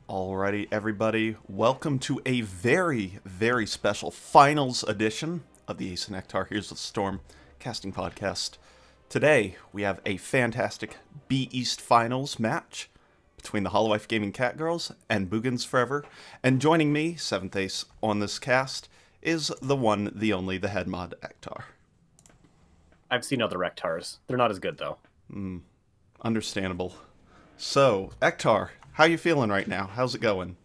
Alrighty, everybody, welcome to a very, very special finals edition of the Ace and Ectar Here's the Storm casting podcast. Today, we have a fantastic B East finals match between the Holowife Gaming Catgirls and Boogans Forever, and joining me, 7th Ace, on this cast is the one, the only, the head mod, Ectar. I've seen other Ectars. They're not as good, though. Understandable. So, Ectar, how you feeling right now? How's it going?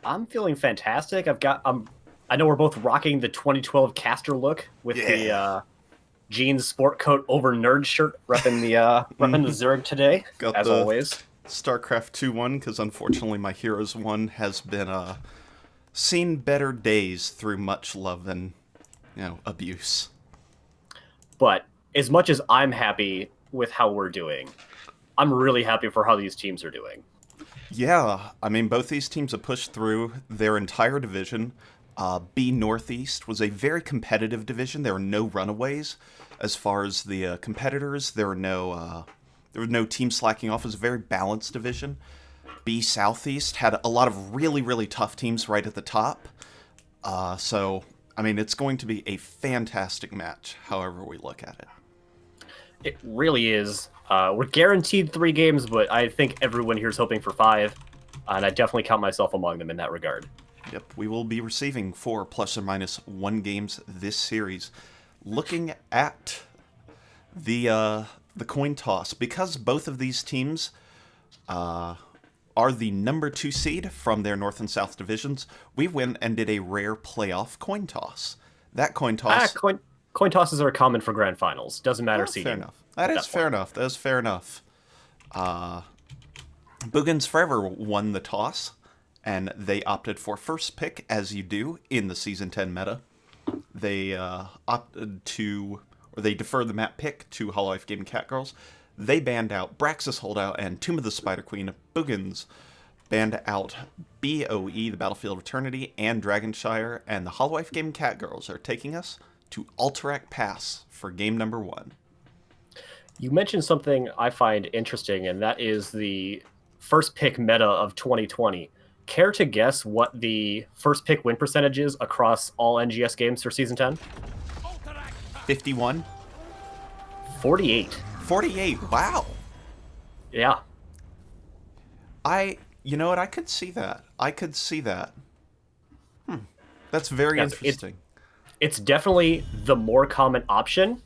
I'm feeling fantastic. I know we're both rocking the 2012 caster look with the jeans sport coat over nerd shirt, repping the Zerg today, Got as the always. StarCraft 2 one, because unfortunately my Heroes one has been seen better days through much love and abuse. But as much as I'm happy with how we're doing, I'm really happy for how these teams are doing. Yeah, I mean, both these teams have pushed through their entire division. B Northeast was a very competitive division. There were no runaways as far as the competitors. There were no teams slacking off. It was a very balanced division. B Southeast had a lot of really, really tough teams right at the top. So, I mean, it's going to be a fantastic match, however we look at it. It really is. We're guaranteed 3 games, but I think everyone here is hoping for 5, and I definitely count myself among them in that regard. Yep, we will be receiving 4 ±1 games this series. Looking at the coin toss, because both of these teams are the number 2 seed from their North and South divisions, we went and did a rare playoff coin toss. That coin toss... Coin tosses are common for grand finals. Doesn't matter seeding. Fair enough. That is fair enough. Boogans Forever won the toss, and they opted for first pick, as you do in the Season 10 meta. They they deferred the map pick to Holowife Gaming Catgirls. They banned out Braxis Holdout and Tomb of the Spider Queen. Boogans banned out BOE, the Battlefield of Eternity, and Dragonshire, and the Holowife Gaming Catgirls are taking us to Alterac Pass for game number 1. You mentioned something I find interesting, and that is the first pick meta of 2020. Care to guess what the first pick win percentage is across all NGS games for Season 10? 51? 48. 48, wow. Yeah. You know what, I could see that. That's very interesting. It's definitely the more common option,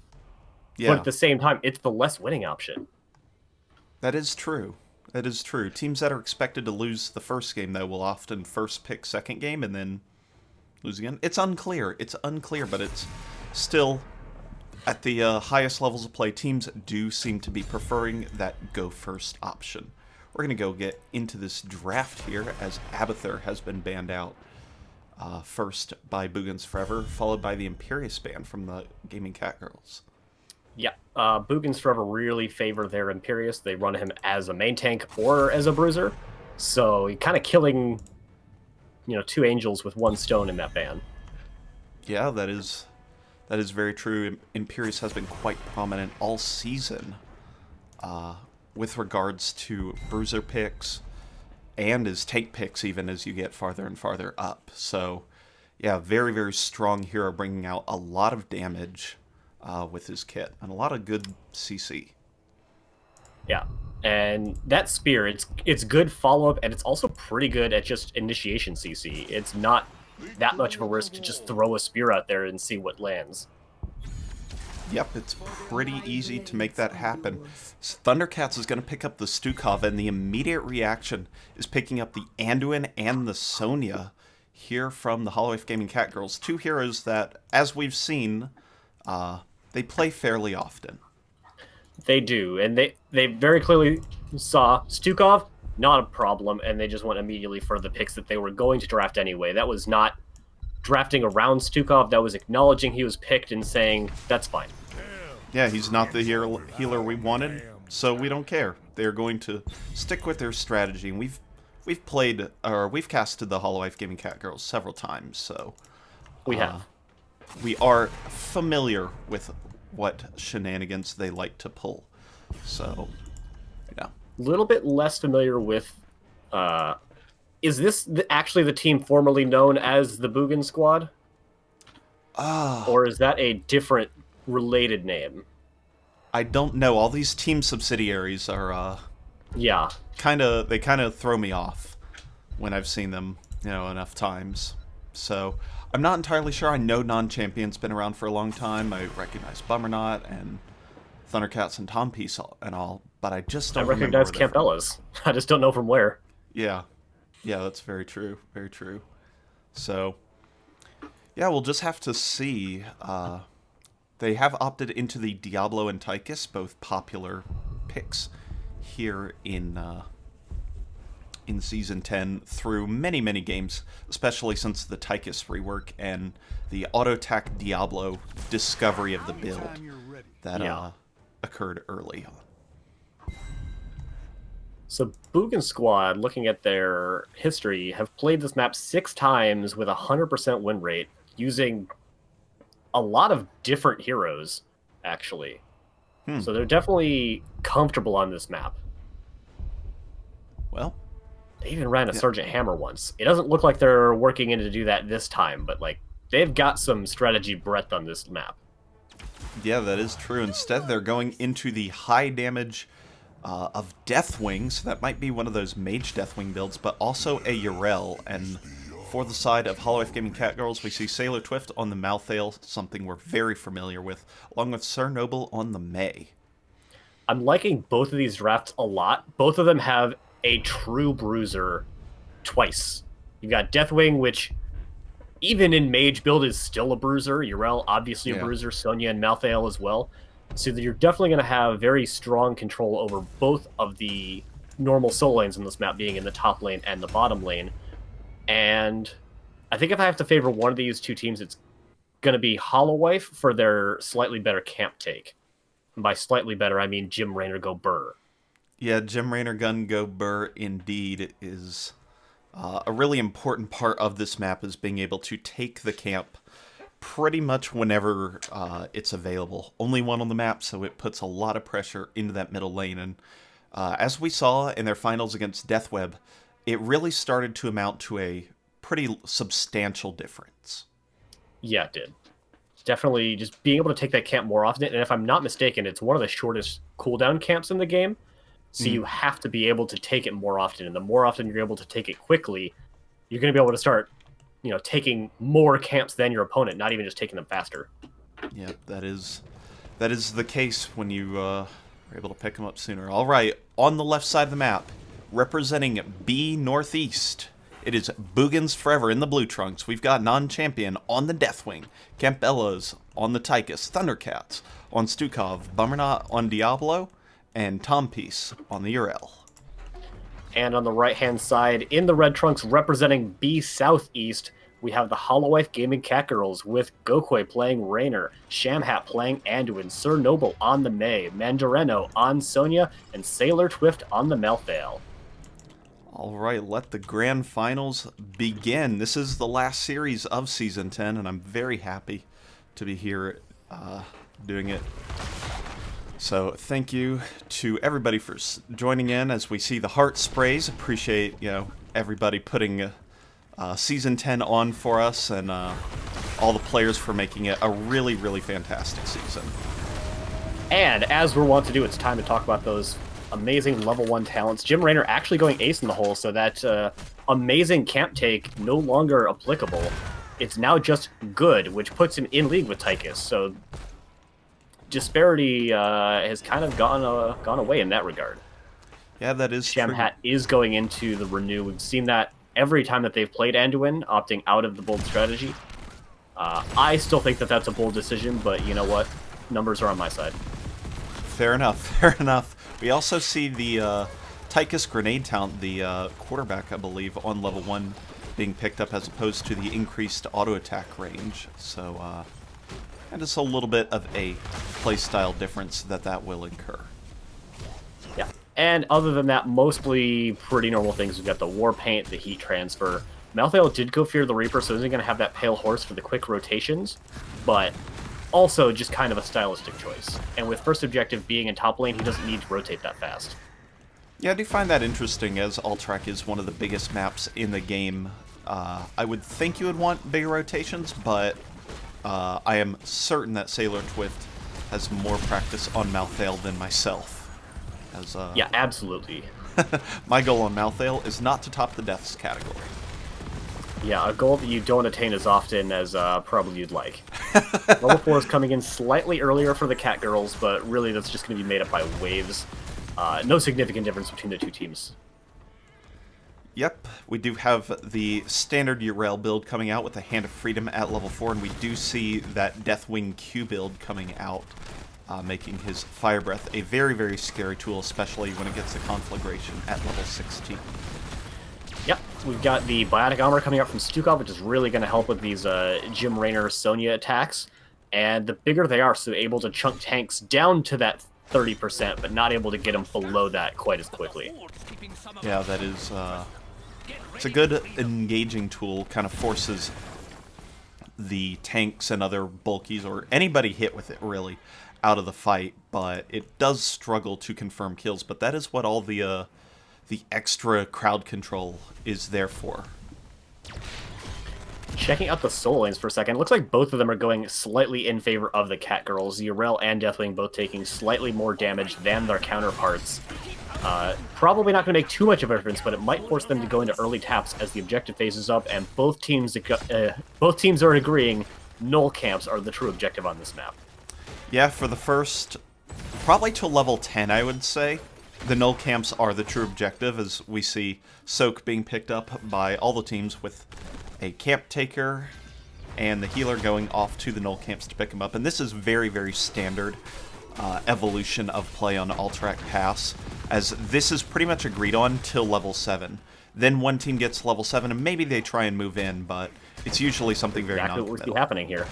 Yeah. but at the same time, it's the less winning option. That is true. Teams that are expected to lose the first game, though, will often first pick second game and then lose again. It's unclear, but it's still, at the highest levels of play, teams do seem to be preferring that go first option. We're going to go get into this draft here, as Abathur has been banned out first by Boogans Forever, followed by the Imperious ban from the Gaming Catgirls. Yeah, Boogans Forever really favor their Imperious. They run him as a main tank or as a bruiser, so you're kind of killing, 2 angels with 1 stone in that ban. Yeah, that is very true. Imperious has been quite prominent all season with regards to bruiser picks and his tank picks, even as you get farther and farther up. So, yeah, very, very strong hero, bringing out a lot of damage with his kit, and a lot of good CC. Yeah, and that spear, it's good follow-up, and it's also pretty good at just initiation CC. It's not that much of a risk to just throw a spear out there and see what lands. Yep, it's pretty easy to make that happen. Thundercats is going to pick up the Stukov, and the immediate reaction is picking up the Anduin and the Sonya here from the Holowife Gaming Catgirls. 2 heroes that, as we've seen, they play fairly often. They do, and they very clearly saw Stukov, not a problem, and they just went immediately for the picks that they were going to draft anyway. That was not drafting around Stukov, that was acknowledging he was picked and saying, that's fine. Yeah, he's not the healer we wanted, so we don't care. They're going to stick with their strategy, and we've casted the Holowife Gaming Catgirls several times, so we have. We are familiar with what shenanigans they like to pull. So, yeah. A little bit less familiar with Is this actually the team formerly known as the Boogans Squad? Or is that a different related name? I don't know. All these team subsidiaries are Yeah. they kind of throw me off when I've seen them, enough times. So I'm not entirely sure. I know Non-Champion's been around for a long time. I recognize Bummernot and Thundercats and Tom Piece and all, but I just don't remember. I recognize Camp Bellas. I just don't know from where. Yeah. Yeah, that's very true. Very true. So, yeah, we'll just have to see. They have opted into the Diablo and Tychus, both popular picks here in Season 10 through many, many games, especially since the Tychus rework and the Auto-Attack Diablo discovery of the build that occurred early on. So Boogan Squad, looking at their history, have played this map 6 times with a 100% win rate, using a lot of different heroes, actually. So they're definitely comfortable on this map. Well, they even ran a Sergeant Hammer once. It doesn't look like they're working in to do that this time, but like they've got some strategy breadth on this map. Yeah, that is true. Instead, they're going into the high damage of Deathwing, so that might be one of those Mage Deathwing builds, but also a Yrel. And for the side of Holowife Gaming Catgirls, we see Sailor Twift on the Malthael, something we're very familiar with, along with Sir Noble on the May. I'm liking both of these drafts a lot. Both of them have a true bruiser twice. You've got Deathwing, which even in Mage build is still a bruiser. Yrel, obviously a bruiser. Sonya and Malthael as well. So you're definitely going to have very strong control over both of the normal soul lanes in this map, being in the top lane and the bottom lane. And I think if I have to favor one of these two teams, it's going to be Holowife for their slightly better camp take. And by slightly better, I mean Jim Raynor go Burr. Yeah, Jim Raynor gun go Burr indeed is a really important part of this map, is being able to take the camp pretty much whenever it's available. Only one on the map, so it puts a lot of pressure into that middle lane. And as we saw in their finals against Deathweb, it really started to amount to a pretty substantial difference. Yeah, it did. Definitely just being able to take that camp more often. And if I'm not mistaken, it's one of the shortest cooldown camps in the game. So you have to be able to take it more often. And the more often you're able to take it quickly, you're going to be able to start, taking more camps than your opponent, not even just taking them faster. Yeah, that is the case when you are able to pick them up sooner. All right, on the left side of the map, representing B Northeast, it is Boogans Forever in the blue trunks. We've got Non-Champion on the Deathwing, Campbellas on the Tychus, Thundercats on Stukov, Bummernot on Diablo, and Tom Piece on the Yrel. And on the right-hand side, in the red trunks, representing B Southeast, we have the Holowife Gaming Catgirls, with Gokwe playing Raynor, Shamhat playing Anduin, Sir Noble on the May, Mandareno on Sonya, and Sailor Twift on the Malthael. All right, let the grand finals begin. This is the last series of Season 10, and I'm very happy to be here doing it. So thank you to everybody for joining in as we see the heart sprays. Appreciate, everybody putting Season 10 on for us, and all the players for making it a really, really fantastic season. And as we're wont to do, it's time to talk about those amazing level 1 talents. Jim Raynor actually going ace in the hole, so that amazing camp take no longer applicable. It's now just good, which puts him in league with Tychus. So disparity has kind of gone away in that regard. Yeah, that is true. Shamhat is going into the renew. We've seen that every time that they've played Anduin, opting out of the bold strategy. I still think that that's a bold decision, but you know what? Numbers are on my side. Fair enough, fair enough. We also see the Tychus grenade talent, the quarterback, I believe, on level 1 being picked up as opposed to the increased auto attack range. So, and it's a little bit of a playstyle difference that will incur. Yeah, and other than that, mostly pretty normal things. We've got the war paint, the heat transfer. Malthael did go Fear the Reaper, so isn't going to have that pale horse for the quick rotations, but also just kind of a stylistic choice. And with first objective being in top lane, he doesn't need to rotate that fast. Yeah, I do find that interesting, as Alterac is one of the biggest maps in the game. I would think you would want bigger rotations, but I am certain that Sailor Twift has more practice on Malthael than myself. As, Yeah, absolutely. my goal on Malthael is not to top the deaths category. Yeah, a goal that you don't attain as often as probably you'd like. Level 4 is coming in slightly earlier for the Catgirls, but really that's just going to be made up by waves. No significant difference between the two teams. Yep, we do have the standard Urael build coming out with the Hand of Freedom at level 4, and we do see that Deathwing Q build coming out, making his Fire Breath a very, very scary tool, especially when it gets the Conflagration at level 16. Yep, we've got the Biotic Armor coming out from Stukov, which is really going to help with these Jim Raynor Sonya attacks. And the bigger they are, so able to chunk tanks down to that 30%, but not able to get them below that quite as quickly. Yeah, that is... it's a good engaging tool, kind of forces the tanks and other bulkies, or anybody hit with it, really, out of the fight, but it does struggle to confirm kills, but that is what all the extra crowd control is there for. Checking out the soul lanes for a second, it looks like both of them are going slightly in favor of the Catgirls. Urael and Deathwing both taking slightly more damage than their counterparts. Probably not going to make too much of a difference, but it might force them to go into early taps as the objective phases up, and both teams are agreeing null camps are the true objective on this map. Yeah, for the first, probably to level 10, I would say, the null camps are the true objective, as we see Soak being picked up by all the teams with a camp taker and the healer going off to the null camps to pick him up. And this is very, very standard evolution of play on Alterac Pass, as this is pretty much agreed on till level 7. Then one team gets level 7, and maybe they try and move in, but it's usually something very Exactly what we see non-committal. happening here.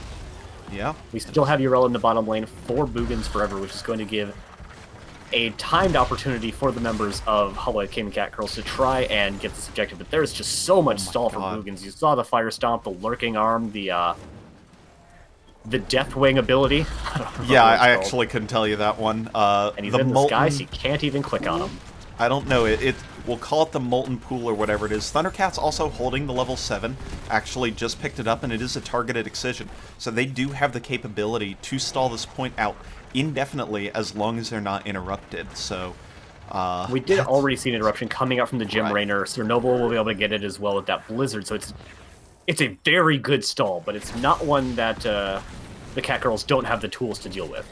Yeah. We still have Urael in the bottom lane for Boogans Forever, which is going to give a timed opportunity for the members of Holowife Gaming Catgirls to try and get this objective, but there's just so much stall for Boogans. You saw the Fire Stomp, the Lurking Arm, the Deathwing ability. Yeah, I actually couldn't tell you that one. And he's in the sky, so you can't even click on him. I don't know. We'll call it the Molten Pool or whatever it is. Thundercat's also holding the level 7. Actually just picked it up, and it is a targeted excision. So they do have the capability to stall this point out indefinitely as long as they're not interrupted. So we did already see an interruption coming out from the Jim Right. Raynor. Cernoble will be able to get it as well with that Blizzard. So it's a very good stall, but it's not one that the Catgirls don't have the tools to deal with.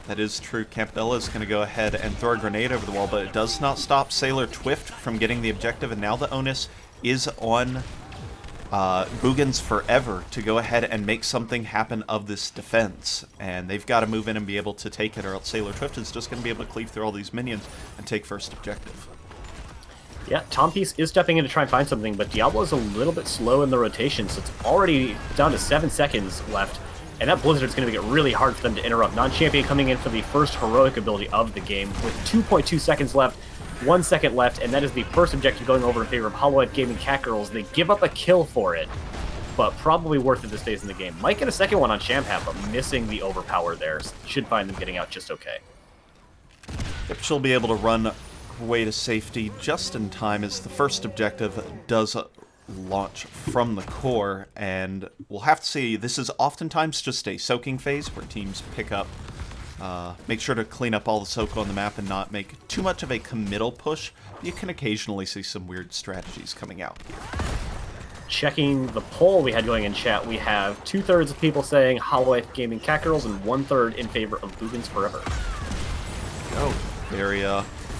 That is true. Campbella is going to go ahead and throw a grenade over the wall, but it does not stop Sailor Twift from getting the objective, and now the onus is on Boogans Forever to go ahead and make something happen of this defense. And they've got to move in and be able to take it, or else Sailor Twift is just going to be able to cleave through all these minions and take first objective. Yeah, Tompiece is stepping in to try and find something, but Diablo's a little bit slow in the rotation, so it's already down to 7 seconds left. And that Blizzard's going to make it really hard for them to interrupt. Non-Champion coming in for the first heroic ability of the game with 2.2 seconds left, 1 second left, and that is the first objective going over in favor of Holowife Gaming Catgirls. They give up a kill for it, but probably worth it this phase in the game. Might get a second one on Shamhat, but missing the overpower there. Should find them getting out just okay. Yep, she'll be able to run away to safety just in time, as the first objective does launch from the core, and we'll have to see. This is oftentimes just a soaking phase where teams pick up, make sure to clean up all the soak on the map and not make too much of a committal push. You can occasionally see some weird strategies coming out. Checking the poll we had going in chat, we have 2/3 of people saying Holowife Gaming Catgirls and 1/3 in favor of Boogans Forever. Oh, very,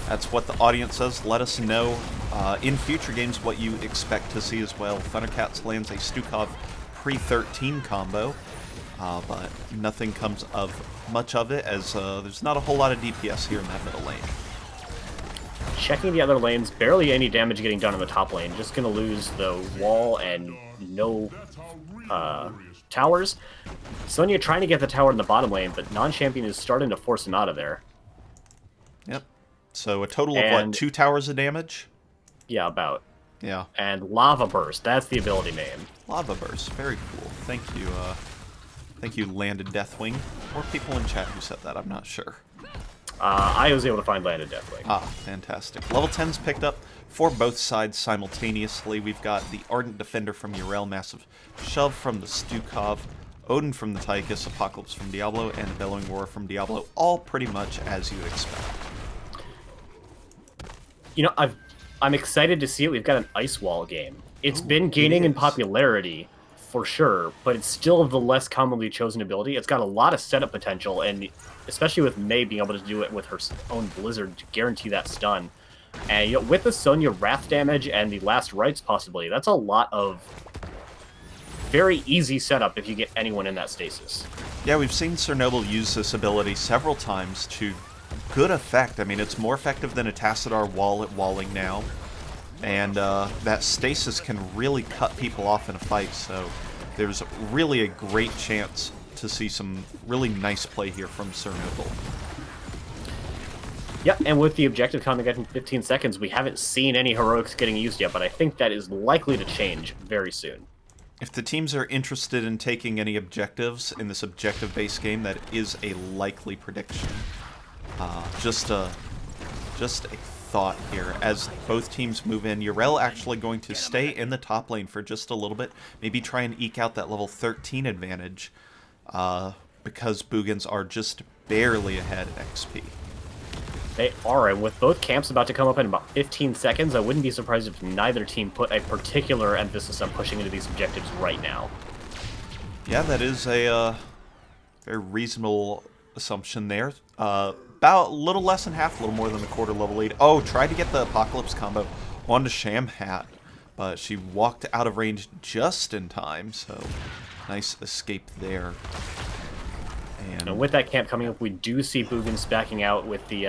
that's what the audience says. Let us know in future games what you expect to see as well. Thundercats lands a Stukov pre-13 combo, but nothing comes of much of it, as there's not a whole lot of DPS here in that middle lane. Checking the other lanes, barely any damage getting done in the top lane. Just going to lose the wall and no towers. Sonya trying to get the tower in the bottom lane, but non-champion is starting to force him out of there. Yep. So a total of, what, 2 towers of damage? Yeah, about. Yeah. And Lava Burst, that's the ability name. Lava Burst, very cool. Thank you, Landed Deathwing. Or people in chat who said that, I'm not sure. I was able to find land in Deathwing. Ah, fantastic. Level 10's picked up for both sides simultaneously. We've got the Ardent Defender from Urel, Massive Shove from the Stukov, Odin from the Tychus, Apocalypse from Diablo, and the Bellowing Roar from Diablo, all pretty much as you would expect. You know, I'm excited to see it. We've got an Ice Wall game. It's been gaining in popularity, for sure, but it's still the less commonly chosen ability. It's got a lot of setup potential, and especially with Mei being able to do it with her own Blizzard to guarantee that stun. And you know, with the Sonya Wrath damage and the Last Rites possibility, that's a lot of very easy setup if you get anyone in that stasis. Yeah, we've seen Chernobyl use this ability several times to good effect. I mean, it's more effective than a Tassadar wall at walling now. And that stasis can really cut people off in a fight, so there's really a great chance to see some really nice play here from Chernobyl. Yeah, and with the objective coming in 15 seconds, we haven't seen any heroics getting used yet, but I think that is likely to change very soon. If the teams are interested in taking any objectives in this objective-based game, that is a likely prediction. Just a thought here. As both teams move in, Urel actually going to stay in the top lane for just a little bit, maybe try and eke out that level 13 advantage, because Boogans are just barely ahead at XP. They are, and with both camps about to come up in about 15 seconds, I wouldn't be surprised if neither team put a particular emphasis on pushing into these objectives right now. Yeah, that is a very reasonable assumption there. About a little less than half, a little more than the quarter level lead. Oh, tried to get the Apocalypse combo onto Shamhat, but she walked out of range just in time, so nice escape there. And with that camp coming up, we do see Boogans backing out with the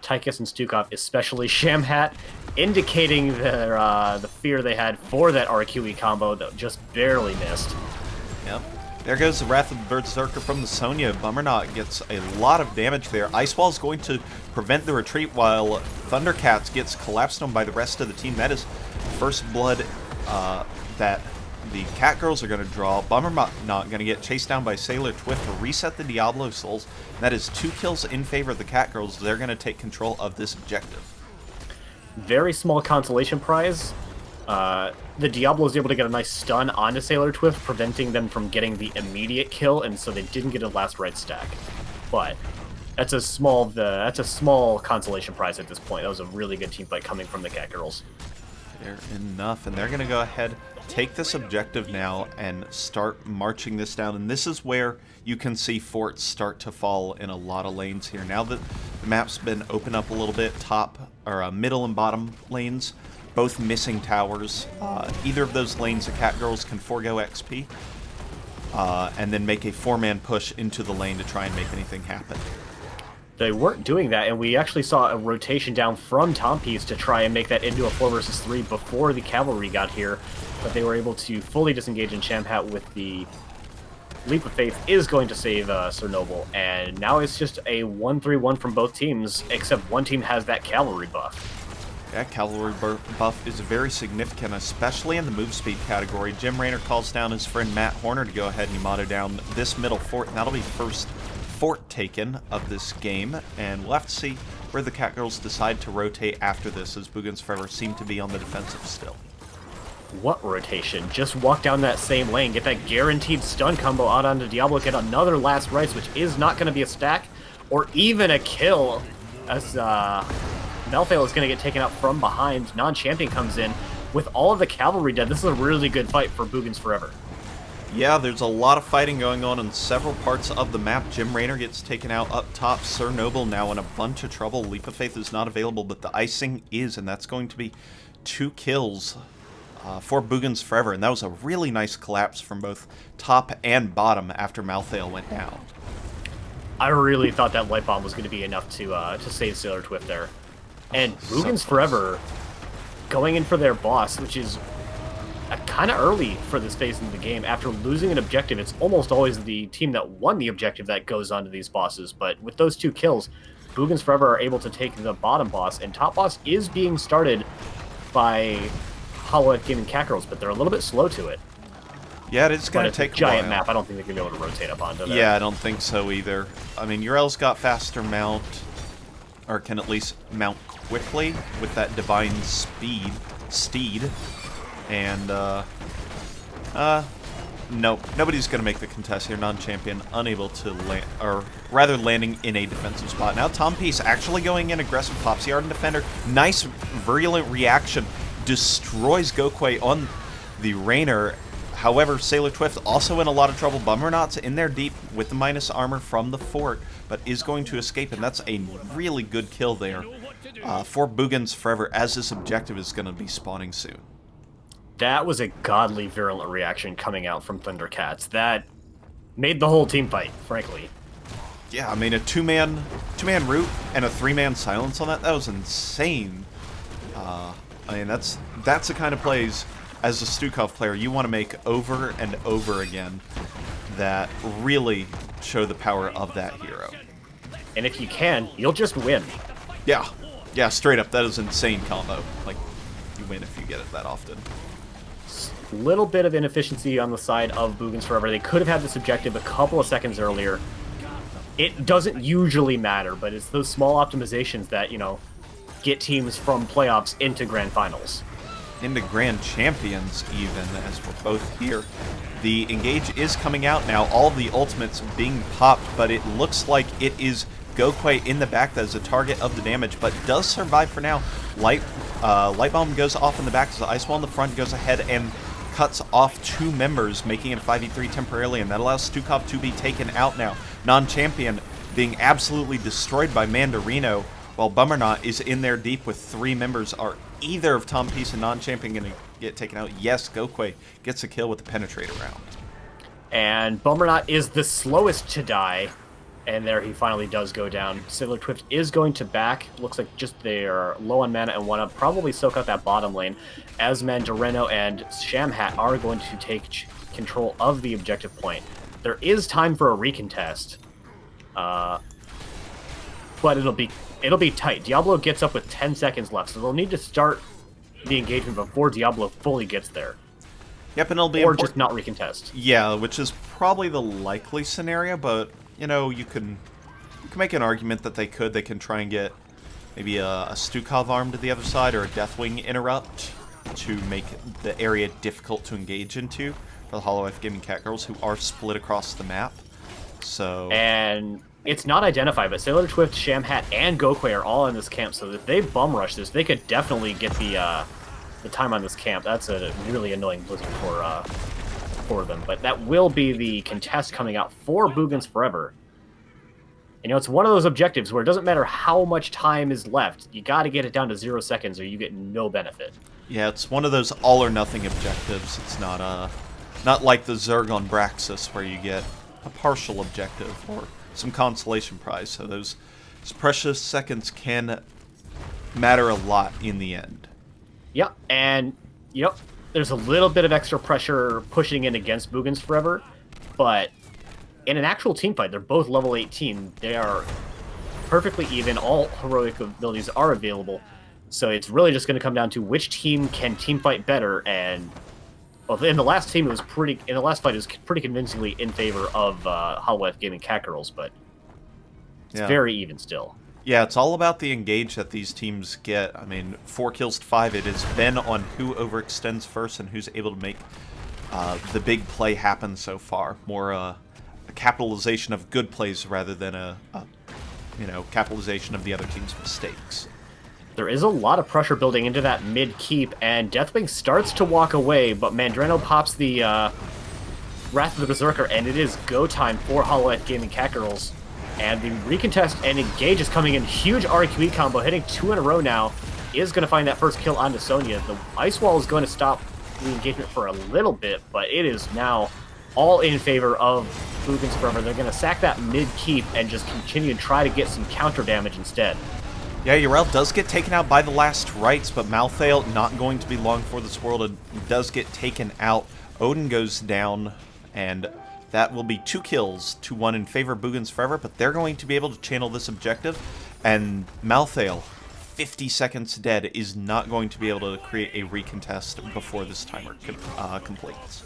Tychus and Stukov, especially Shamhat, indicating the fear they had for that RQE combo that just barely missed. Yep. There goes the Wrath of the Berserker from the Sonya. Bummerknot gets a lot of damage there. Ice Wall is going to prevent the retreat while Thundercats gets collapsed on by the rest of the team. That is first blood that the Catgirls are going to draw. Bummerknot going to get chased down by Sailor Twift to reset the Diablo Souls. That is 2 kills in favor of the Catgirls. They're going to take control of this objective. Very small consolation prize. The Diablo is able to get a nice stun onto Sailor Twift, preventing them from getting the immediate kill, and so they didn't get a last right stack. But that's a small consolation prize at this point. That was a really good team fight coming from the Catgirls. Fair enough, and they're going to go ahead, take this objective now, and start marching this down. And this is where you can see forts start to fall in a lot of lanes here. Now that the map's been opened up a little bit, middle and bottom lanes, both missing towers. Either of those lanes, the Catgirls can forego XP, and then make a 4-man push into the lane to try and make anything happen. They weren't doing that, and we actually saw a rotation down from Tompies to try and make that into a 4 versus 3 before the cavalry got here, but they were able to fully disengage in Shamhat with the Leap of Faith is going to save Chernobyl, and now it's just a 1-3-1 from both teams, except one team has that cavalry buff. Yeah, cavalry buff is very significant, especially in the move speed category. Jim Raynor calls down his friend Matt Horner to go ahead and motto down this middle fort, and that'll be first fort taken of this game, and we'll have to see where the Catgirls decide to rotate after this, as Boogans Forever seem to be on the defensive still. What rotation? Just walk down that same lane, get that guaranteed stun combo out onto Diablo, get another last rites, which is not going to be a stack, or even a kill, as Malthael is going to get taken out from behind. Non-champion comes in. With all of the cavalry dead, this is a really good fight for Boogans Forever. Yeah, there's a lot of fighting going on in several parts of the map. Jim Raynor gets taken out up top. Chernobyl now in a bunch of trouble. Leap of Faith is not available, but the icing is, and that's going to be 2 kills for Boogans Forever. And that was a really nice collapse from both top and bottom after Malthael went down. I really thought that light bomb was going to be enough to save Sailor Twift there. And Boogans Forever going in for their boss, which is kind of early for this phase in the game. After losing an objective, it's almost always the team that won the objective that goes on to these bosses. But with those 2 kills, Boogans Forever are able to take the bottom boss, and top boss is being started by Holowife Gaming Catgirls, but they're a little bit slow to it. Yeah, it's going to take a giant while. map. I don't think they're going to be able to rotate up onto that. Yeah, I don't think so either. I mean, Urel's got faster mount. or can at least mount quickly with that divine steed. And, nope, nobody's going to make the contest here. Non-champion unable to land, or rather landing in a defensive spot. Now Tom Peace actually going in aggressive, pops the Ardent Defender. Nice virulent reaction. Destroys Gokwe on the Rainer. However, Sailor Twift also in a lot of trouble. Bummernot's in there deep with the minus armor from the fort, but is going to escape, and that's a really good kill there for Boogans Forever, as this objective is going to be spawning soon. That was a godly virulent reaction coming out from Thundercats. That made the whole team fight, frankly. Yeah, I mean, a two-man root and a three-man silence on that was insane. I mean, that's the kind of plays, as a Stukov player, you want to make over and over again that really show the power of that hero. And if you can, you'll just win. Yeah. Yeah, straight up, that is insane combo. Like, you win if you get it that often. Little bit of inefficiency on the side of Boogans Forever. They could have had this objective a couple of seconds earlier. It doesn't usually matter, but it's those small optimizations that, you know, get teams from playoffs into grand finals. Into grand champions, even, as we're both here. The engage is coming out now. All the ultimates being popped, but it looks like it is Gokwe in the back that is a target of the damage, but does survive for now. Light Bomb goes off in the back, so the Ice Wall in the front goes ahead and cuts off two members, making it 5v3 temporarily, and that allows Stukov to be taken out now. Non-champion being absolutely destroyed by Mandarino, while Bummernot is in there deep with three members. Are either of Tom Peace and Non-champion going to get taken out? Yes, Gokwe gets a kill with the Penetrator round. And Bummernot is the slowest to die, and there he finally does go down. Sailor Twift is going to back. Looks like just they're low on mana and want to probably soak out that bottom lane, as Mandarino and Shamhat are going to take control of the objective point. There is time for a recontest, but it'll be tight. Diablo gets up with 10 seconds left, so they'll need to start the engagement before Diablo fully gets there. Yep, and it'll be or just not recontest. Yeah, which is probably the likely scenario, but you know, you can make an argument that they can try and get maybe a Stukov arm to the other side or a Deathwing interrupt to make the area difficult to engage into for the Holowife Gaming Catgirls, who are split across the map. So and it's not identified, but Sailor Twift, Shamhat, and Gokwe are all in this camp, so if they bum rush this, they could definitely get the time on this camp. That's a really annoying blizzard for them, but that will be the contest coming out for Boogans Forever. You know, it's one of those objectives where it doesn't matter how much time is left, you got to get it down to 0 seconds or you get no benefit. Yeah, it's one of those all or nothing objectives. It's not like the Zerg on Braxis where you get a partial objective or some consolation prize. So those precious seconds can matter a lot in the end. Yeah, and you know, there's a little bit of extra pressure pushing in against Boogans Forever, but in an actual team fight, they're both level 18. They are perfectly even. All heroic abilities are available, so it's really just going to come down to which team can team fight better. And well, in the last fight, it was pretty convincingly in favor of Holowife Gaming Catgirls, but it's very even still. Yeah, it's all about the engage that these teams get. I mean, 4 kills to 5. It has been on who overextends first and who's able to make the big play happen so far. More a capitalization of good plays rather than a capitalization of the other team's mistakes. There is a lot of pressure building into that mid keep, and Deathwing starts to walk away, but Mandarino pops the Wrath of the Berserker, and it is go time for Holowife Gaming Catgirls. And the recontest and engage is coming in. Huge RQE combo, hitting 2 in a row now. Is going to find that first kill onto Sonya. The Ice Wall is going to stop the engagement for a little bit, but it is now all in favor of Boogans Forever. They're going to sack that mid-keep and just continue to try to get some counter damage instead. Yeah, Yrel does get taken out by the last rites, but Malthael not going to be long for this world. It does get taken out. Odin goes down, and that will be 2 kills to 1 in favor of Boogans Forever, but they're going to be able to channel this objective, and Malthael, 50 seconds dead, is not going to be able to create a recontest before this timer completes.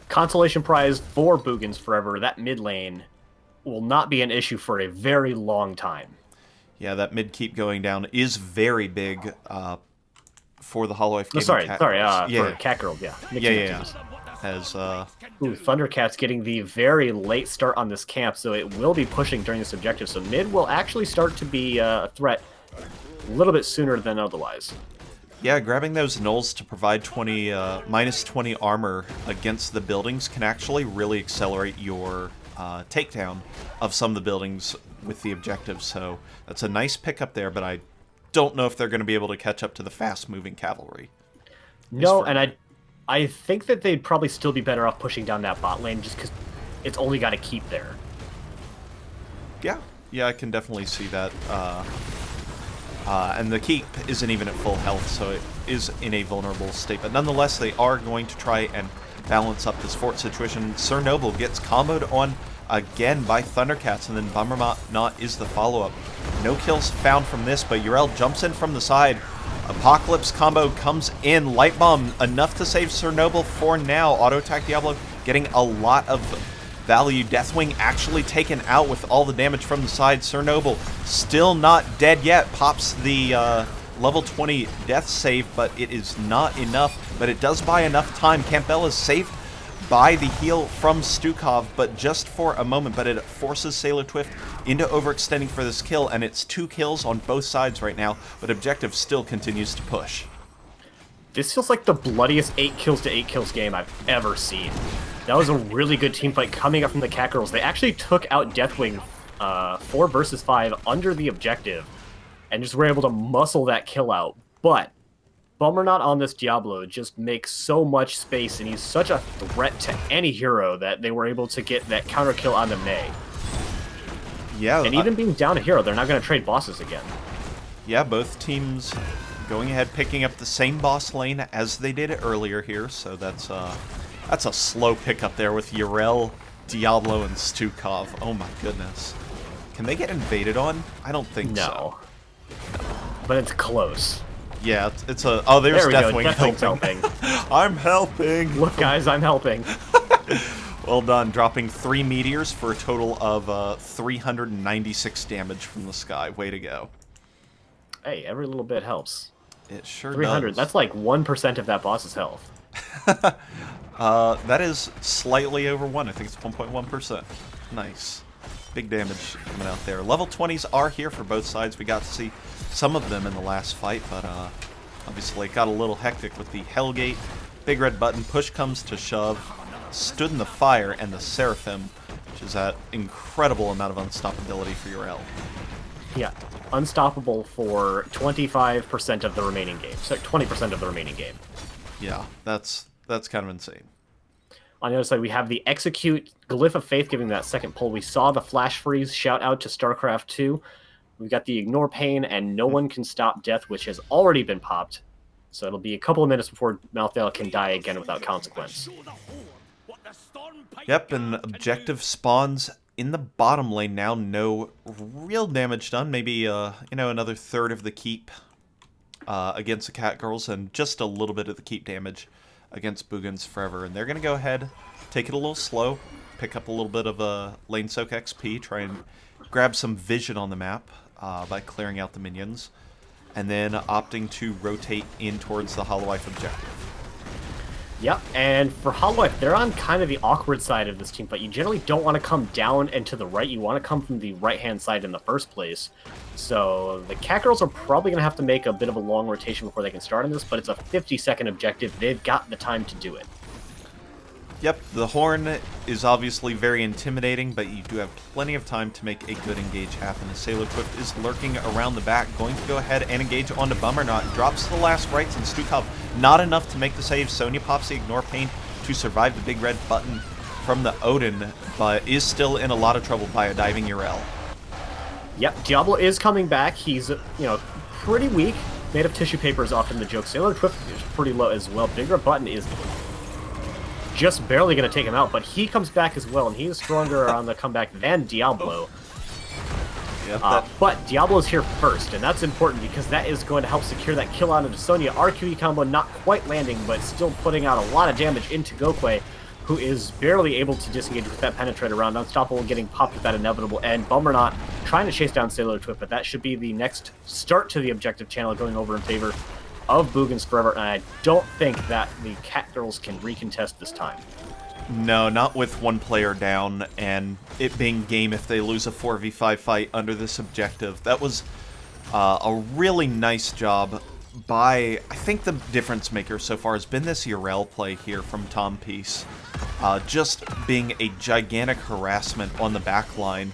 Consolation prize for Boogans Forever. That mid lane will not be an issue for a very long time. Yeah, that mid keep going down is very big for the Holowife game. Sorry, for Catgirls, yeah. Yeah. As Ooh, Thundercats getting the very late start on this camp, so it will be pushing during this objective. So mid will actually start to be a threat a little bit sooner than otherwise. yeah, grabbing those nulls to provide minus 20 armor against the buildings can actually really accelerate your takedown of some of the buildings with the objective. So that's a nice pickup there, but I don't know if they're going to be able to catch up to the fast-moving cavalry. No, and I think that they'd probably still be better off pushing down that bot lane just because it's only got to keep there. Yeah, I can definitely see that. And the keep isn't even at full health, so it is in a vulnerable state. But nonetheless, they are going to try and balance up this fort situation. Sir Noble gets comboed on again by Thundercats, and then Bummerknot is the follow-up. No kills found from this, but Yrel jumps in from the side. Apocalypse combo comes in. Light Bomb enough to save Sir Noble for now. Auto attack Diablo getting a lot of value. Deathwing actually taken out with all the damage from the side. Sir Noble still not dead yet. Pops the level 20 death save, but it is not enough. But it does buy enough time. Campbell is saved by the heal from Stukov, but just for a moment. But it forces Sailor Twift into overextending for this kill, and it's 2 kills on both sides right now, but Objective still continues to push. This feels like the bloodiest 8 kills to 8 kills game I've ever seen. That was a really good team fight coming up from the Catgirls. They actually took out Deathwing 4 versus 5 under the objective, and just were able to muscle that kill out. But Bummerknot on this Diablo just makes so much space, and he's such a threat to any hero that they were able to get that counter kill on the May. Yeah, and even being down a hero, they're not going to trade bosses again. Yeah, both teams going ahead, picking up the same boss lane as they did earlier here, so that's a slow pickup there with Yrel, Diablo, and Stukov. Oh my goodness. Can they get invaded on? I don't think so. No. But it's close. Yeah, it's a... Oh, there's Deathwing helping. I'm helping! Look, guys, I'm helping. Well done, dropping 3 meteors for a total of 396 damage from the sky. Way to go. Hey, every little bit helps. It sure 300, does. that's like 1% of that boss's health. That is slightly over 1. I think it's 1.1%. Nice. Big damage coming out there. Level 20s are here for both sides. We got to see some of them in the last fight, but obviously it got a little hectic with the Hellgate. Big red button, push comes to shove. Stood in the fire, and the Seraphim, which is that incredible amount of unstoppability for Yrel. Yeah, unstoppable for 25% of the remaining game. So 20% of the remaining game. Yeah, that's kind of insane. On the other side, we have the Execute Glyph of Faith giving that second pull. We saw the Flash Freeze, shout out to StarCraft 2. We've got the Ignore Pain, and No One Can Stop Death, which has already been popped. So it'll be a couple of minutes before Malthael can die again without consequence. Yep, and Objective spawns in the bottom lane now. No real damage done. Maybe, another third of the keep against the Catgirls, and just a little bit of the keep damage against Boogans forever. And they're going to go ahead, take it a little slow, pick up a little bit of a lane soak XP, try and grab some vision on the map by clearing out the minions, and then opting to rotate in towards the Holowife objective. Yep, and for Holowife, they're on kind of the awkward side of this team fight. You generally don't want to come down and to the right. You want to come from the right-hand side in the first place. So the Catgirls are probably going to have to make a bit of a long rotation before they can start on this, but it's a 50-second objective. They've got the time to do it. Yep, the horn is obviously very intimidating, but you do have plenty of time to make a good engage happen. The Sailor Twift is lurking around the back, going to go ahead and engage onto Bummerknot. Drops the last rights, and Stukov not enough to make the save. Sonya pops the Ignore Pain to survive the big red button from the Odin, but is still in a lot of trouble by a diving Yrel. Yep, Diablo is coming back. He's, pretty weak. Made of tissue paper is often the joke. Sailor Twift is pretty low as well. Big red button is just barely going to take him out, but he comes back as well, and he is stronger on the comeback than Diablo. Yep, but Diablo's here first, and that's important because that is going to help secure that kill out into Sonya. RQE combo not quite landing, but still putting out a lot of damage into Gokwe. who is barely able to disengage with that penetrator round. Unstoppable getting popped with that inevitable end. Bummer not trying to chase down Sailor Twip, but that should be the next start to the objective channel going over in favor of Boogans forever, and I don't think that the Catgirls can recontest this time. No, not with one player down, and it being game if they lose a 4v5 fight under this objective. That was a really nice job by, I think the difference maker so far has been this Urel play here from Tom Peace. Just being a gigantic harassment on the back line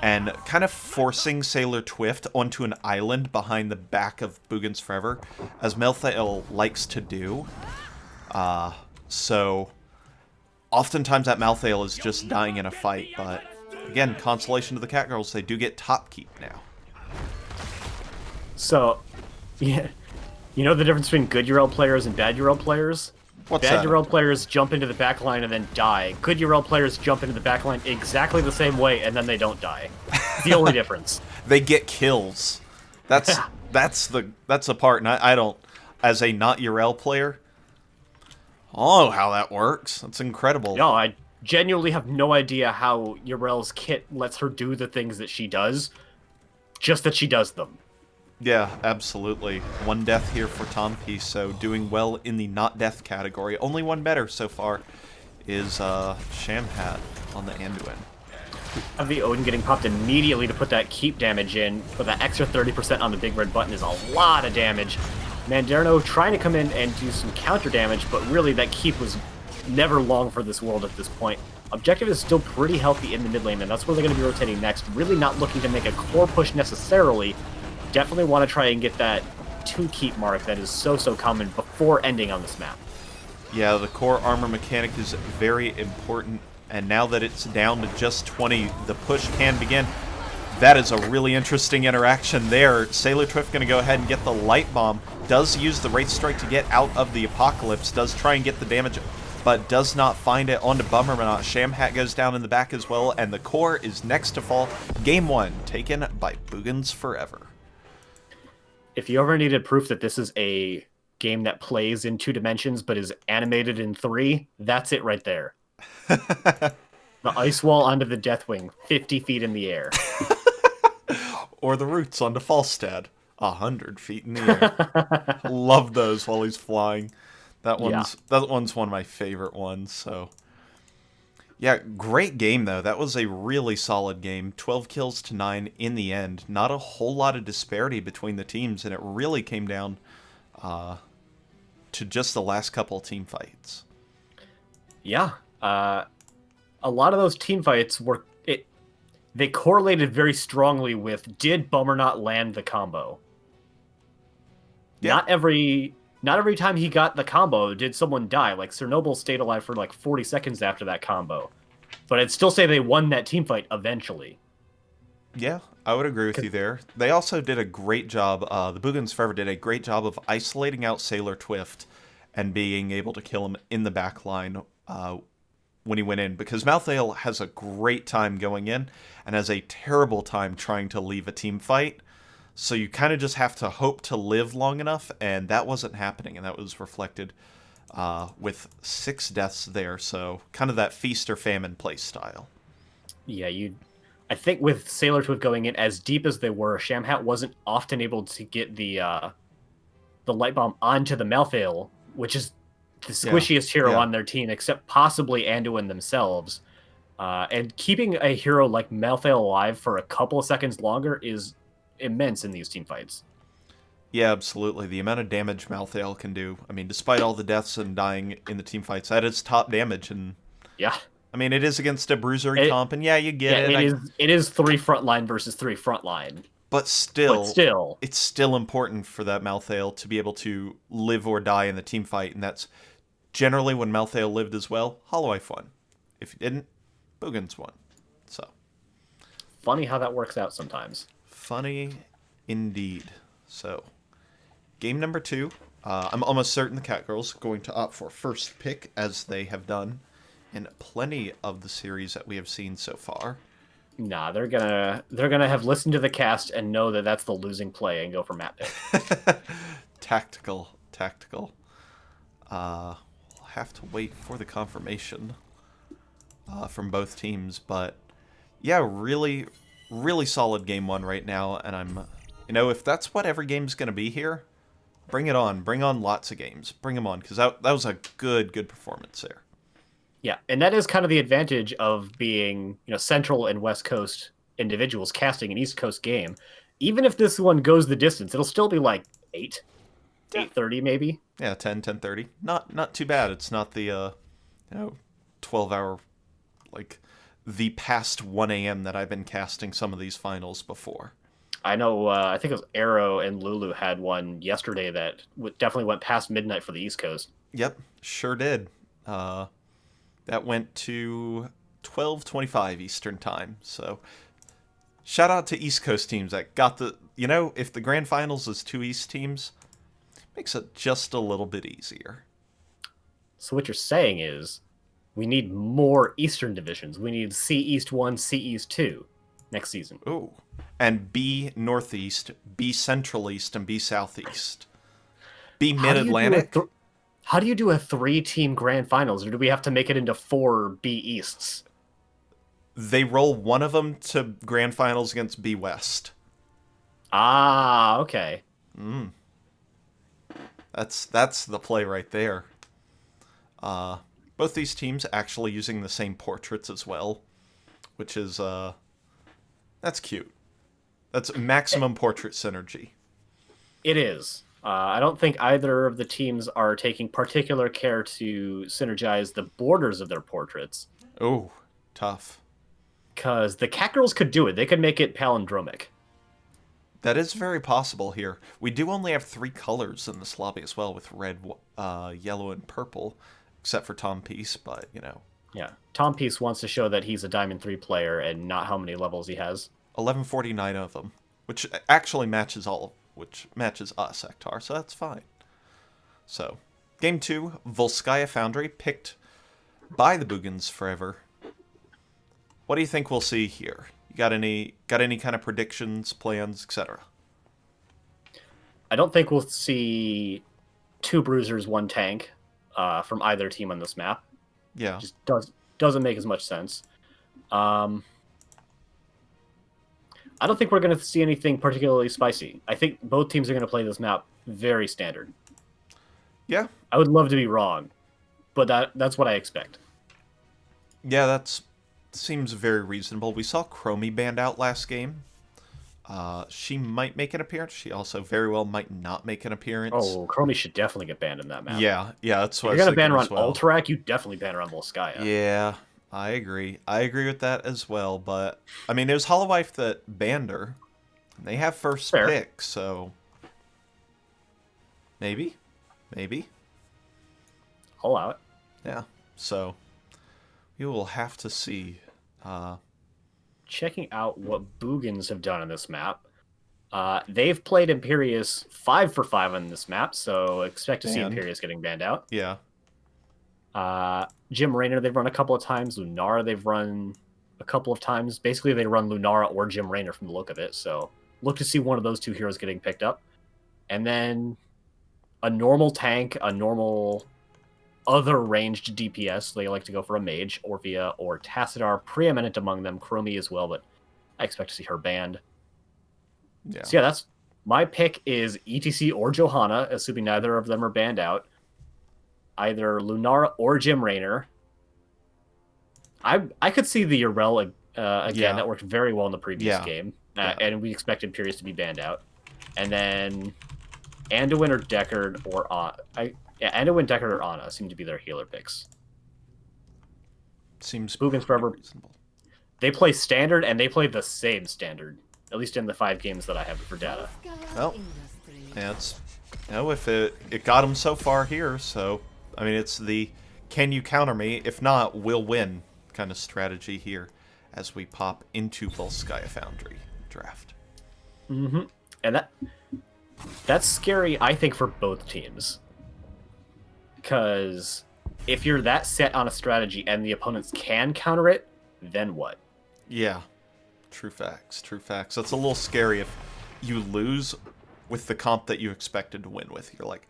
and kind of forcing Sailor Twift onto an island behind the back of Boogans Forever, as Melthael likes to do. So oftentimes that Malthael is just dying in a fight, but again, consolation to the Catgirls, they do get top keep now. So, yeah, you know the difference between good URL players and bad URL players? What's bad that? URL players jump into the back line and then die. Good URL players jump into the back line exactly the same way and then they don't die. It's the only difference. They get kills. That's the part, and I don't, as a not URL player, oh, how that works. That's incredible. No, I genuinely have no idea how URL's kit lets her do the things that she does, just that she does them. Yeah, absolutely. One death here for Tom Peace, so doing well in the not death category. Only one better so far is Shamhat on the Anduin. Of the Odin getting popped immediately to put that keep damage in, but that extra 30% on the big red button is a lot of damage. Manderno trying to come in and do some counter damage, but really that keep was never long for this world at this point. Objective is still pretty healthy in the mid lane, and that's where they're going to be rotating next. Really not looking to make a core push necessarily. Definitely want to try and get that 2 keep mark that is so common before ending on this map. Yeah, the core armor mechanic is very important, and now that it's down to just 20, the push can begin. That is a really interesting interaction there. Sailor Twift going to go ahead and get the light bomb. Does use the Wraith Strike to get out of the Apocalypse. Does try and get the damage, but does not find it onto Bummermanot. Shamhat goes down in the back as well, and the core is next to fall. Game 1 taken by Boogans Forever. If you ever needed proof that this is a game that plays in 2 dimensions but is animated in 3, that's it right there. The ice wall onto the Deathwing, 50 feet in the air. Or the roots onto Falstad, 100 feet in the air. Love those while he's flying. That one's one of my favorite ones. So, yeah, great game though. That was a really solid game. 12 kills to 9 in the end. Not a whole lot of disparity between the teams, and it really came down to just the last couple team fights. Yeah, a lot of those team fights were they correlated very strongly with, did Bummer not land the combo? Yeah. Not every time he got the combo did someone die. Like Chernobyl stayed alive for like 40 seconds after that combo. But I'd still say they won that team fight eventually. Yeah, I would agree with you there. They also did a great job, the Boogans Forever did a great job of isolating out Sailor Twift and being able to kill him in the back line when he went in, because Malthael has a great time going in and has a terrible time trying to leave a team fight. So you kind of just have to hope to live long enough, and that wasn't happening, and that was reflected with 6 deaths there. So kind of that feast or famine play style. Yeah, I think with Sailor Twift going in as deep as they were, Shamhat wasn't often able to get the light bomb onto the Malthael, which is the squishiest hero on their team, except possibly Anduin themselves. And keeping a hero like Malthael alive for a couple of seconds longer is immense in these team fights. Yeah, absolutely. The amount of damage Malthael can do. I mean, despite all the deaths and dying in the team fights, that is top damage. And yeah, I mean, it is against a bruisery comp, and you get it. It is 3 frontline versus 3 frontline. But still, it's still important for that Malthael to be able to live or die in the team fight, and that's generally when Malthael lived as well. Holowife won. If he didn't, Boogans won. So funny how that works out sometimes. Funny indeed. So, game number 2. I'm almost certain the Catgirls are going to opt for first pick, as they have done in plenty of the series that we have seen so far. Nah, they're gonna have listened to the cast and know that that's the losing play and go for map pick. Tactical. We'll have to wait for the confirmation. from both teams. But yeah, really, really solid game one right now. And if that's what every game's going to be here, bring it on. Bring on lots of games. Bring them on, because that was a good performance there. Yeah, and that is kind of the advantage of being, Central and West Coast individuals casting an East Coast game. Even if this one goes the distance, it'll still be like 8:30 maybe. Yeah, 10:30. Not too bad. It's not the 12-hour, like the past 1 a.m. that I've been casting some of these finals before. I know. I think it was Arrow and Lulu had one yesterday that definitely went past midnight for the East Coast. Yep, sure did. That went to 12:25 Eastern time. So shout out to East Coast teams that got the. If the grand finals is 2 East teams, makes it just a little bit easier. So what you're saying is, we need more Eastern divisions. We need C East 1, C East 2 next season. Ooh. And B Northeast, B Central East, and B Southeast. B Mid-Atlantic. How do you do a 3-team grand finals, or do we have to make it into 4 B Easts? They roll one of them to grand finals against B West. Ah, okay. That's the play right there. Both these teams actually using the same portraits as well, which is that's cute. That's maximum portrait synergy. It is. I don't think either of the teams are taking particular care to synergize the borders of their portraits. Oh, tough. Because the Catgirls could do it. They could make it palindromic. That is very possible here. We do only have 3 colors in this lobby as well, with red, yellow, and purple, except for Tom Peace, but, Yeah. Tom Peace wants to show that he's a Diamond 3 player and not how many levels he has. 1149 of them, which actually matches us, Ectar, so that's fine. So, game 2, Volskaya Foundry, picked by the Boogans forever. What do you think we'll see here? You got any kind of predictions, plans, etc.? I don't think we'll see 2 bruisers, 1 tank from either team on this map. Yeah. Just doesn't make as much sense. I don't think we're going to see anything particularly spicy. I think both teams are going to play this map very standard. Yeah. I would love to be wrong, but that's what I expect. Yeah, that seems very reasonable. We saw Chromie banned out last game. She might make an appearance. She also very well might not make an appearance. Oh, Chromie should definitely get banned in that map. Yeah, that's what if you're going to ban her on Ultrac, you definitely ban her on Volskaya. Yeah, I agree. I agree with that as well, but, I mean, there's Holowife that banned her. They have first pick, so... Maybe? I'll allow it. Yeah, so... We will have to see. Checking out what Boogans have done on this map. They've played Imperius 5 for 5 on this map, so expect to see Imperius getting banned out. Yeah. Jim Raynor, they've run a couple of times. Lunara, they've run a couple of times. Basically, they run Lunara or Jim Raynor from the look of it, so look to see one of those 2 heroes getting picked up. And then a normal tank, a normal other ranged DPS. They like to go for a mage, Orphea, or Tassadar, preeminent among them. Chromie as well, but I expect to see her banned. Yeah. So yeah, that's my pick is ETC or Johanna, assuming neither of them are banned out. Either Lunara or Jim Raynor. I could see the Urel again. That worked very well in the previous game, and we expect Imperius to be banned out. And then Anduin or Deckard or Anduin, Deckard, or Ana seem to be their healer picks. Seems Boogans forever. Reasonable. They play standard, and they play the same standard, at least in the 5 games that I have for data. Well, yeah, it's if it got them so far here, so I mean it's the can you counter me? If not, we'll win kind of strategy here as we pop into Volskaya Foundry draft. Mm-hmm. And that's scary, I think, for both teams. Because if you're that set on a strategy and the opponents can counter it, then what? Yeah. True facts. That's a little scary if you lose with the comp that you expected to win with. You're like,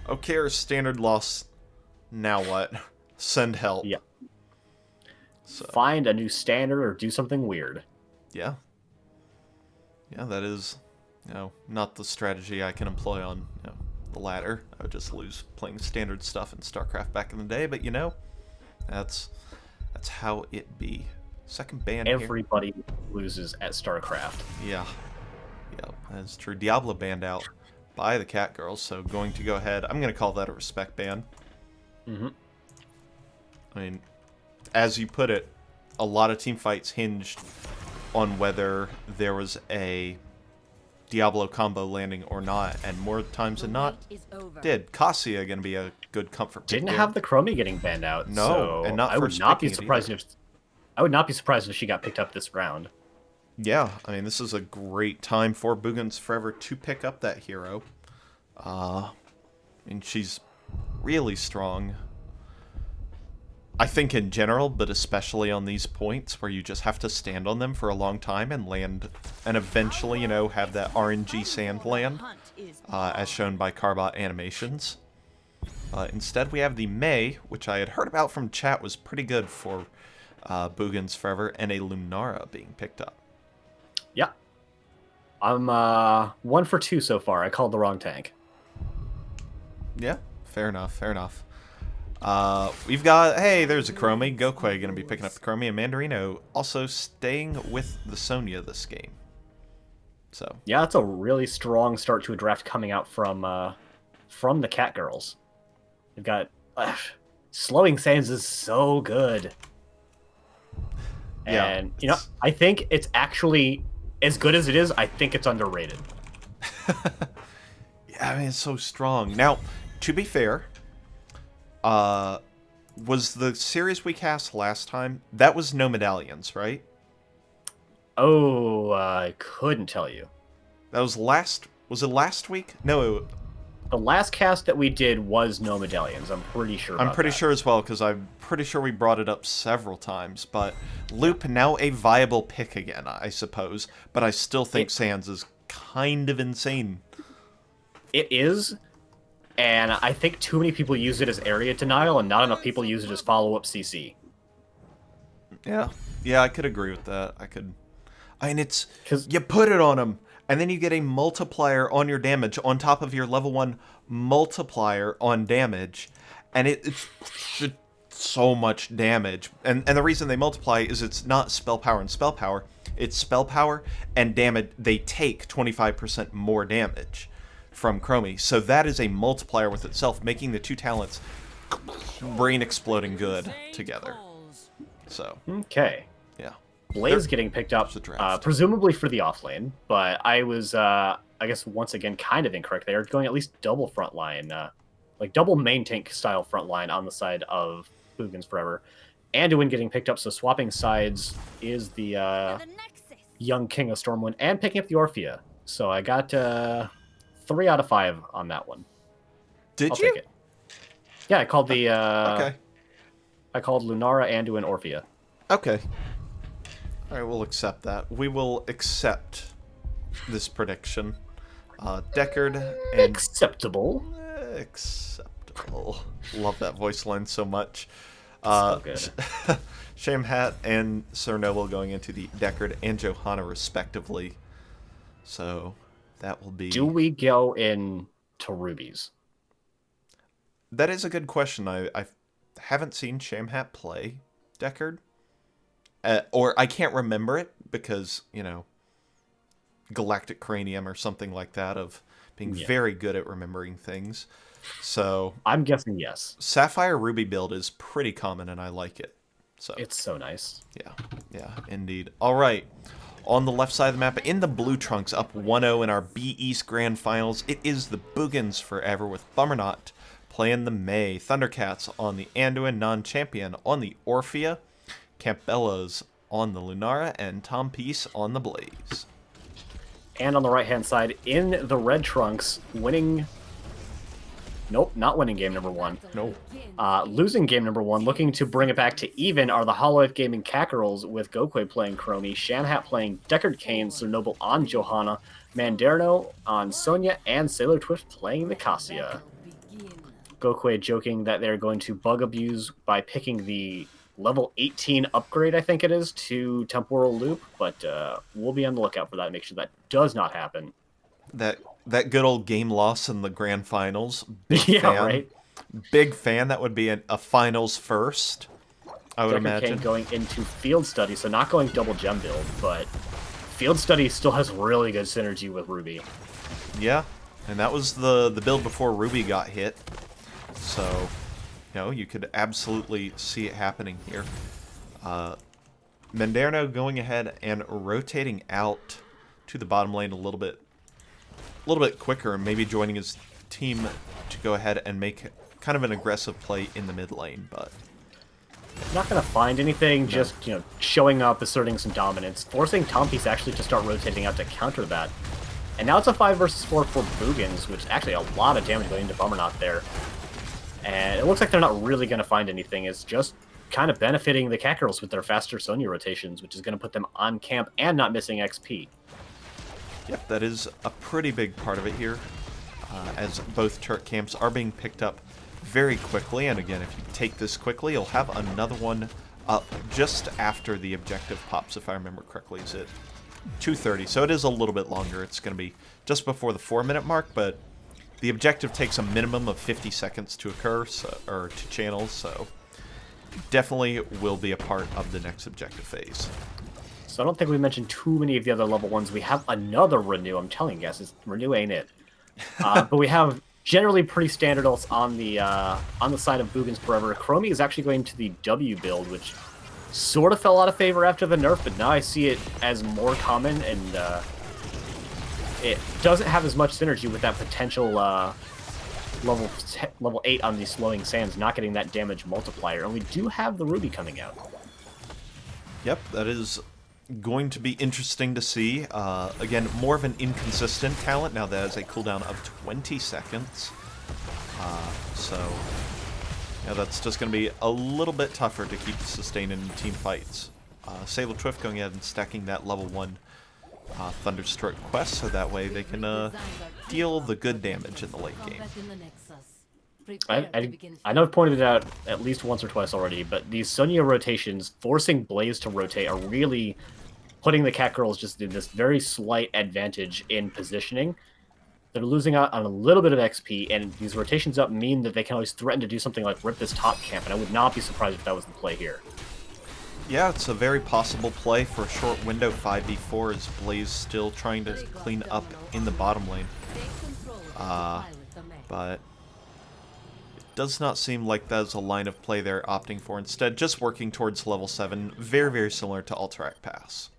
okay, our standard loss, now what? Send help. Yeah. So find a new standard or do something weird. yeah, yeah, that is, not the strategy I can employ on the ladder. I would just lose playing standard stuff in StarCraft back in the day. But that's how it be. Second ban here. Everybody loses at StarCraft. Yeah, that's true. Diablo banned out by the Catgirls, so going to go ahead. I'm going to call that a respect ban. Mm-hmm. I mean, as you put it, a lot of team fights hinged on whether there was a Diablo combo landing or not, and more times than not, did. Cassia going to be a good comfort pick. Didn't have the Chromie getting banned out. No, so and not I would first not be picking it surprised either. I would not be surprised if she got picked up this round. Yeah, I mean, this is a great time for Boogans Forever to pick up that hero. I mean, she's really strong. I think in general, but especially on these points where you just have to stand on them for a long time and land, and eventually, have that RNG sand land, as shown by Carbot animations. Instead, we have the May, which I had heard about from chat was pretty good for Boogans Forever, and a Lunara being picked up. Yeah. I'm 1 for 2 so far. I called the wrong tank. Yeah, fair enough. We've got, hey, there's a Chromie. Gokwe going to be picking up the Chromie, and Mandarino also staying with the Sonya this game. So yeah, that's a really strong start to a draft coming out from the Catgirls. They've got Slowing Sands is so good. And I think it's actually as good as it is. I think it's underrated. Yeah, I mean, it's so strong. Now, to be fair, was the series we cast last time, that was no medallions, right? Oh, I couldn't tell you. That was it last week? No. The last cast that we did was no medallions. I'm pretty sure. I'm pretty sure as well, because I'm pretty sure we brought it up several times. But Loop, now a viable pick again, I suppose. But I still think Sands is kind of insane. It is, and I think too many people use it as area denial, and not enough people use it as follow-up CC. Yeah, I could agree with that. I mean, it's you put it on him, and then you get a multiplier on your damage on top of your level 1 multiplier on damage, and it's so much damage. And the reason they multiply is it's not spell power and spell power. It's spell power and damage. They take 25% more damage from Chromie. So that is a multiplier with itself, making the two talents brain exploding good together. So okay. Yeah. Blaze getting picked up, presumably for the offlane, but I was, I guess, once again, kind of incorrect. They are going at least double frontline, like double main tank style frontline on the side of Boogans Forever. Anduin getting picked up, so swapping sides is the young king of Stormwind, and picking up the Orphea. So I got 3 out of 5 on that one. I'll take it. Yeah, I called the okay. I called Lunara, Anduin, Orphea. Okay. All right, we'll accept that. We will accept this prediction. Deckard and acceptable. Love that voice line so much. So good. Shamhat and Sir Noble going into the Deckard and Johanna respectively. So that will be. Do we go in to rubies? That is a good question. I haven't seen Shamhat play Deckard. Or I can't remember it because, Galactic Cranium or something like that of being very good at remembering things. So I'm guessing yes. Sapphire Ruby build is pretty common and I like it. So it's so nice. Yeah, indeed. All right. On the left side of the map, in the blue trunks, up 1-0 in our B East Grand Finals, it is the Boogans Forever with Bummerknot playing the May. Thundercats on the Anduin, Non-Champion on the Orphea, Campbellas on the Lunara, and Tom Peace on the Blaze. And on the right-hand side, in the red trunks, winning... Nope, not winning game number 1. No. Losing game number 1, looking to bring it back to even, are the Holowife Gaming Catgirls with Gokwe playing Chromie, Shamhat playing Deckard Cain, Sir Noble on Johanna, Mandarino on Sonya, and Sailor Twift playing the Cassia. Gokwe joking that they're going to bug abuse by picking the level 18 upgrade, I think it is, to Temporal Loop, but we'll be on the lookout for that and make sure that does not happen. That good old game loss in the grand finals. Big Yeah, fan. right? Big fan. That would be a finals first, I would Decker imagine. Kane going into Field Study, so not going double gem build, but Field Study still has really good synergy with Ruby. Yeah, and that was the build before Ruby got hit. So, you know, you could absolutely see it happening here. Menderno going ahead and rotating out to the bottom lane a little bit quicker, and maybe joining his team to go ahead and make kind of an aggressive play in the mid lane, but Not going to find anything, just, you know, showing up, asserting some dominance, forcing Tompies actually to start rotating out to counter that. And now it's a 5 versus 4 for Boogans, which is actually a lot of damage going into Bummerknot there. And it looks like they're not really going to find anything. It's just kind of benefiting the Catgirls with their faster Sonya rotations, which is going to put them on camp and not missing XP. yep, that is a pretty big part of it here, as both turret camps are being picked up very quickly. And again, if you take this quickly, you'll have another one up just after the objective pops, if I remember correctly. Is it 2:30? So it is a little bit longer. It's going to be just before the 4-minute mark, but the objective takes a minimum of 50 seconds to occur, or to channel, so definitely will be a part of the next objective phase. So I don't think we mentioned too many of the other level ones. We have another Renew. I'm telling you guys, Renew ain't it. But we have generally pretty standard ults on the side of Boogans Forever. Chromie is actually going to the W build, which sort of fell out of favor after the nerf, but now I see it as more common, and it doesn't have as much synergy with that potential level 8 on the Slowing Sands, not getting that damage multiplier. And we do have the Ruby coming out. Yep, that is going to be interesting to see. Again, more of an inconsistent talent. Now that has a cooldown of 20 seconds. So, yeah, that's just going to be a little bit tougher to keep sustained in team fights. Sable Twift going ahead and stacking that level 1 Thunderstroke quest, so that way they can deal the good damage in the late game. I know I've pointed it out at least once or twice already, but these Sonya rotations, forcing Blaze to rotate, are really putting the Catgirls just in this very slight advantage in positioning. They're losing out on a little bit of XP, and these rotations up mean that they can always threaten to do something like rip this top camp, and I would not be surprised if that was the play here. Yeah, it's a very possible play for a short window. 5v4 is Blaze still trying to clean up in the bottom lane. But it does not seem like that's a line of play they're opting for. Instead, just working towards level 7. Very, very similar to Alterac Pass.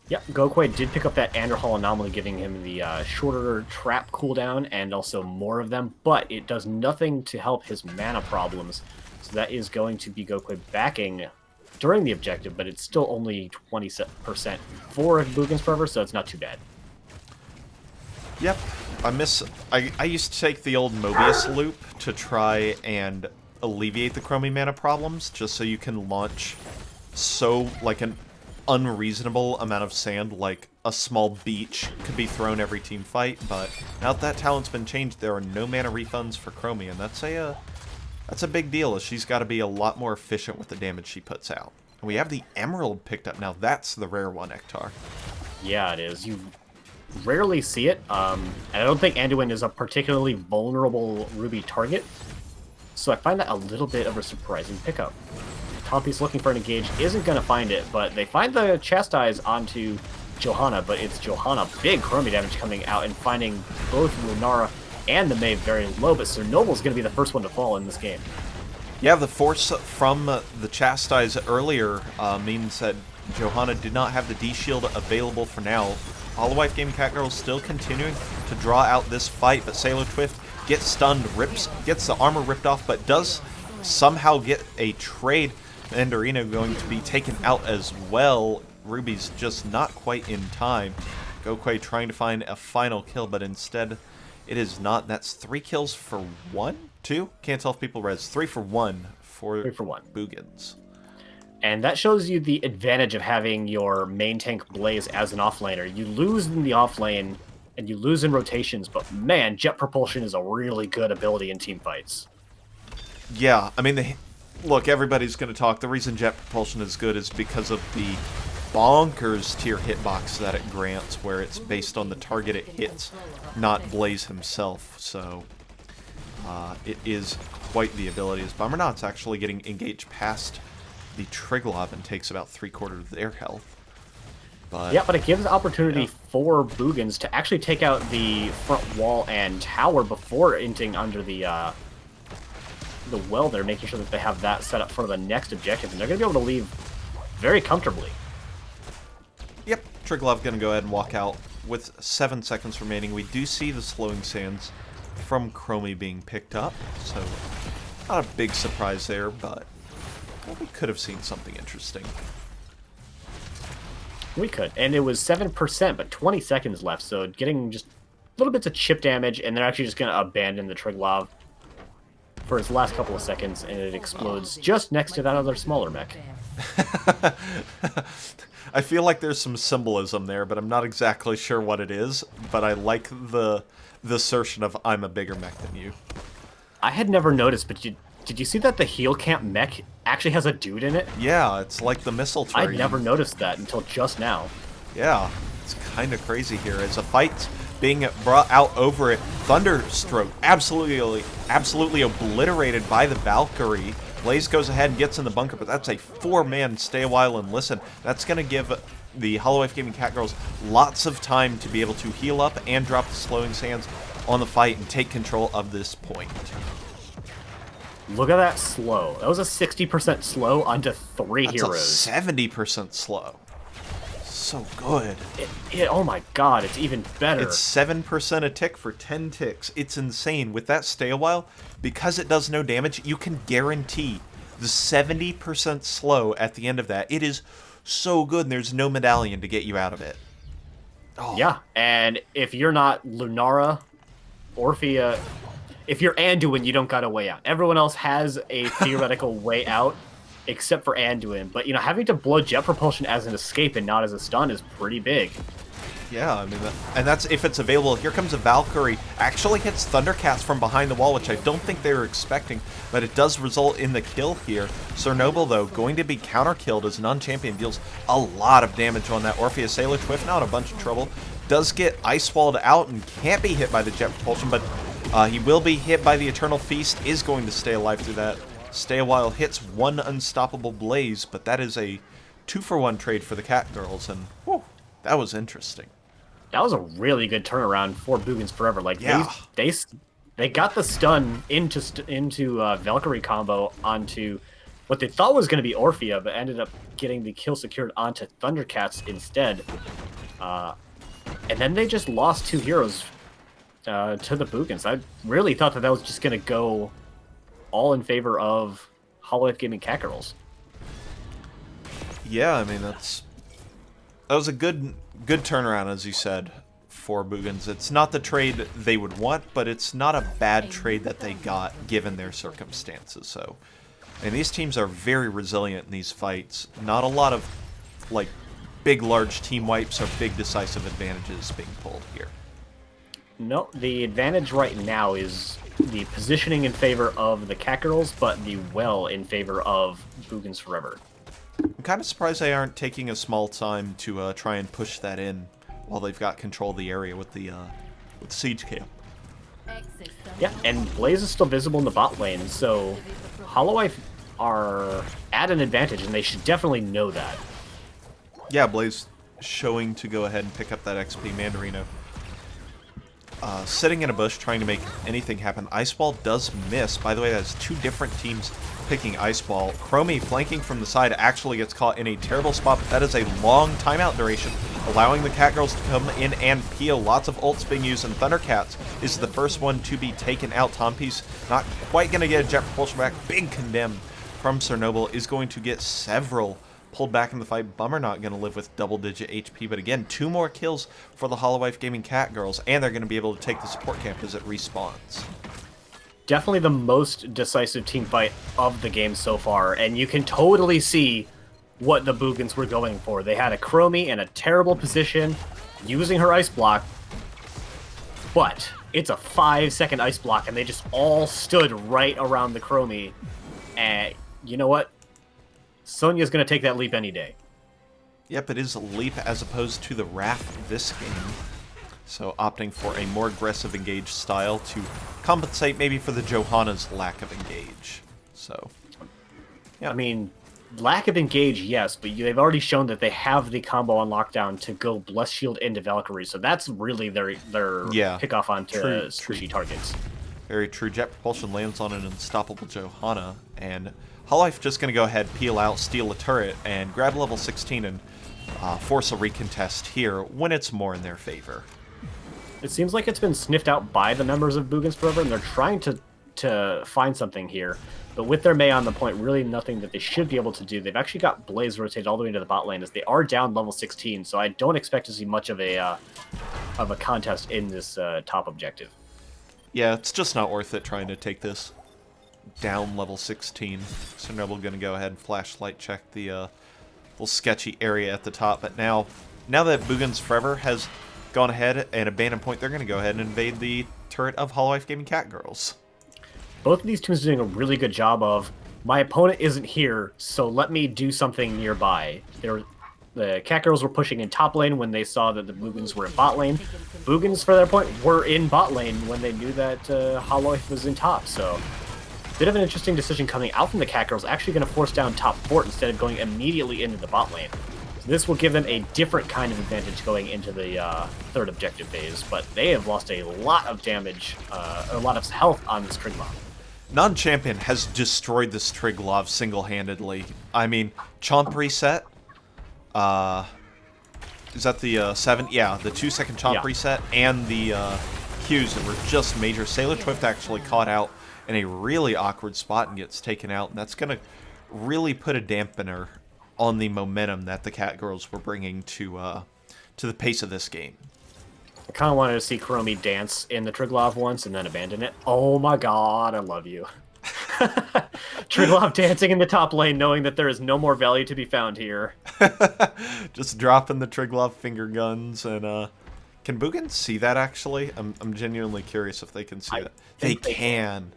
Yep, Gokwe did pick up that Anderhall anomaly, giving him the shorter trap cooldown and also more of them, but it does nothing to help his mana problems. So that is going to be Gokwe backing during the objective, but it's still only 20% for Boogans Forever, so it's not too bad. Yep, I used to take the old Mobius loop to try and alleviate the Chromie mana problems, just so you can launch an unreasonable amount of sand, like a small beach could be thrown every team fight. But now that talent's been changed, there are no mana refunds for Chromie, and that's a big deal, as she's got to be a lot more efficient with the damage she puts out. And we have the Emerald picked up now. That's the rare one, Ectar. Yeah, it is. You rarely see it, and I don't think Anduin is a particularly vulnerable Ruby target, so I find that a little bit of a surprising pickup. Tompy's looking for an engage, isn't going to find it, but they find the Chastise onto Johanna, but it's Johanna. Big Chromie damage coming out and finding both Lunara and the Maeve very low, but Sir Noble's going to be the first one to fall in this game. Yeah, the force from the Chastise earlier means that Johanna did not have the D-Shield available for now. Holowife Gaming Catgirls still continuing to draw out this fight, but Sailor Twift gets stunned, gets the armor ripped off, but does somehow get a trade. Enderino going to be taken out as well. Ruby's just not quite in time. Gokwe trying to find a final kill, but instead it is not. That's 3 kills for 1? 2? Can't tell if people res. 3 for 1 for 3 for 1. Boogans. And that shows you the advantage of having your main tank Blaze as an offlaner. You lose in the offlane, and you lose in rotations, but man, Jet Propulsion is a really good ability in team fights. Yeah, I mean, look, everybody's going to talk. The reason jet propulsion is good is because of the bonkers tier hitbox that it grants, where it's based on the target it hits, not Blaze himself. So it is quite the ability. As Bummernot's actually getting engaged past the Triglav and takes about 3/4 of their health. But, yeah, but it gives opportunity for Boogans to actually take out the front wall and tower before inting under the well there, making sure that they have that set up for the next objective, and they're going to be able to leave very comfortably. Yep, Triglav going to go ahead and walk out with 7 seconds remaining. We do see the slowing sands from Chromie being picked up, so not a big surprise there, but well, we could have seen something interesting. We could, and it was 7%, but 20 seconds left, so getting just little bits of chip damage, and they're actually just going to abandon the Triglav for its last couple of seconds, and it explodes just next to that other smaller mech. I feel like there's some symbolism there, but I'm not exactly sure what it is, but I like the assertion of I'm a bigger mech than you. I had never noticed, but did you see that the heel camp mech actually has a dude in it? Yeah, it's like the missile turret. I'd never noticed that until just now. Yeah, it's kind of crazy here. As a fight's being brought out over it, Thunderstroke absolutely obliterated by the Valkyrie. Blaze goes ahead and gets in the bunker, but that's a 4-man stay a while and listen. That's going to give the Holowife Gaming Catgirls lots of time to be able to heal up and drop the slowing sands on the fight and take control of this point. Look at that slow. That was a 60% slow onto 3 heroes. That's a 70% slow. So good. Oh my god, it's even better. It's 7% a tick for 10 ticks. It's insane. With that stay a while, because it does no damage, you can guarantee the 70% slow at the end of that. It is so good, and there's no medallion to get you out of it. Oh. Yeah, and if you're not Lunara, Orphea, if you're Anduin, you don't got a way out. Everyone else has a theoretical way out, except for Anduin. But, you know, having to blow jet propulsion as an escape and not as a stun is pretty big. Yeah, I mean, and that's if it's available. Here comes a Valkyrie. Actually hits Thundercats from behind the wall, which I don't think they were expecting, but it does result in the kill here. Chernobyl, though, going to be counter-killed as non-champion, deals a lot of damage on that Orpheus. Sailor Twiff now in a bunch of trouble. Does get ice-walled out and can't be hit by the jet propulsion, but he will be hit by the Eternal Feast, is going to stay alive through that. Stay a while hits one unstoppable Blaze, but that is a 2-for-1 trade for the Catgirls, and whew, that was interesting. That was a really good turnaround for Boogans Forever. Like, yeah. they got the stun into Valkyrie combo onto what they thought was going to be Orphea, but ended up getting the kill secured onto Thundercats instead. And then they just lost 2 heroes to the Boogans. I really thought that was just going to go all in favor of Holowife Gaming Catgirls. Yeah, I mean, that was a good turnaround, as you said, for Boogans. It's not the trade they would want, but it's not a bad trade that they got given their circumstances. So, and these teams are very resilient in these fights. Not a lot of like big, large team wipes or big decisive advantages being pulled here. No, the advantage right now is the positioning in favor of the Catgirls, but the well in favor of Boogans Forever. I'm kind of surprised they aren't taking a small time to try and push that in while they've got control of the area with the siege camp. Yeah, and Blaze is still visible in the bot lane, so Holowife are at an advantage, and they should definitely know that. Yeah, Blaze showing to go ahead and pick up that XP. Mandarino sitting in a bush trying to make anything happen. Iceball does miss. By the way, that's 2 different teams picking Iceball. Chromie flanking from the side actually gets caught in a terrible spot, but that is a long timeout duration, allowing the Catgirls to come in and peel. Lots of ults being used, and Thundercats is the first one to be taken out. Tompi's not quite going to get a jet propulsion back. Big condemn from Chernobyl is going to get several pulled back in the fight. Bummer not going to live with double-digit HP, but again, 2 more kills for the Holowife Gaming Catgirls, and they're going to be able to take the support camp as it respawns. Definitely the most decisive team fight of the game so far, and you can totally see what the Boogans were going for. They had a Chromie in a terrible position, using her ice block, but it's a 5-second ice block, and they just all stood right around the Chromie, and you know what? Sonya's going to take that leap any day. Yep, it is a leap as opposed to the Wrath this game. So opting for a more aggressive engage style to compensate maybe for the Johanna's lack of engage. So, yeah. I mean, lack of engage, yes, but they've already shown that they have the combo on lockdown to go Bless Shield into Valkyrie, so that's really their kickoff onto squishy targets. Very true. Jet Propulsion lands on an unstoppable Johanna, and Holowife just going to go ahead, peel out, steal a turret, and grab level 16 and force a recontest here when it's more in their favor. It seems like it's been sniffed out by the members of Boogans forever, and they're trying to find something here. But with their Mei on the point, really nothing that they should be able to do. They've actually got Blaze rotated all the way into the bot lane as they are down level 16, so I don't expect to see much of a contest in this top objective. Yeah, it's just not worth it trying to take this down level 16. So Noble going to go ahead and flashlight check the little sketchy area at the top. But now that Boogans Forever has gone ahead and abandoned point, they're going to go ahead and invade the turret of Holowife Gaming Catgirls. Both of these teams are doing a really good job of, my opponent isn't here, so let me do something nearby. The Catgirls were pushing in top lane when they saw that the Boogans were in bot lane. Boogans, for their point, were in bot lane when they knew that Holowife was in top, so bit of an interesting decision coming out from the Catgirls, actually going to force down top fort instead of going immediately into the bot lane. So this will give them a different kind of advantage going into the third objective phase, but they have lost a lot of damage, a lot of health on this Triglav. Non-Champion has destroyed this Triglav single-handedly. I mean, Chomp reset. Is that the 7? Yeah, the 2-second Chomp reset and the Qs that were just major. Sailor Twift actually caught out in a really awkward spot and gets taken out, and that's going to really put a dampener on the momentum that the Catgirls were bringing to the pace of this game. I kind of wanted to see Chromie dance in the Triglav once and then abandon it. Oh my god, I love you. Triglav dancing in the top lane, knowing that there is no more value to be found here. Just dropping the Triglav finger guns, and can Boogans see that actually? I'm genuinely curious if they can see that. They can.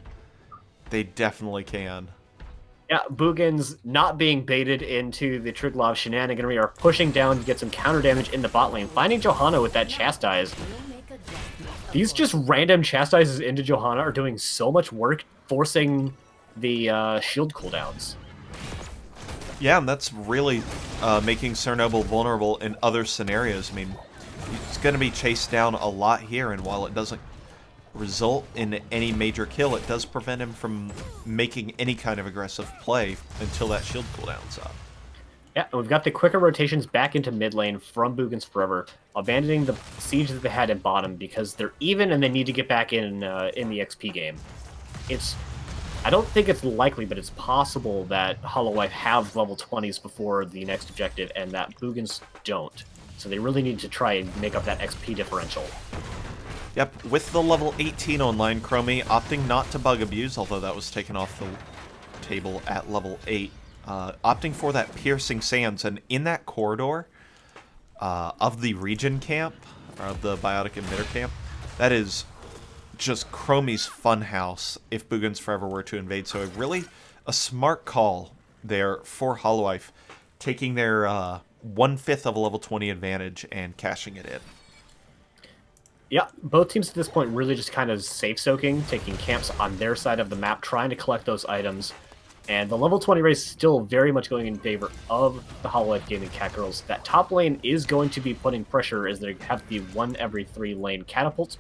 They definitely can. Yeah, Boogans not being baited into the Triglav shenaniganry are pushing down to get some counter damage in the bot lane, finding Johanna with that Chastise. These just random Chastises into Johanna are doing so much work, forcing the shield cooldowns. Yeah, and that's really making Cernoble vulnerable in other scenarios. I mean, he's going to be chased down a lot here, and while it doesn't result in any major kill, it does prevent him from making any kind of aggressive play until that shield cooldown's up. Yeah, and we've got the quicker rotations back into mid lane from Boogans Forever, abandoning the siege that they had at bottom because they're even and they need to get back in the XP game. I don't think it's likely, but it's possible that Holowife have level 20s before the next objective and that Boogans don't. So they really need to try and make up that XP differential. Yep, with the level 18 online, Chromie opting not to bug abuse, although that was taken off the table at level 8. Opting for that Piercing Sands, and in that corridor of the region camp, or the Biotic Emitter camp, that is just Chromie's funhouse if Boogans Forever were to invade. So a smart call there for Holowife, taking their 1/5 of a level 20 advantage and cashing it in. Yeah, both teams at this point really just kind of safe-soaking, taking camps on their side of the map, trying to collect those items. And the level 20 race is still very much going in favor of the Holowife Gaming Catgirls. That top lane is going to be putting pressure as they have the 1 every 3 lane catapults.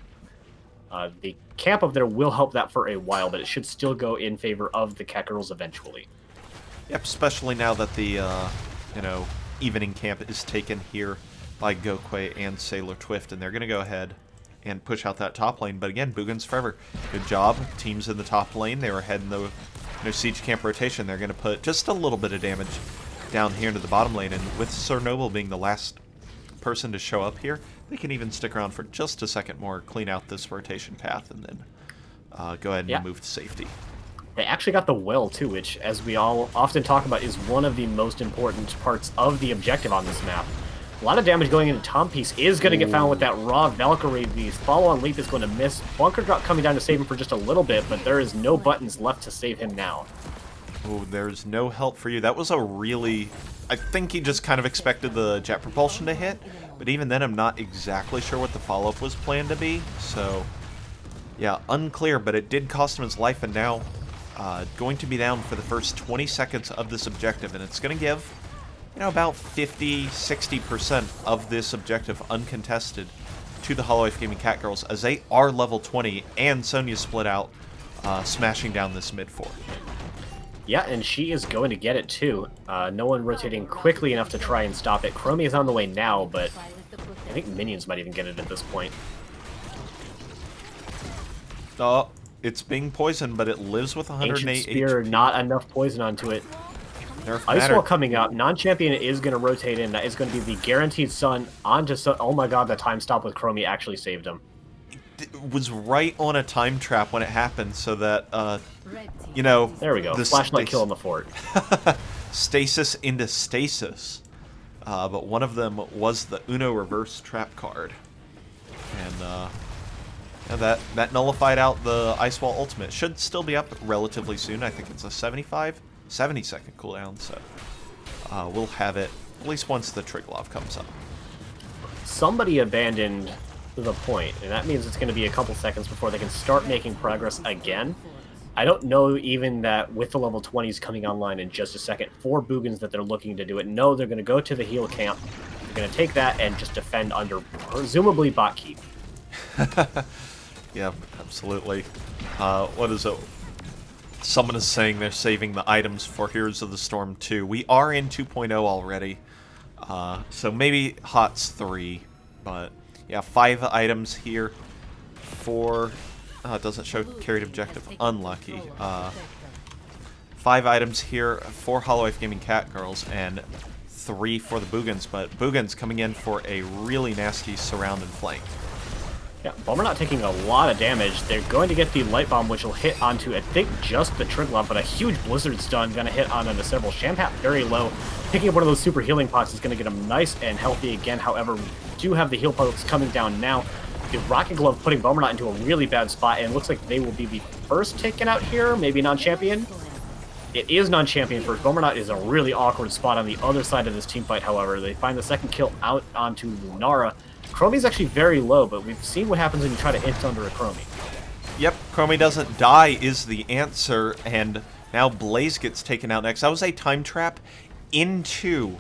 The camp up there will help that for a while, but it should still go in favor of the Catgirls eventually. Yep, especially now that the evening camp is taken here by Gokwe and Sailor Twift, and they're going to go ahead and push out that top lane. But again, Boogans Forever, good job. Teams in the top lane, they were heading the siege camp rotation. They're going to put just a little bit of damage down here into the bottom lane, and with Cernoble being the last person to show up here, they can even stick around for just a second more, clean out this rotation path, and then go ahead and move to safety. They actually got the well, too, which, as we all often talk about, is one of the most important parts of the objective on this map. A lot of damage going into Tom Piece is going to get found with that raw Valkyrie. The follow-on leap is going to miss. Bunker Drop coming down to save him for just a little bit, but there is no buttons left to save him now. Oh, there's no help for you. That was a really... I think he just kind of expected the jet propulsion to hit, but even then I'm not exactly sure what the follow-up was planned to be, so... Yeah, unclear, but it did cost him his life, and now going to be down for the first 20 seconds of this objective, and it's going to give, you know, about 50-60% of this objective uncontested to the Holowife Gaming Catgirls, as they are level 20, and Sonya split out, smashing down this mid-4. Yeah, and she is going to get it too. No one rotating quickly enough to try and stop it. Chromie is on the way now, but I think minions might even get it at this point. Oh, it's being poisoned, but it lives with 108 Ancient Spear, HP. not enough poison onto it. Ice Wall coming up. Non-champion is going to rotate in. That is going to be the guaranteed stun onto... Oh my god, the time stop with Chromie actually saved him. It was right on a time trap when it happened, so that, you know... There we go. The flashlight kill on the fort. Stasis into stasis. But one of them was the Uno reverse trap card. And, yeah, that nullified out the Ice Wall ultimate. Should still be up relatively soon. I think it's a 70-second cooldown, so we'll have it at least once the Triglav comes up. Somebody abandoned the point, and that means it's going to be a couple seconds before they can start making progress again. I don't know even that with the level 20s coming online in just a second for Boogans that they're looking to do it. No, they're going to go to the heal camp. They're going to take that and just defend under presumably bot keep. Yeah, absolutely. What is it? Someone is saying they're saving the items for Heroes of the Storm 2. We are in 2.0 already, so maybe HOTS 3, but yeah, 5 items here for... it doesn't show carried objective. Unlucky. 5 items here for Holowife Gaming Catgirls, and 3 for the Boogans, but Boogans coming in for a really nasty surround and flank. Yeah, Bomber not taking a lot of damage. They're going to get the Light Bomb, which will hit onto, I think, just the Triglav, but a huge Blizzard stun going to hit onto several. Shampap very low. Picking up one of those super healing pots is going to get him nice and healthy again. However, we do have the heal pots coming down now. The Rocket Glove putting Bomber not into a really bad spot, and it looks like they will be the first taken out here. Maybe non-champion. It is non-champion first. Bomber not is a really awkward spot on the other side of this team fight, however. They find the second kill out onto Lunara. Chromie's actually very low, but we've seen what happens when you try to int under a Chromie. Yep, Chromie doesn't die is the answer, and now Blaze gets taken out next. That was a time trap into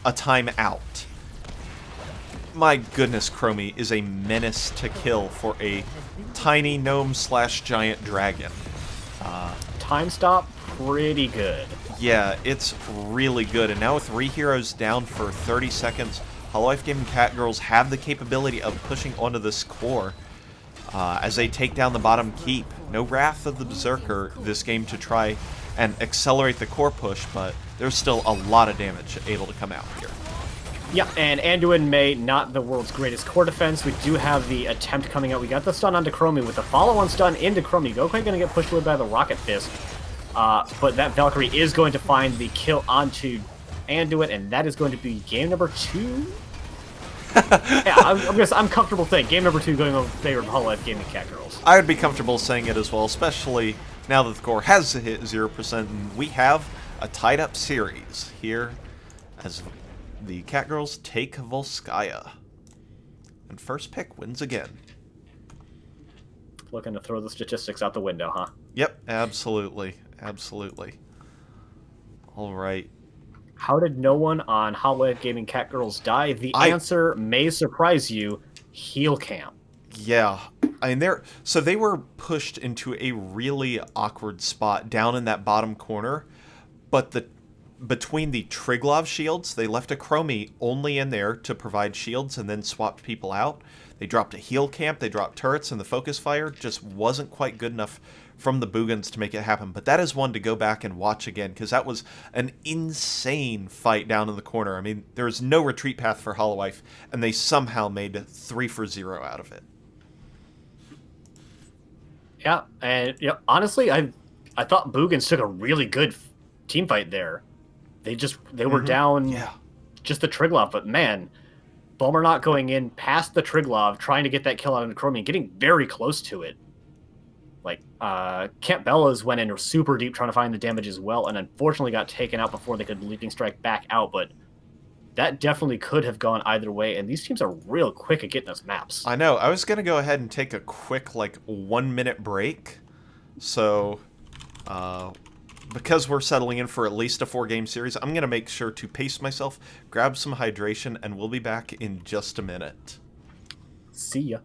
a timeout. My goodness, Chromie is a menace to kill for a tiny gnome/giant dragon. Time stop, pretty good. Yeah, it's really good, and now with 3 heroes down for 30 seconds, Holowife Gaming Catgirls have the capability of pushing onto this core as they take down the bottom keep. No Wrath of the Berserker this game to try and accelerate the core push, but there's still a lot of damage able to come out here. Yeah, and Anduin May, not the world's greatest core defense. We do have the attempt coming out. We got the stun onto Chromie with the follow-on stun into Chromie. Gokoi going to get pushed away by the Rocket Fist, but that Valkyrie is going to find the kill onto Anduin, and that is going to be game number 2. Yeah, I'm comfortable saying game number 2 going over in favor of Holowife Gaming Catgirls. I would be comfortable saying it as well, especially now that the core has hit 0%, and we have a tied-up series here as the Catgirls take Volskaya. And first pick wins again. Looking to throw the statistics out the window, huh? Yep, absolutely. Absolutely. All right. How did no one on Holowife Gaming Catgirls die? The answer may surprise you. Heal camp. Yeah. I mean, they were pushed into a really awkward spot down in that bottom corner, but between the Triglav shields, they left a Chromie only in there to provide shields and then swapped people out. They dropped a heal camp, they dropped turrets, and the focus fire just wasn't quite good enough from the Boogans to make it happen. But that is one to go back and watch again, because that was an insane fight down in the corner. I mean, there was no retreat path for Holowife, and they somehow made 3 for 0 out of it. Yeah, and honestly, I thought Boogans took a really good team fight there. They were down just the Triglav, but man, Bomber not going in past the Triglav, trying to get that kill out of the Chromie, getting very close to it. Like, Camp Bellas went in super deep trying to find the damage as well, and unfortunately got taken out before they could Leaping Strike back out, but that definitely could have gone either way, and these teams are real quick at getting us maps. I know. I was going to go ahead and take a quick, like, 1-minute break. So, because we're settling in for at least a 4-game series, I'm going to make sure to pace myself, grab some hydration, and we'll be back in just a minute. See ya.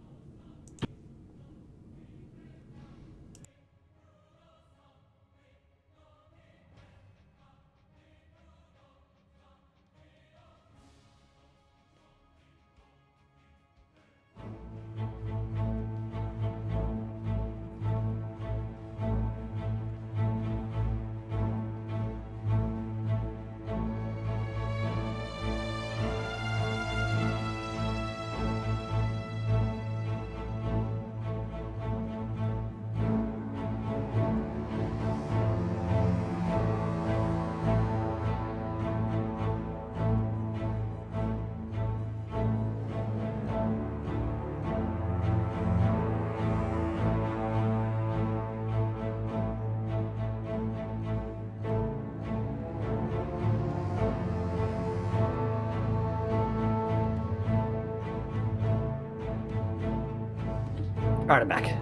Alright, I'm back.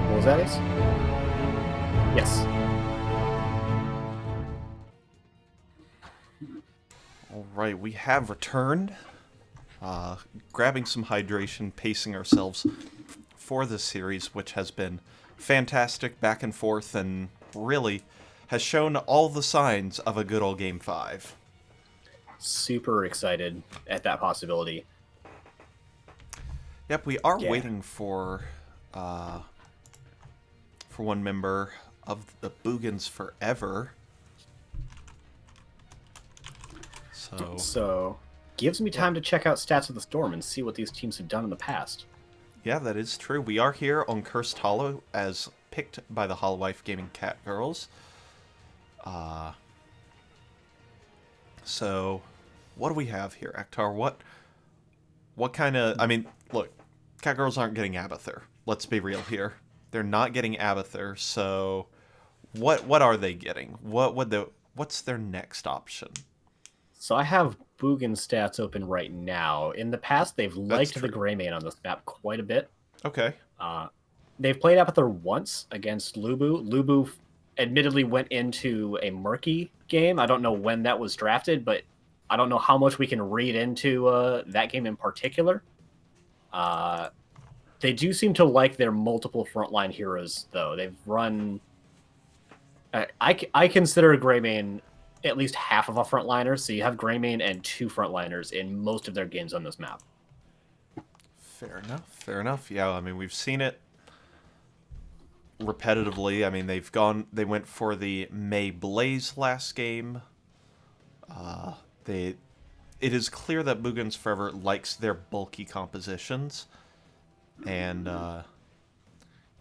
What was that, Ace? Yes. Alright, we have returned. Grabbing some hydration, pacing ourselves for this series, which has been fantastic, back and forth, and really has shown all the signs of a good old Game 5. Super excited at that possibility. Yep, we are waiting for one member of the Boogans forever. So gives me time to check out Stats of the Storm and see what these teams have done in the past. Yeah, that is true. We are here on Cursed Hollow as picked by the Holowife Gaming Catgirls. So what do we have here, Ectar? What kind of... I mean, look, Catgirls aren't getting Abathur. Let's be real here. They're not getting Abathur, so what are they getting? What's their next option? So I have Boogan stats open right now. In the past, they've liked the Greymane on this map quite a bit. Okay. They've played Abathur once against Lubu. Lubu admittedly went into a murky game. I don't know when that was drafted, but I don't know how much we can read into that game in particular. They do seem to like their multiple frontline heroes, though. They've run... I consider Greymane at least half of a frontliner, so you have Greymane and 2 frontliners in most of their games on this map. Fair enough, fair enough. Yeah, I mean, we've seen it repetitively. I mean, they went for the May Blaze last game. It is clear that Boogans Forever likes their bulky compositions, and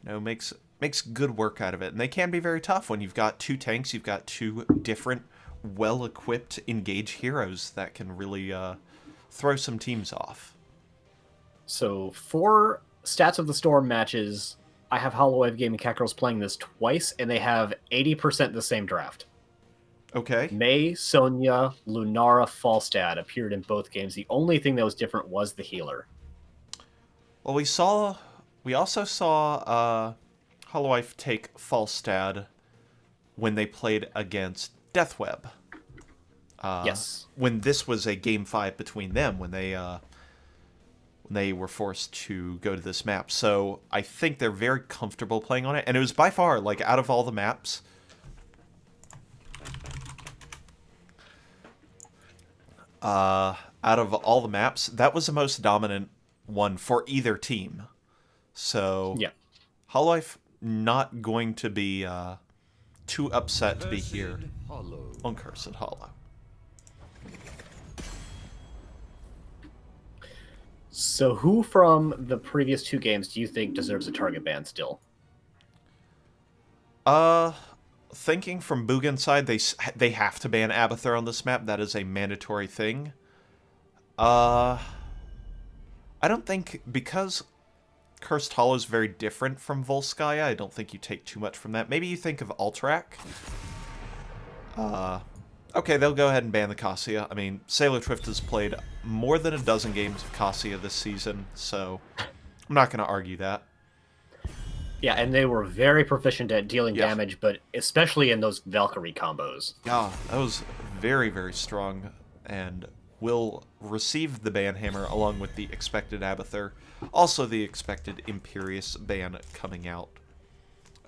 makes good work out of it. And they can be very tough when you've got 2 tanks, you've got 2 different, well-equipped, engaged heroes that can really throw some teams off. So for Stats of the Storm matches, I have Holowife Gaming Catgirls playing this twice, and they have 80% the same draft. Okay. May, Sonya, Lunara, Falstad appeared in both games. The only thing that was different was the healer. Well, we also saw Holowife take Falstad when they played against Deathweb. Yes. When this was a Game 5 between them, when they were forced to go to this map. So I think they're very comfortable playing on it. And it was by far, like, out of all the maps... that was the most dominant one for either team. So yeah, Holowife not going to be too upset to be here on Cursed Hollow. So who from the previous 2 games do you think deserves a target ban still? Thinking from Boogans' side, they have to ban Abathur on this map. That is a mandatory thing. I don't think, because Cursed Hollow is very different from Volskaya, I don't think you take too much from that. Maybe you think of Alterac. Okay, they'll go ahead and ban the Cassia. I mean, Sailor Twift has played more than a dozen games of Cassia this season, so I'm not going to argue that. Yeah, and they were very proficient at dealing Yeah. damage, but especially in those Valkyrie combos. Yeah, that was very, very strong, and will receive the ban hammer along with the expected Abathur. Also the expected Imperious ban coming out.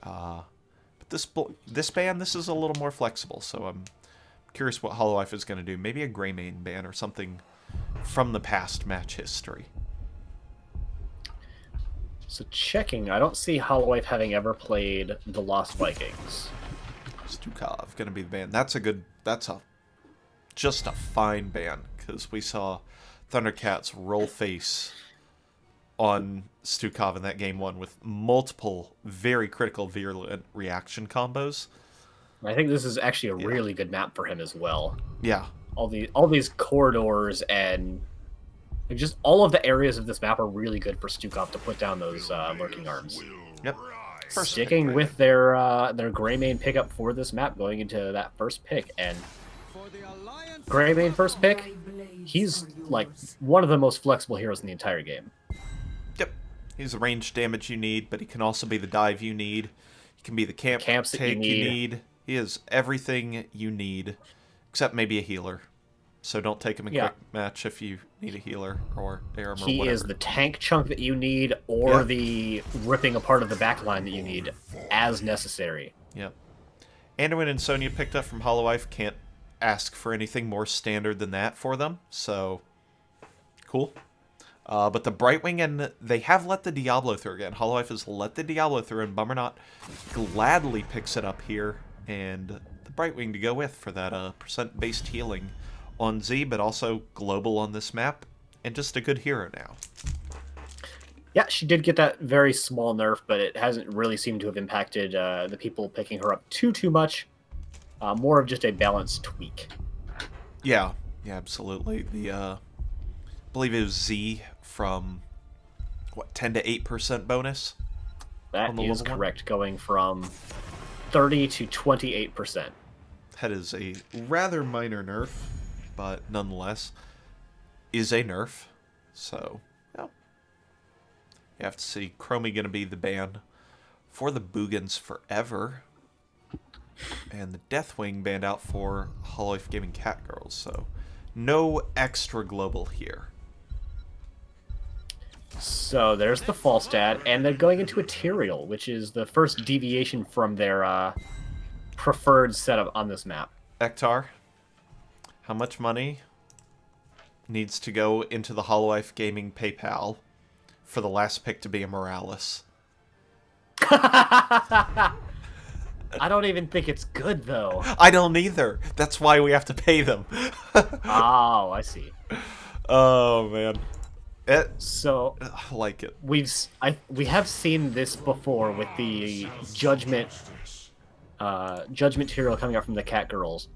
But this ban, this is a little more flexible, so I'm curious what Holowife is going to do. Maybe a Greymane ban or something from the past match history. So checking, I don't see Holowife having ever played the Lost Vikings. Stukov going to be the ban. Just a fine ban, because we saw Thundercats roll face on Stukov in that game 1 with multiple very critical virulent reaction combos. I think this is actually a really good map for him as well. Yeah. All these corridors and just all of the areas of this map are really good for Stukov to put down those lurking arms. Yep. Sticking with their Greymane pickup for this map, going into that first pick, and Greymane first pick, he's like one of the most flexible heroes in the entire game. Yep. He's the range damage you need, but he can also be the dive you need. He can be the camps take you need. He is everything you need, except maybe a healer. So don't take him in quick match if you need a healer or Aram or whatever. He is the tank chunk that you need, or the ripping apart of the backline that you need, as necessary. Yep. Anduin and Sonya picked up from Holowife. Can't ask for anything more standard than that for them. So, cool. But the Brightwing, and they have let the Diablo through again. Holowife has let the Diablo through, and Bummernot gladly picks it up here. And the Brightwing to go with for that percent-based healing on Z, but also global on this map, and just a good hero now. Yeah, she did get that very small nerf, but it hasn't really seemed to have impacted the people picking her up too much. More of just a balanced tweak. Yeah, absolutely. The I believe it was Z from 10 to 8% bonus. That is correct, going from 30 to 28%. That is a rather minor nerf, but nonetheless is a nerf. So, yeah. You have to see. Chromie going to be the ban for the Boogans forever. And the Deathwing banned out for Holowife Gaming Catgirls. So, no extra global here. So there's the Falstad, and they're going into Ethereal, which is the first deviation from their preferred setup on this map. Ectar, how much money needs to go into the Holowife Gaming PayPal for the last pick to be a Morales? I don't even think it's good, though. I don't either. That's why we have to pay them. Oh, I see. Oh, man. I like it. We have seen this before with the Judgment hero coming out from the Catgirls.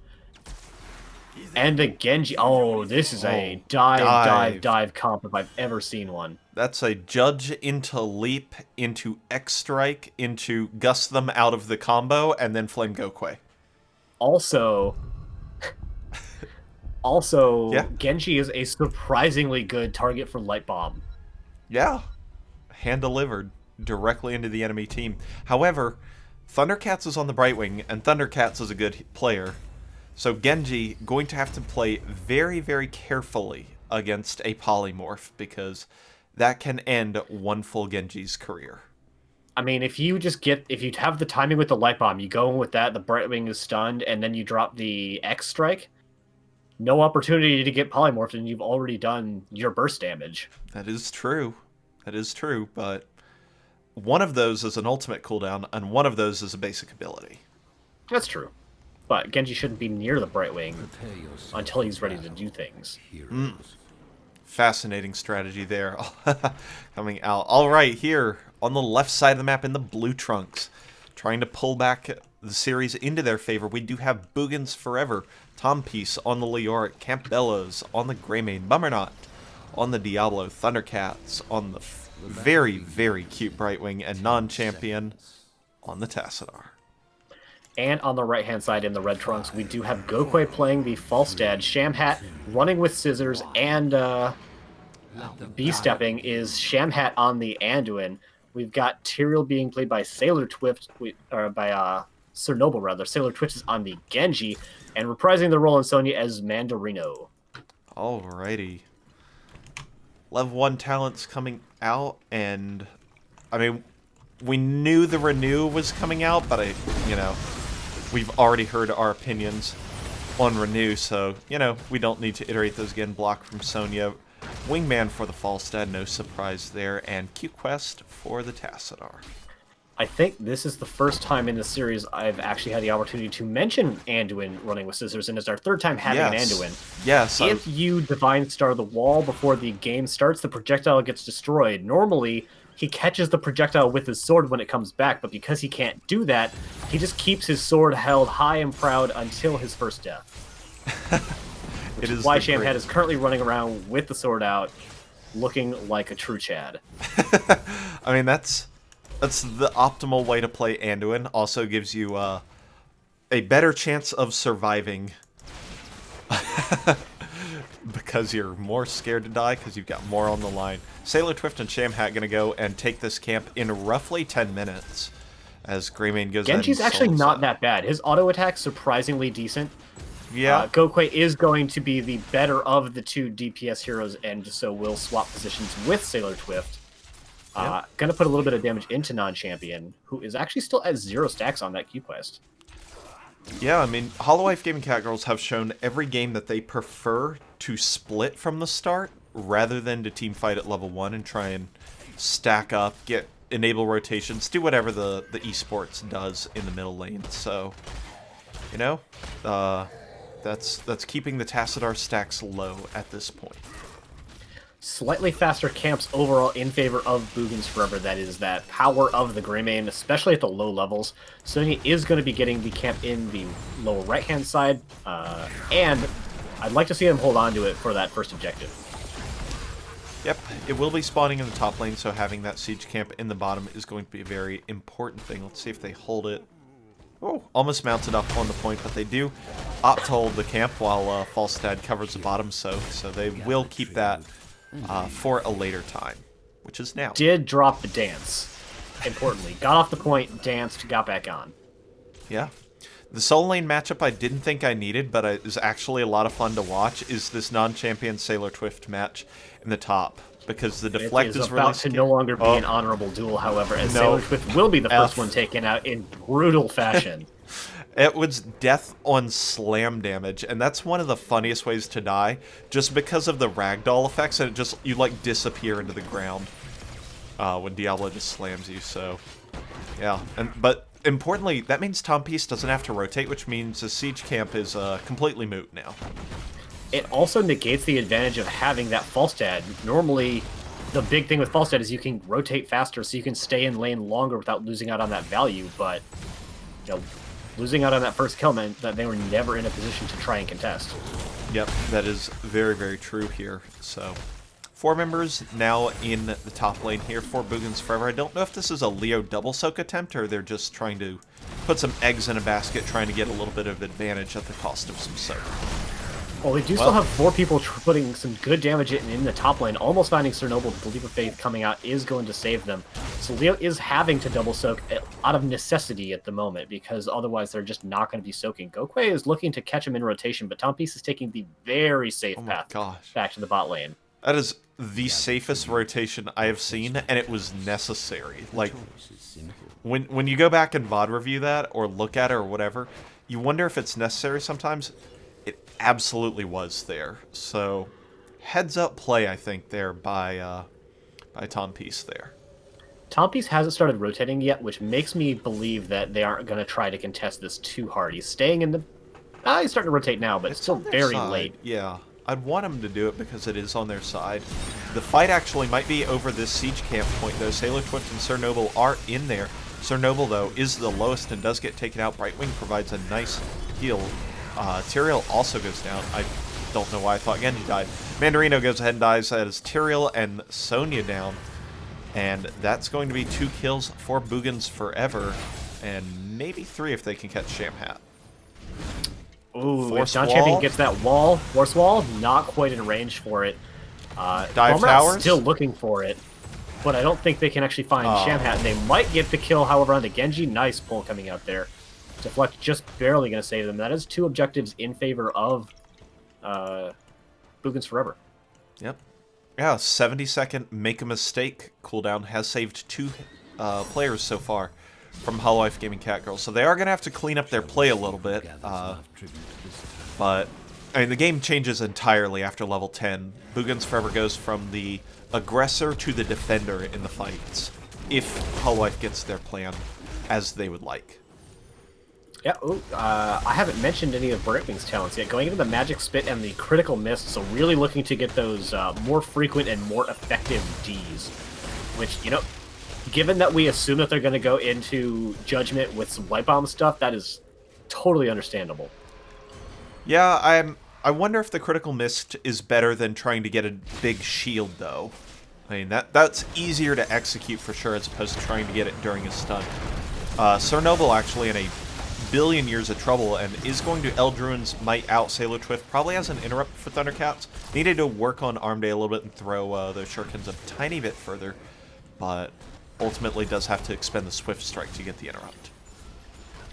And the Genji. Oh, this is a dive comp if I've ever seen one. That's a Judge into Leap, into X Strike, into Gust them out of the combo, and then Flame Gokwe. Also, Genji is a surprisingly good target for Light Bomb. Yeah. Hand-delivered directly into the enemy team. However, Thundercats is on the Brightwing, and Thundercats is a good player. So Genji going to have to play very, very carefully against a Polymorph, because that can end one full Genji's career. I mean, if you have the timing with the Light Bomb, you go in with that, the Brightwing is stunned, and then you drop the X Strike, no opportunity to get polymorphed, and you've already done your burst damage. That is true. That is true, but one of those is an ultimate cooldown, and one of those is a basic ability. That's true. But Genji shouldn't be near the Brightwing until he's ready to do things. Fascinating strategy there coming out. All right, here on the left side of the map in the blue trunks, trying to pull back the series into their favor, we do have Boogans Forever, Tompiece on the Leoric, Camp Bellows on the Greymane, Bummernot on the Diablo, Thundercats on the very, very cute Brightwing, and non-champion on the Tassadar. And on the right-hand side in the red trunks, we do have Gokwe playing the Falstad, Shamhat running with Scissors, and B-stepping is Shamhat on the Anduin. We've got Tyrael being played by Sailor Twift, or by Sir Noble rather. Sailor Twift is on the Genji, and reprising the role in Sonya as Mandarino. Alrighty. Level 1 talents coming out, and I mean, we knew the Renew was coming out, but we've already heard our opinions on Renew, so, we don't need to iterate those again. Block from Sonya. Wingman for the Falstad, no surprise there, and Q-Quest for the Tassadar. I think this is the first time in the series I've actually had the opportunity to mention Anduin running with Scissors, and it's our third time having an Anduin. Yes. If you Divine Star the wall before the game starts, the projectile gets destroyed. Normally, he catches the projectile with his sword when it comes back, but because he can't do that, he just keeps his sword held high and proud until his first death. Which is why Shamhat is currently running around with the sword out, looking like a true Chad. I mean, that's the optimal way to play Anduin. Also gives you a better chance of surviving because you're more scared to die because you've got more on the line. Sailor Twift and Shamhat going to go and take this camp in roughly 10 minutes as Greymane goes ahead and Genji's actually souls not up. that bad. His auto attack's surprisingly decent. Yeah. Gokwe is going to be the better of the two DPS heroes, and so will swap positions with Sailor Twift. Going to put a little bit of damage into non-champion, who is actually still at 0 stacks on that Q-Quest. Yeah, I mean, Holowife Game and Catgirls have shown every game that they prefer to split from the start rather than to team fight at level 1 and try and stack up, enable rotations, do whatever the esports does in the middle lane. So, that's keeping the Tassadar stacks low at this point. Slightly faster camps overall in favor of Boogans Forever. That is that power of the Greymane, especially at the low levels. Sonya is going to be getting the camp in the lower right-hand side, and I'd like to see them hold on to it for that first objective. Yep, it will be spawning in the top lane, so having that siege camp in the bottom is going to be a very important thing. Let's see if they hold it. Oh, almost mounted up on the point, but they do opt to hold the camp while Falstad covers the bottom, so they will keep that for a later time, which is now. Did drop the dance, importantly. Got off the point, danced, got back on. Yeah. The solo lane matchup I didn't think I needed, but it is actually a lot of fun to watch, is this non-champion Sailor Twift match in the top. Because the deflect is really about to no longer be an honorable duel, however, as Sailor Twift will be the first one taken out in brutal fashion. It was death on slam damage, and that's one of the funniest ways to die, just because of the ragdoll effects, and you like disappear into the ground when Diablo just slams you. So, yeah, but importantly, that means Tompiece doesn't have to rotate, which means the siege camp is completely moot now. It also negates the advantage of having that Falstad. Normally, the big thing with Falstad is you can rotate faster, so you can stay in lane longer without losing out on that value, but losing out on that first kill meant that they were never in a position to try and contest. Yep, that is very, very true here. So, 4 members now in the top lane here for Boogans Forever. I don't know if this is a Leo double soak attempt, or they're just trying to put some eggs in a basket, trying to get a little bit of advantage at the cost of some soak. Well, we do still have 4 people putting some good damage in the top lane, almost finding Sir Noble. The Leap of Faith coming out is going to save them. So Leo is having to double soak out of necessity at the moment, because otherwise they're just not going to be soaking. Gokwe is looking to catch him in rotation, but Tompiece is taking the very safe path back to the bot lane. That is the safest rotation I have seen, and it was necessary. Like, when you go back and VOD review that, or look at it, or whatever, you wonder if it's necessary sometimes. It absolutely was there. So, heads up play, I think, there by Tompiece there. Tompies hasn't started rotating yet, which makes me believe that they aren't going to try to contest this too hard. He's staying in the... he's starting to rotate now, but it's still very late. Yeah, I'd want him to do it because it is on their side. The fight actually might be over this siege camp point, though. Sailor Twift and Sir Noble are in there. Sir Noble, though, is the lowest and does get taken out. Brightwing provides a nice heal. Tyrael also goes down. I don't know why I thought Genji died. Mandarino goes ahead and dies as Tyrael and Sonya down. And that's going to be 2 kills for Boogans forever. And maybe 3 if they can catch Shamhat. Ooh, if John Champion gets that wall, Force Wall, not quite in range for it. Dive Towers? Still looking for it. But I don't think they can actually find Shamhat. They might get the kill, however, on the Genji. Nice pull coming out there. Deflect just barely going to save them. That is 2 objectives in favor of Boogans forever. Yep. Yeah, 70-second make a mistake cooldown has saved 2 players so far from Holowife Gaming Catgirls. So they are going to have to clean up their play a little bit. But, I mean, the game changes entirely after level 10. Boogans forever goes from the aggressor to the defender in the fights, if Holowife gets their plan as they would like. Yeah, I haven't mentioned any of Brightwing's talents yet. Going into the Magic Spit and the Critical Mist, so really looking to get those more frequent and more effective Ds. Which, you know, given that we assume that they're going to go into Judgment with some Light Bomb stuff, that is totally understandable. Yeah, I wonder if the Critical Mist is better than trying to get a big shield, though. I mean, that's easier to execute for sure, as opposed to trying to get it during a stun. Sir Noble actually in a billion years of trouble and is going to Eldruin's Might out Sailor Twift, probably has an interrupt for Thundercats. Needed to work on Arm Day a little bit and throw those shurikens a tiny bit further, but ultimately does have to expend the Swift Strike to get the interrupt.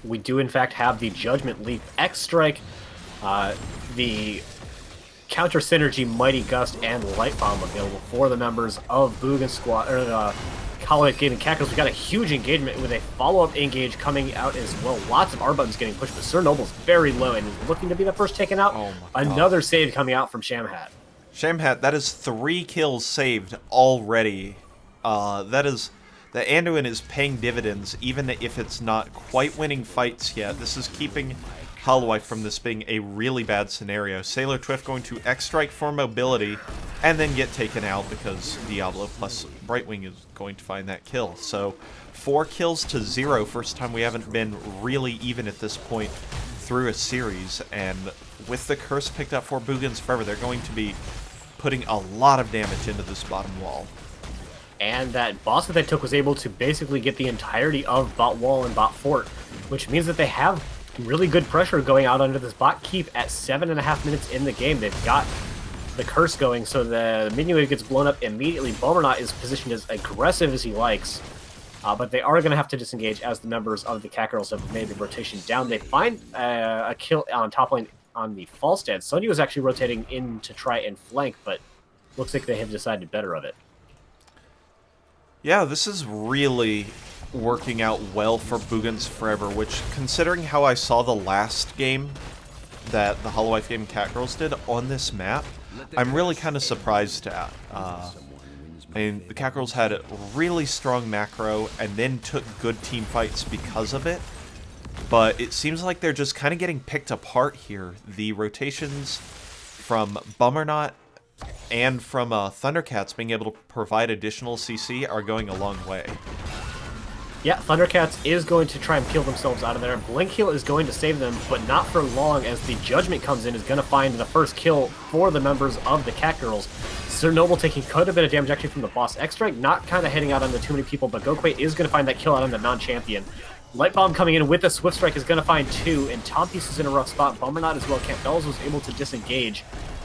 We do, in fact, have the Judgment Leap X Strike, the Counter Synergy Mighty Gust, and Light Bomb available for the members of Boogan Squad, or the Holowife Gaming Catgirls. We got a huge engagement with a follow-up engage coming out as well. Lots of R buttons getting pushed, but Sir Noble's very low and is looking to be the first taken out. Oh my God. Another save coming out from Shamhat. Shamhat, that is 3 kills saved already. That is... The Anduin is paying dividends, even if it's not quite winning fights yet. This is keeping Holowife from this being a really bad scenario. Sailor Twift going to X-Strike for mobility, and then get taken out because Diablo plus Brightwing is going to find that kill. So, 4 kills to 0, first time we haven't been really even at this point through a series, and with the curse picked up for Boogans forever, they're going to be putting a lot of damage into this bottom wall. And that boss that they took was able to basically get the entirety of bot wall and bot fort, which means that they have really good pressure going out under this bot keep at 7.5 minutes in the game. They've got the curse going, so the minion wave gets blown up immediately. Bombernaut is positioned as aggressive as he likes, but they are going to have to disengage as the members of the Catgirls have made the rotation down. They find a kill on top lane on the Falstad. Sonya was actually rotating in to try and flank, but looks like they have decided better of it. Yeah, this is really working out well for Boogans forever, which, considering how I saw the last game that the Holowife Gaming Catgirls did on this map, I'm really kind of surprised at. I mean, the Catgirls had a really strong macro and then took good team fights because of it, but it seems like they're just kind of getting picked apart here. The rotations from Bombernaut and from Thundercats being able to provide additional CC are going a long way. Yeah, Thundercats is going to try and peel themselves out of there. Blink Heal is going to save them, but not for long, as the Judgment comes in, is going to find the first kill for the members of the Catgirls. Sir Noble taking quite a bit of damage actually from the boss X-Strike, not kind of hitting out on the too many people, but Gokwe is going to find that kill out on the non-champion. Light Bomb coming in with the Swift Strike is going to find 2, and Tompies is in a rough spot. Bombernaut as well. Campbell's was able to disengage.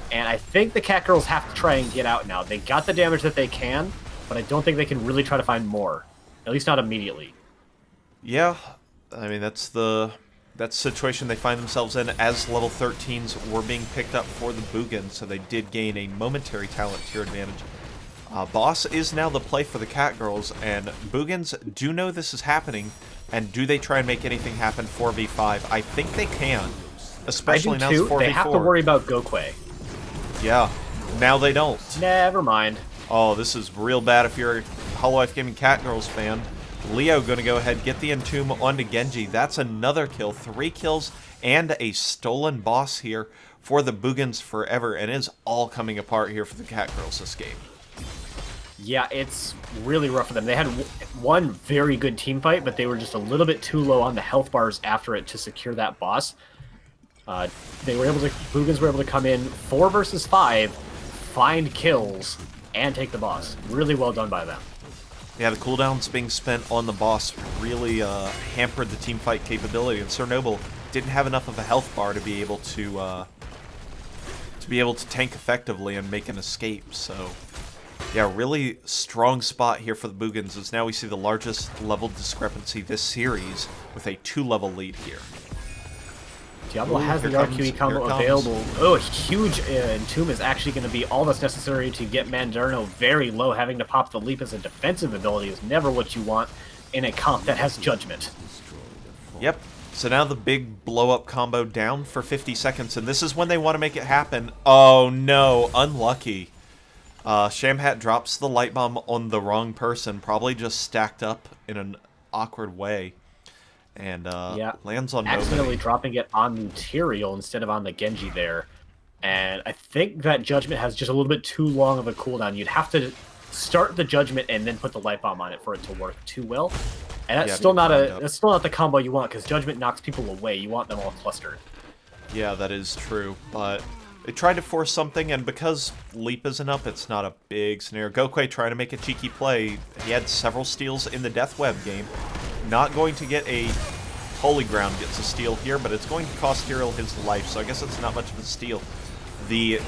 And I think the Catgirls have to try and get out now. They got the damage that they can, but I don't think they can really try to find more. At least not immediately. Yeah, I mean, that's the situation they find themselves in, as level 13s were being picked up for the Boogans, so they did gain a momentary talent tier advantage. Boss is now the play for the Catgirls, and Boogans do know this is happening, and do they try and make anything happen 4v5? I think they can, especially now it's 4v4. They have to worry about Gokwe. Yeah, now they don't. Never mind. Oh, this is real bad if you're Holowife Gaming Catgirls fan. Leo going to go ahead, get the Entomb onto Genji. That's another kill. 3 kills and a stolen boss here for the Boogans forever, and it's all coming apart here for the Catgirls this game. Yeah, it's really rough for them. They had one very good team fight, but they were just a little bit too low on the health bars after it to secure that boss. Boogans were able to come in 4 versus 5, find kills, and take the boss. Really well done by them. Yeah, the cooldowns being spent on the boss really hampered the teamfight capability, and Chernobyl didn't have enough of a health bar to be able to tank effectively and make an escape. So, yeah, really strong spot here for the Boogans, as now we see the largest level discrepancy this series with a 2-level lead here. Diablo has the RQE combo available. Oh, a huge Entomb is actually going to be all that's necessary to get Mandarno very low. Having to pop the leap as a defensive ability is never what you want in a comp that has Judgment. Yep. So now the big blow-up combo down for 50 seconds, and this is when they want to make it happen. Oh no, unlucky. Shamhat drops the light bomb on the wrong person, probably just stacked up in an awkward way. And lands on accidentally nobody. Dropping it on Material instead of on the Genji there. And I think that Judgment has just a little bit too long of a cooldown. You'd have to start the Judgment and then put the light bomb on it for it to work too well. And that's still not the combo you want, because Judgment knocks people away. You want them all clustered. Yeah, that is true, but they tried to force something, and because Leap isn't up, it's not a big scenario. Gokwe trying to make a cheeky play. He had several steals in the Death Web game. Not going to get a Holy Ground, gets a steal here, but it's going to cost Hero his life, so I guess it's not much of a steal. The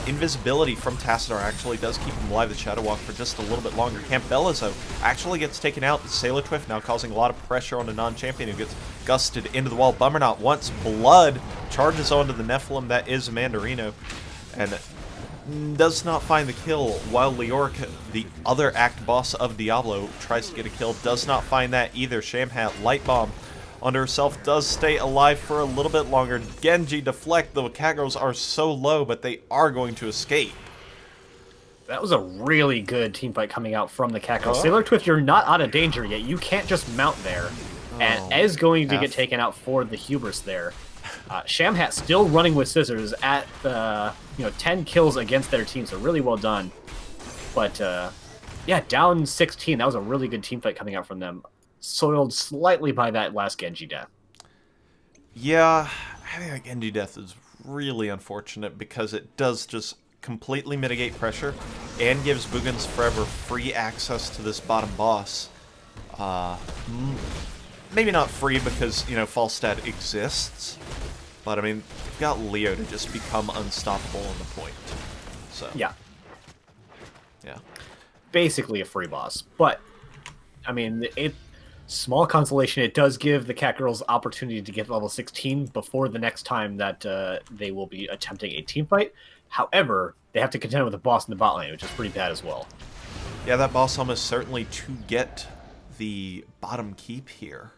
invisibility from Tassadar actually does keep him alive, the Shadow Walk, for just a little bit longer. Camp Bellizo actually gets taken out. Sailor Twift now causing a lot of pressure on a non-champion who gets gusted into the wall. Bummernot wants blood, charges onto the Nephilim, that is Mandarino, and does not find the kill, while Leoric, the other act boss of Diablo, tries to get a kill, does not find that either. Shamhat, Light Bomb onto herself, does stay alive for a little bit longer. Genji deflect, the Catgirls are so low, but they are going to escape. That was a really good team fight coming out from the Catgirls. Sailor Twift, you're not out of danger yet. You can't just mount there. And is going to get taken out for the hubris there. Shamhat still running with scissors at 10 kills against their team, so really well done. But yeah, down 16. That was a really good team fight coming out from them. Soiled slightly by that last Genji death. Yeah, I think that Genji death is really unfortunate because it does just completely mitigate pressure and gives Boogans Forever free access to this bottom boss. Maybe not free because, Falstad exists, but I mean, you've got Leo to just become unstoppable on the point. So yeah. Basically a free boss, but I mean, small consolation, it does give the Catgirls opportunity to get level 16 before the next time that they will be attempting a team fight. However, they have to contend with a boss in the bot lane, which is pretty bad as well. Yeah, that boss almost certainly to get the bottom keep here.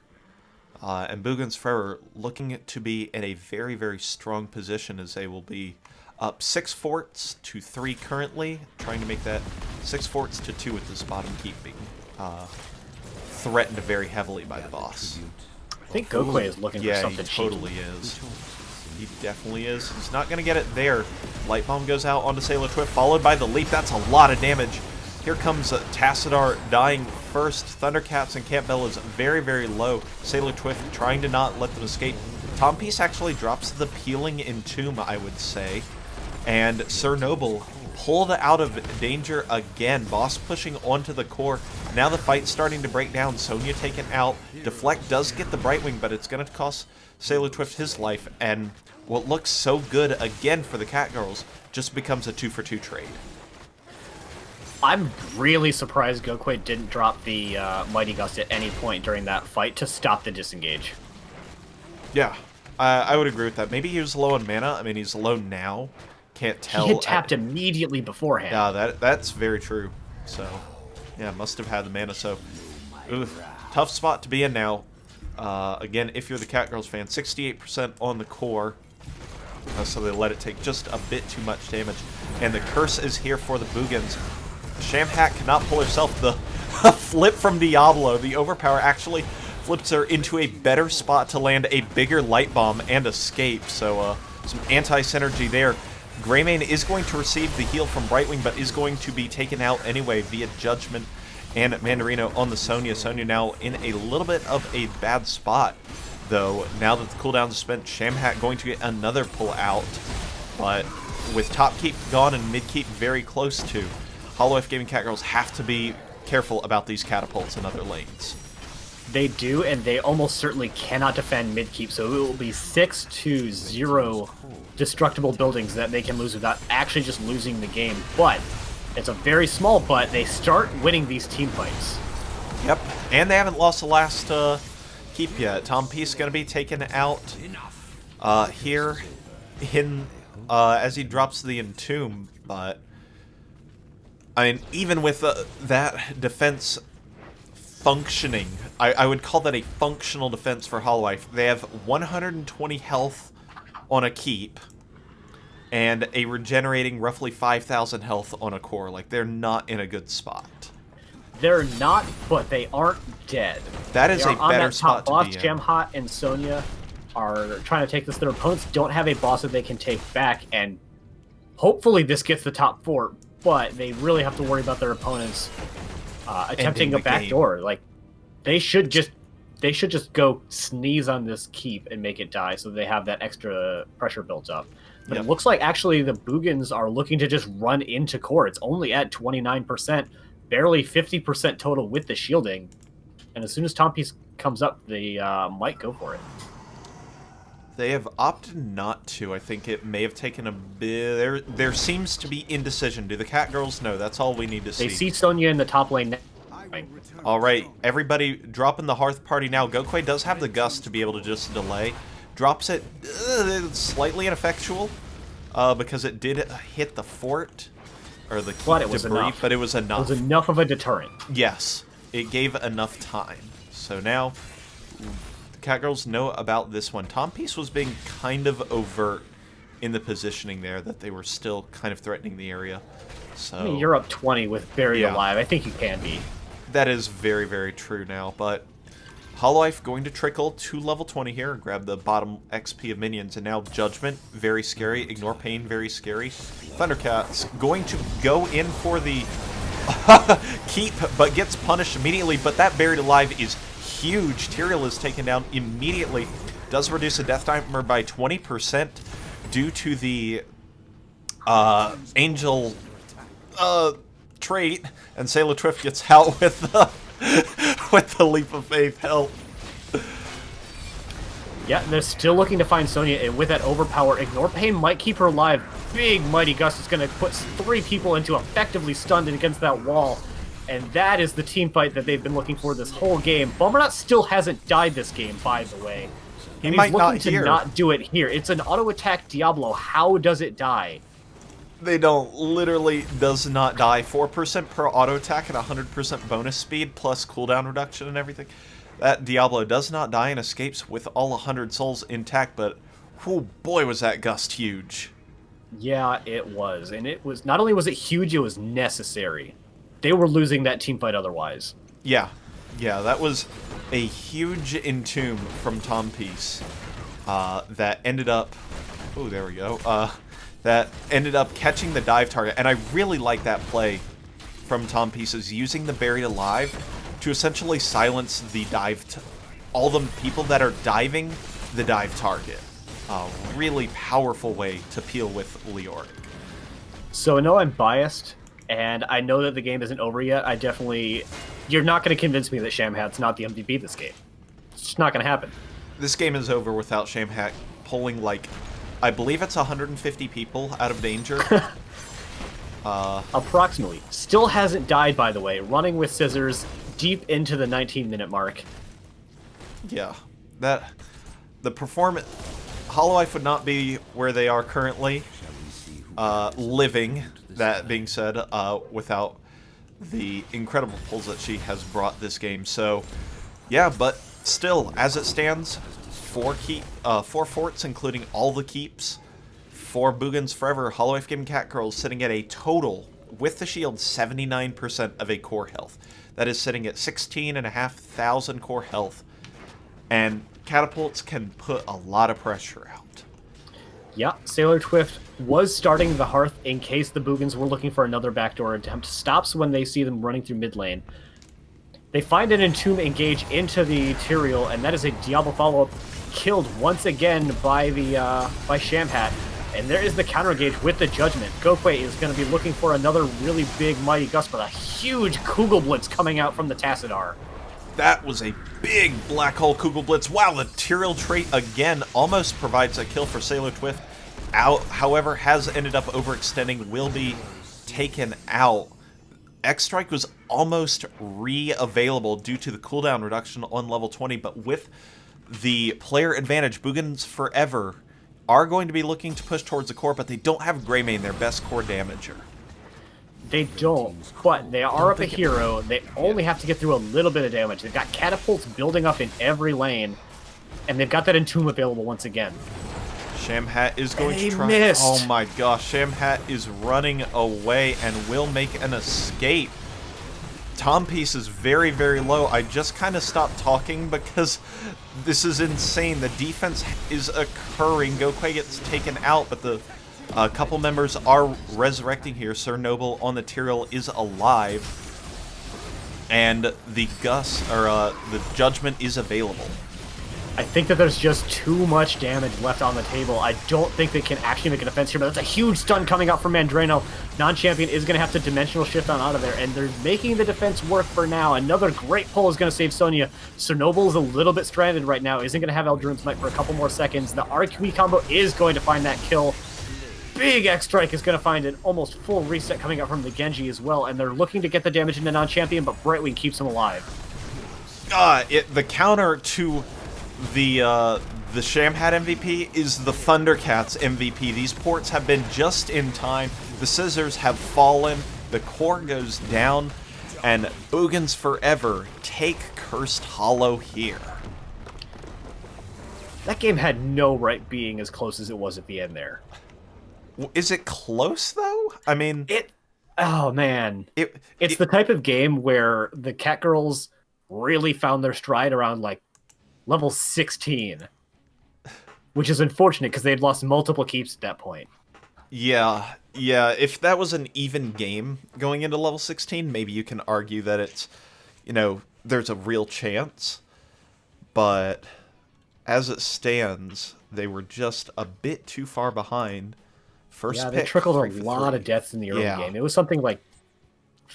And Boogans Forever looking to be in a very, very strong position, as they will be up 6 forts to 3 currently, trying to make that 6 forts to 2 with this bottom keep being threatened very heavily by the boss. I think Gokwe is looking for something cheeky. Yeah, he totally is. He definitely is. He's not going to get it there. Light Bomb goes out onto Sailor Twift, followed by the leap. That's a lot of damage. Here comes Tassadar dying first. Thundercats and Campbell is very, very low. Sailor Twift trying to not let them escape. Tom Peace actually drops the Peeling Entomb, I would say. And Sir Noble pulled out of danger again. Boss pushing onto the core. Now the fight's starting to break down. Sonya taken out. Deflect does get the Brightwing, but it's going to cost Sailor Twift his life. And what looks so good again for the Catgirls just becomes a 2-for-2 trade. I'm really surprised Gokwe didn't drop the Mighty Gust at any point during that fight to stop the disengage. Yeah, I would agree with that. Maybe he was low on mana. I mean, he's low now. Can't tell. He had tapped immediately beforehand. Yeah, that's very true. So, yeah, must have had the mana. So, tough spot to be in now. Again, if you're the Catgirls fan, 68% on the core. So they let it take just a bit too much damage. And the curse is here for the Boogans. Shamhat cannot pull herself. The flip from Diablo. The overpower actually flips her into a better spot to land a bigger light bomb and escape. So some anti-synergy there. Greymane is going to receive the heal from Brightwing, but is going to be taken out anyway via Judgment and Mandarino on the Sonya. Sonya now in a little bit of a bad spot, though. Now that the cooldowns are spent, Shamhat going to get another pull out, but with top keep gone and mid keep very close to, Holowife Gaming Catgirls have to be careful about these catapults in other lanes. They do, and they almost certainly cannot defend mid keep, so it will be 6-0 destructible buildings that they can lose without actually just losing the game. But it's a very small but. They start winning these team fights. Yep, and they haven't lost the last keep yet. Tom Peace going to be taken out here in as he drops the Entomb, but I mean, even with that defense functioning, I would call that a functional defense for Holowife. They have 120 health on a keep and a regenerating roughly 5,000 health on a core. Like, they're not in a good spot. They're not, but they aren't dead. That is a better spot to be in. Jamhot and Sonya are trying to take this. Their opponents don't have a boss that they can take back, and hopefully this gets the top 4, but they really have to worry about their opponents attempting a backdoor. Like, they should just go sneeze on this keep and make it die, so they have that extra pressure built up. But It looks like actually the Boogans are looking to just run into core. It's only at 29%, barely 50% total with the shielding, and as soon as Tom Peace comes up, they might go for it. They have opted not to. I think it may have taken a bit. There seems to be indecision. Do the Catgirls know? That's all we need to see. They see Sonya in the top lane. All right, everybody dropping the Hearth Party now. Gokwe does have the gust to be able to just delay. Drops it slightly ineffectual because it did hit the fort or the debris, but it was enough. It was enough of a deterrent. Yes, it gave enough time. So now the Catgirls know about this one. Tom Peace was being kind of overt in the positioning there, that they were still kind of threatening the area. So I mean, you're up 20 with Buried Alive. I think you can be. That is very, very true now, but Holowife going to trickle to level 20 here, grab the bottom XP of minions, and now Judgment, very scary. Ignore Pain, very scary. Thundercats going to go in for the keep, but gets punished immediately, but that Buried Alive is huge. Tyrael is taken down immediately. Does reduce the death timer by 20% due to the Angel trait, and Sailor Triff gets out with the with the Leap of Faith help. Yeah, they're still looking to find Sonya, and with that overpower, Ignore Pain might keep her alive. Big Mighty Gust is going to put 3 people into effectively stunned against that wall, and that is the team fight that they've been looking for this whole game. Bummernut still hasn't died this game, by the way. And he's looking to not do it here. It's an auto-attack Diablo. How does it die? They don't. Literally does not die. 4% per auto attack at 100% bonus speed plus cooldown reduction and everything. That Diablo does not die and escapes with all 100 souls intact, but oh boy was that gust huge. Yeah, it was. And it was, not only was it huge, it was necessary. They were losing that team fight otherwise. Yeah. Yeah, that was a huge entomb from Tom Peace that ended up... Oh, there we go. That ended up catching the dive target. And I really like that play from Tom Peace's, using the Buried Alive to essentially silence the all the people that are diving the dive target. A really powerful way to peel with Leoric. So I know I'm biased, and I know that the game isn't over yet. You're not going to convince me that Shamhat's not the MVP this game. It's just not going to happen. This game is over without Shamhat pulling, like, I believe it's 150 people out of danger. Approximately. Still hasn't died, by the way. Running with scissors deep into the 19-minute mark. Yeah. The performance... Holowife would not be where they are currently living, that being said, without the incredible pulls that she has brought this game. So, yeah, but still, as it stands, 4 forts, including all the keeps, for Boogans Forever. Holowife Gaming Catgirls sitting at a total with the shield 79% of a core health. That is sitting at 16,500 core health. And catapults can put a lot of pressure out. Yeah, Sailor Twift was starting the Hearth in case the Boogans were looking for another backdoor attempt. Stops when they see them running through mid lane. They find an Entomb engage into the Tyrael, and that is a Diablo follow-up killed once again by Shamhat. And there is the counter engage with the Judgment. Gokwe is going to be looking for another really big Mighty Gust, but a huge Kugel Blitz coming out from the Tassadar. That was a big Black Hole Kugel Blitz. Wow, the Tyrael trait again almost provides a kill for Sailor Twift. However, has ended up overextending, will be taken out. X-Strike was almost re-available due to the cooldown reduction on level 20, but with the player advantage, Boogans Forever are going to be looking to push towards the core, but they don't have Greymane, their best core damager. They don't, but they are up a hero. They only have to get through a little bit of damage. They've got catapults building up in every lane, and they've got that Entomb available once again. Shamhat is going to try. Missed. Oh my gosh, Shamhat is running away and will make an escape. Tom Piece is very, very low. I just kind of stopped talking because this is insane. The defense is occurring. Gokwe gets taken out, but the couple members are resurrecting here. Sir Noble on the Tyrael is alive, and the the Judgment is available. I think that there's just too much damage left on the table. I don't think they can actually make a defense here, but that's a huge stun coming out from Mandreno. Non-champion is going to have to dimensional shift on out of there, and they're making the defense work for now. Another great pull is going to save Sonya. Sir Noble is a little bit stranded right now, isn't going to have Eldrin's Might for a couple more seconds. The RQE combo is going to find that kill. Big X-Strike is going to find an almost full reset coming out from the Genji as well, and they're looking to get the damage into non-champion, but Brightwing keeps him alive. The counter to the Shamhat MVP is the Thundercats MVP. These ports have been just in time. The scissors have fallen. The core goes down. And Boogans Forever take Cursed Hollow here. That game had no right being as close as it was at the end there. Is it close, though? I mean... Oh, man. It's the type of game where the Catgirls really found their stride around, like, level 16, which is unfortunate because they had lost multiple keeps at that point. Yeah. If that was an even game going into level 16, maybe you can argue that it's, there's a real chance. But as it stands, they were just a bit too far behind. First pick. They trickled a lot of deaths in the early game. It was something like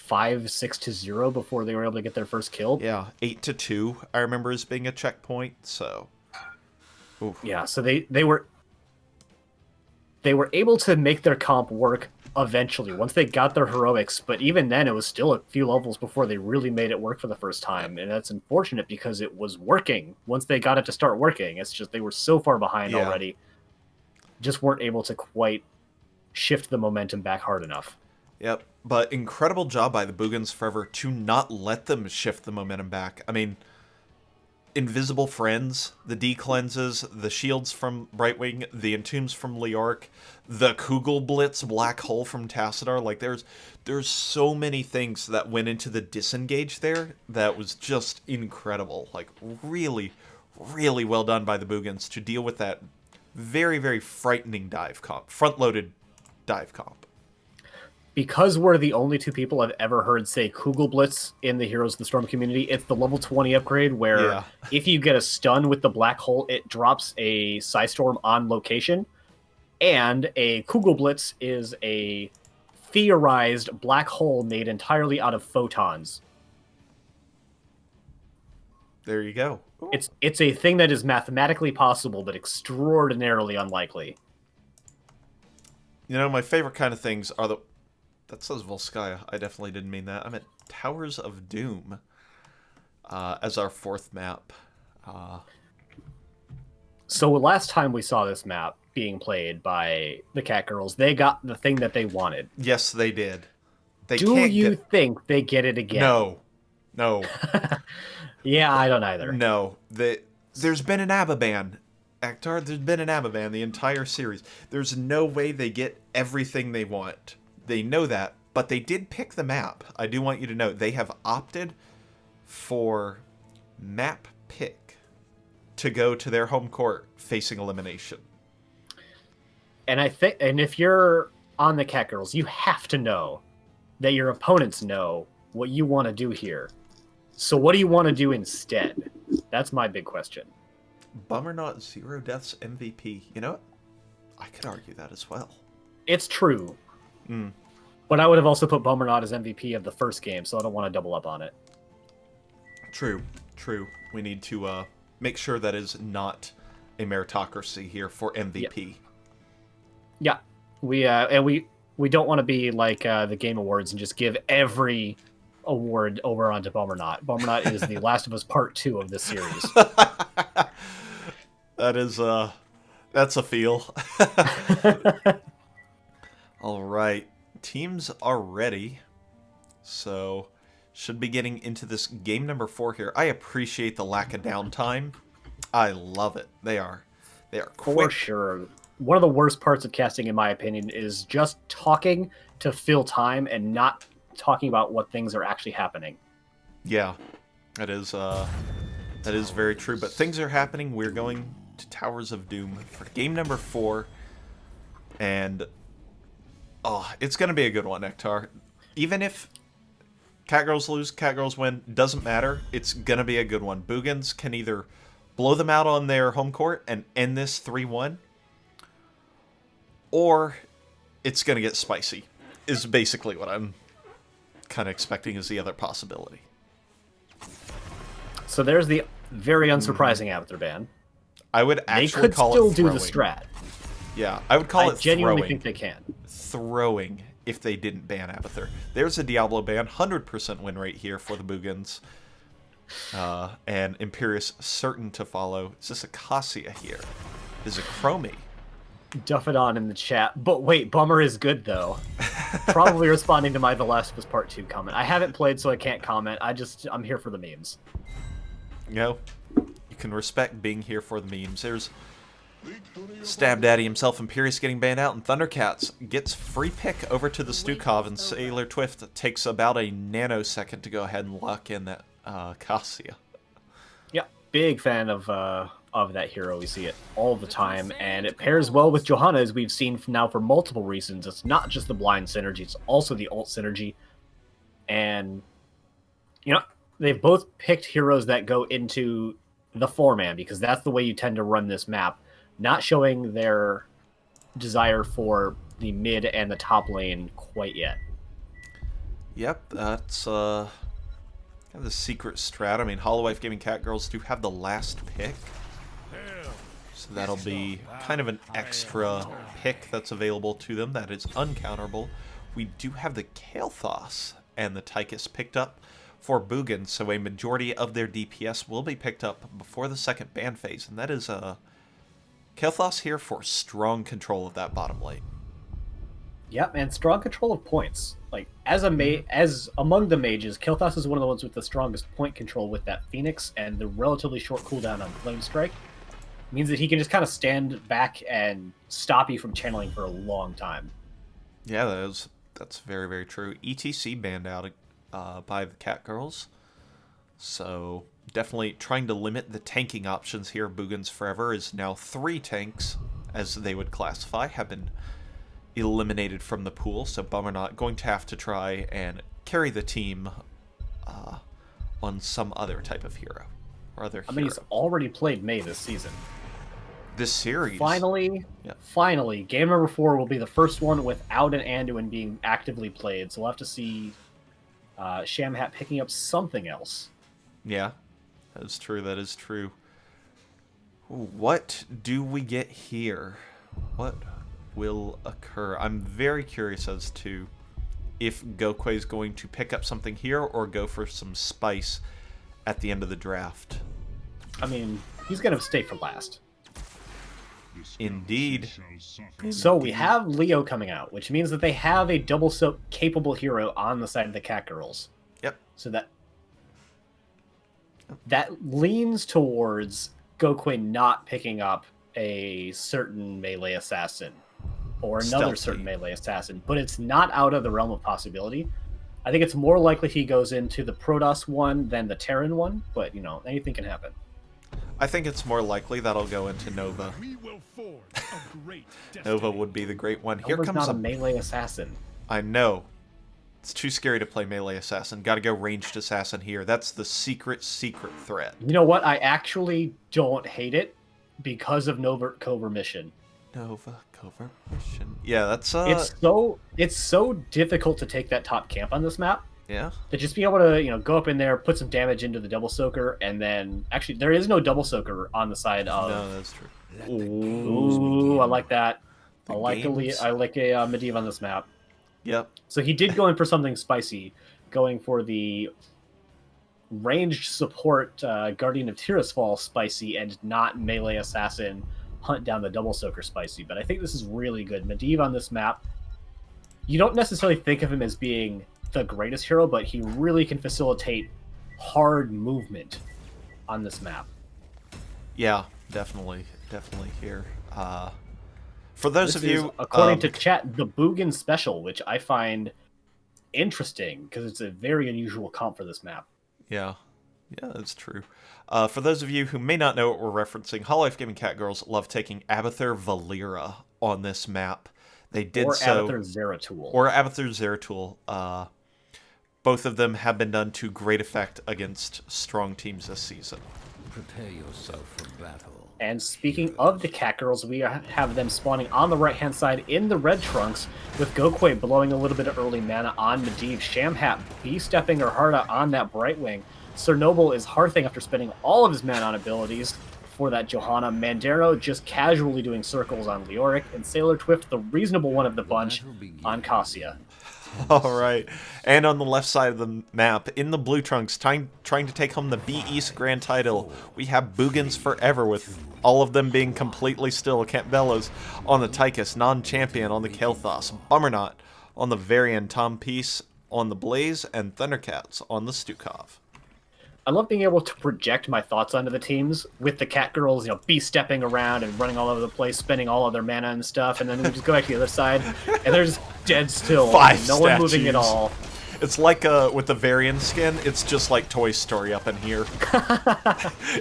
5-6-0 before they were able to get their first kill. Yeah, 8-2 I remember as being a checkpoint, so oof. Yeah, so they were able to make their comp work eventually once they got their heroics, but even then it was still a few levels before they really made it work for the first time, and that's unfortunate because it was working once they got it to start working. It's just they were so far behind already, just weren't able to quite shift the momentum back hard enough. Yep, but incredible job by the Boogans Forever to not let them shift the momentum back. I mean, Invisible Friends, the D-Cleanses, the shields from Brightwing, the Entombs from Leoric, the Kugel Blitz Black Hole from Tassadar. Like, there's so many things that went into the disengage there that was just incredible. Like, really, really well done by the Boogans to deal with that very, very frightening dive comp, front-loaded dive comp. Because we're the only two people I've ever heard say Kugel Blitz in the Heroes of the Storm community, it's the level 20 upgrade where if you get a stun with the Black Hole, it drops a Psystorm on location. And a Kugel Blitz is a theorized black hole made entirely out of photons. There you go. Ooh. It's a thing that is mathematically possible, but extraordinarily unlikely. My favorite kind of things are the... That says Volskaya. I definitely didn't mean that. I meant Towers of Doom as our fourth map. So last time we saw this map being played by the Catgirls, they got the thing that they wanted. Yes, they did. Do you think they get it again? No. Yeah, I don't either. No. There's been an ABBA ban. Ectar, there's been an ABBA ban the entire series. There's no way they get everything they want. They know that, but they did pick the map. I do want you to know they have opted for map pick to go to their home court facing elimination. And if you're on the Catgirls, you have to know that your opponents know what you want to do here. So what do you want to do instead? That's my big question. Bummer not 0 deaths MVP. You know what? I could argue that as well. It's true. But I would have also put Bummer not as MVP of the first game, so I don't want to double up on it. True. We need to make sure that is not a meritocracy here for MVP. Yeah. We don't want to be like the Game Awards and just give every award over onto Bummer not. Bummer not is the Last of Us Part 2 of this series. That's a feel. All right. Teams are ready. So, should be getting into this game number 4 here. I appreciate the lack of downtime. I love it. They are quick. For sure. One of the worst parts of casting, in my opinion, is just talking to fill time and not talking about what things are actually happening. Yeah, that is very true. But things are happening. We're going to Towers of Doom for game number 4, and it's going to be a good one, Ectar. Even if Catgirls lose, Catgirls win, doesn't matter. It's going to be a good one. Boogans can either blow them out on their home court and end this 3-1, or it's going to get spicy, is basically what I'm kind of expecting as the other possibility. So there's the very unsurprising Avatar ban. I would actually call it They could still throwing. do the strat. Yeah, I would call it I genuinely throwing. think they can. Throwing if they didn't ban Avatar. There's a Diablo ban, 100% win rate here for the Boogans. And Imperius certain to follow. Is this a Cassia here? Is it Chromie? Duff it on in the chat. But wait, Bummer is good, though. Probably responding to my The Last of Us Part 2 comment. I haven't played, so I can't comment. I'm here for the memes. You know, you can respect being here for the memes. There's Stab Daddy himself, Imperius getting banned out, and Thundercats gets free pick over to the Stukov, and Sailor Twift takes about a nanosecond to go ahead and lock in that Cassia. Yeah, big fan of that hero. We see it all the time, and it pairs well with Johanna, as we've seen now for multiple reasons. It's not just the blind synergy, it's also the ult synergy. And, they've both picked heroes that go into the 4-man, because that's the way you tend to run this map, not showing their desire for the mid and the top lane quite yet. Yep, that's the secret strat. I mean, Holowife Gaming Catgirls do have the last pick, so that'll be kind of an extra pick that's available to them that is uncounterable. We do have the Kael'thas and the Tychus picked up for Boogans, so a majority of their DPS will be picked up before the second ban phase, and that is Kael'thas here for strong control of that bottom lane. Yep, and strong control of points. Like, as among the mages, Kael'thas is one of the ones with the strongest point control with that Phoenix, and the relatively short cooldown on Flame Strike means that he can just kind of stand back and stop you from channeling for a long time. Yeah, that's very, very true. ETC banned out by the Catgirls, so definitely trying to limit the tanking options here. Boogans Forever is now 3 tanks, as they would classify, have been eliminated from the pool, so Bummer not going to have to try and carry the team on some other type of hero or other hero. I mean, he's already played Mei this season. This series. Finally, game number 4 will be the first one without an Anduin being actively played, so we'll have to see Shamhat picking up something else. Yeah, that is true. That is true. What do we get here? What will occur? I'm very curious as to if Gokwe is going to pick up something here or go for some spice at the end of the draft. I mean, he's going to stay for last. Indeed. So we have Leo coming out, which means that they have a double soak capable hero on the side of the Catgirls. Yep. So that leans towards Gokwe not picking up a certain melee assassin. or another Stealthy. certain melee assassin, but it's not out of the realm of possibility. I think it's more likely he goes into the Protoss one than the Terran one, but you know, anything can happen. I think it's more likely that'll go into Nova. We will forge a great Nova would be the great one. Here Nova's comes not a melee assassin. I know. It's too scary to play melee assassin. Got to go ranged assassin here. That's the secret threat. You know what? I actually don't hate it because of Nova Covert Mission. Nova covert mission. Yeah, that's It's so difficult to take that top camp on this map. yeah. To just be able to, you know, go up in there, put some damage into the double soaker, and then actually there is no double soaker on the side of. No, that's true. Ooh, I like that. The I like a Medivh on this map. Yep. So he did go in for something spicy, going for the ranged support Guardian of Tirisfal spicy and not melee assassin hunt down the double soaker spicy. But I think this is really good. Medivh on this map, you don't necessarily think of him as being the greatest hero, but he really can facilitate hard movement on this map. Yeah, definitely here. For those This of you, is, according to chat, the Boogans special, which I find interesting because it's a very unusual comp for this map. yeah, that's true. For those of you who may not know what we're referencing, Holowife Gaming Catgirls love taking Abathur Valera on this map. They did Or so, Abathur Zeratul. or Abathur Zeratul. Both of them have been done to great effect against strong teams this season. Prepare yourself for battle. And speaking of the Catgirls, we have them spawning on the right-hand side in the red trunks, with Gokwe blowing a little bit of early mana on Medivh. Shamhat B-stepping her heart out on that Brightwing. Sir Noble is hearthing after spending all of his mana on abilities for that Johanna. Mandero just casually doing circles on Leoric, and Sailor Twift, the reasonable one of the bunch, on Cassia. All right. And on the left side of the map, in the blue trunks, trying to take home the B East Grand title, we have Boogans Forever, with all of them being completely still. Kent Bellows on the Tychus, non-champion on the Kael'thas, Bummernot on the Varian, Tom Peace on the Blaze, and Thundercats on the Stukov. I love being able to project my thoughts onto the teams with the Catgirls, you know, be-stepping around and running all over the place, spending all of their mana and stuff, and then we just go back to the other side, and they're just dead still. No one moving at all. It's like with the Varian skin, it's just like Toy Story up in here.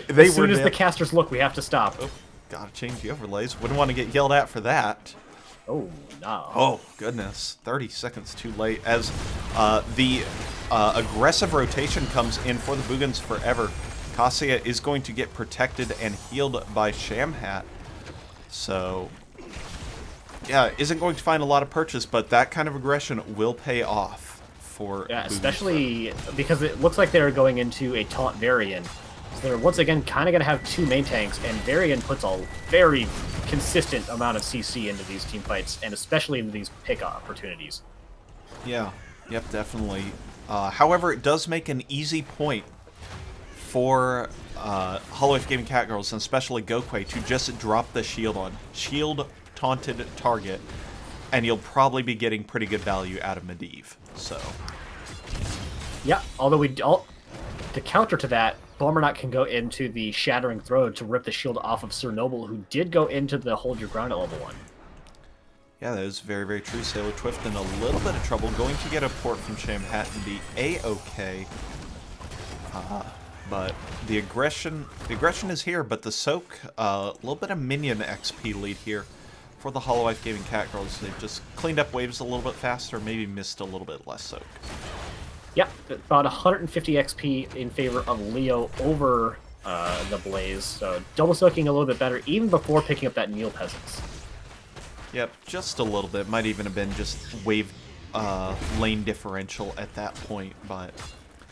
As soon as the casters look, we have to stop. Oh, gotta change the overlays. Wouldn't want to get yelled at for that. Oh, no. Oh, goodness. 30 seconds too late as the aggressive rotation comes in for the Boogans Forever. Cassia is going to get protected and healed by Shamhat. So, yeah, isn't going to find a lot of purchase, but that kind of aggression will pay off for Yeah, Boogans especially because it looks like they're going into a taunt Varian. So they're once again kind of going to have two main tanks, and Varian puts a very consistent amount of CC into these team fights, and especially into these pick opportunities. Yeah, yep, definitely. However, it does make an easy point for Holowife Gaming Catgirls, and especially Gokwe, to just drop the shield on. Shield taunted target, and you'll probably be getting pretty good value out of Medivh. So, Yeah, although to counter to that, Bummernot can go into the Shattering Throw to rip the shield off of Sir Noble, who did go into the Hold Your Ground at level 1. yeah, that is very, very true. Sailor Twift in a little bit of trouble, going to get a port from Shamhat and be A-okay. But the aggression is here, but the soak, a little bit of minion XP lead here for the Holowife Gaming Catgirls. They've just cleaned up waves a little bit faster, maybe missed a little bit less soak. Yep, about 150 XP in favor of Leo over the Blaze, so double soaking a little bit better, even before picking up that Neil Peasants. Yep, just a little bit. Might even have been just wave lane differential at that point, but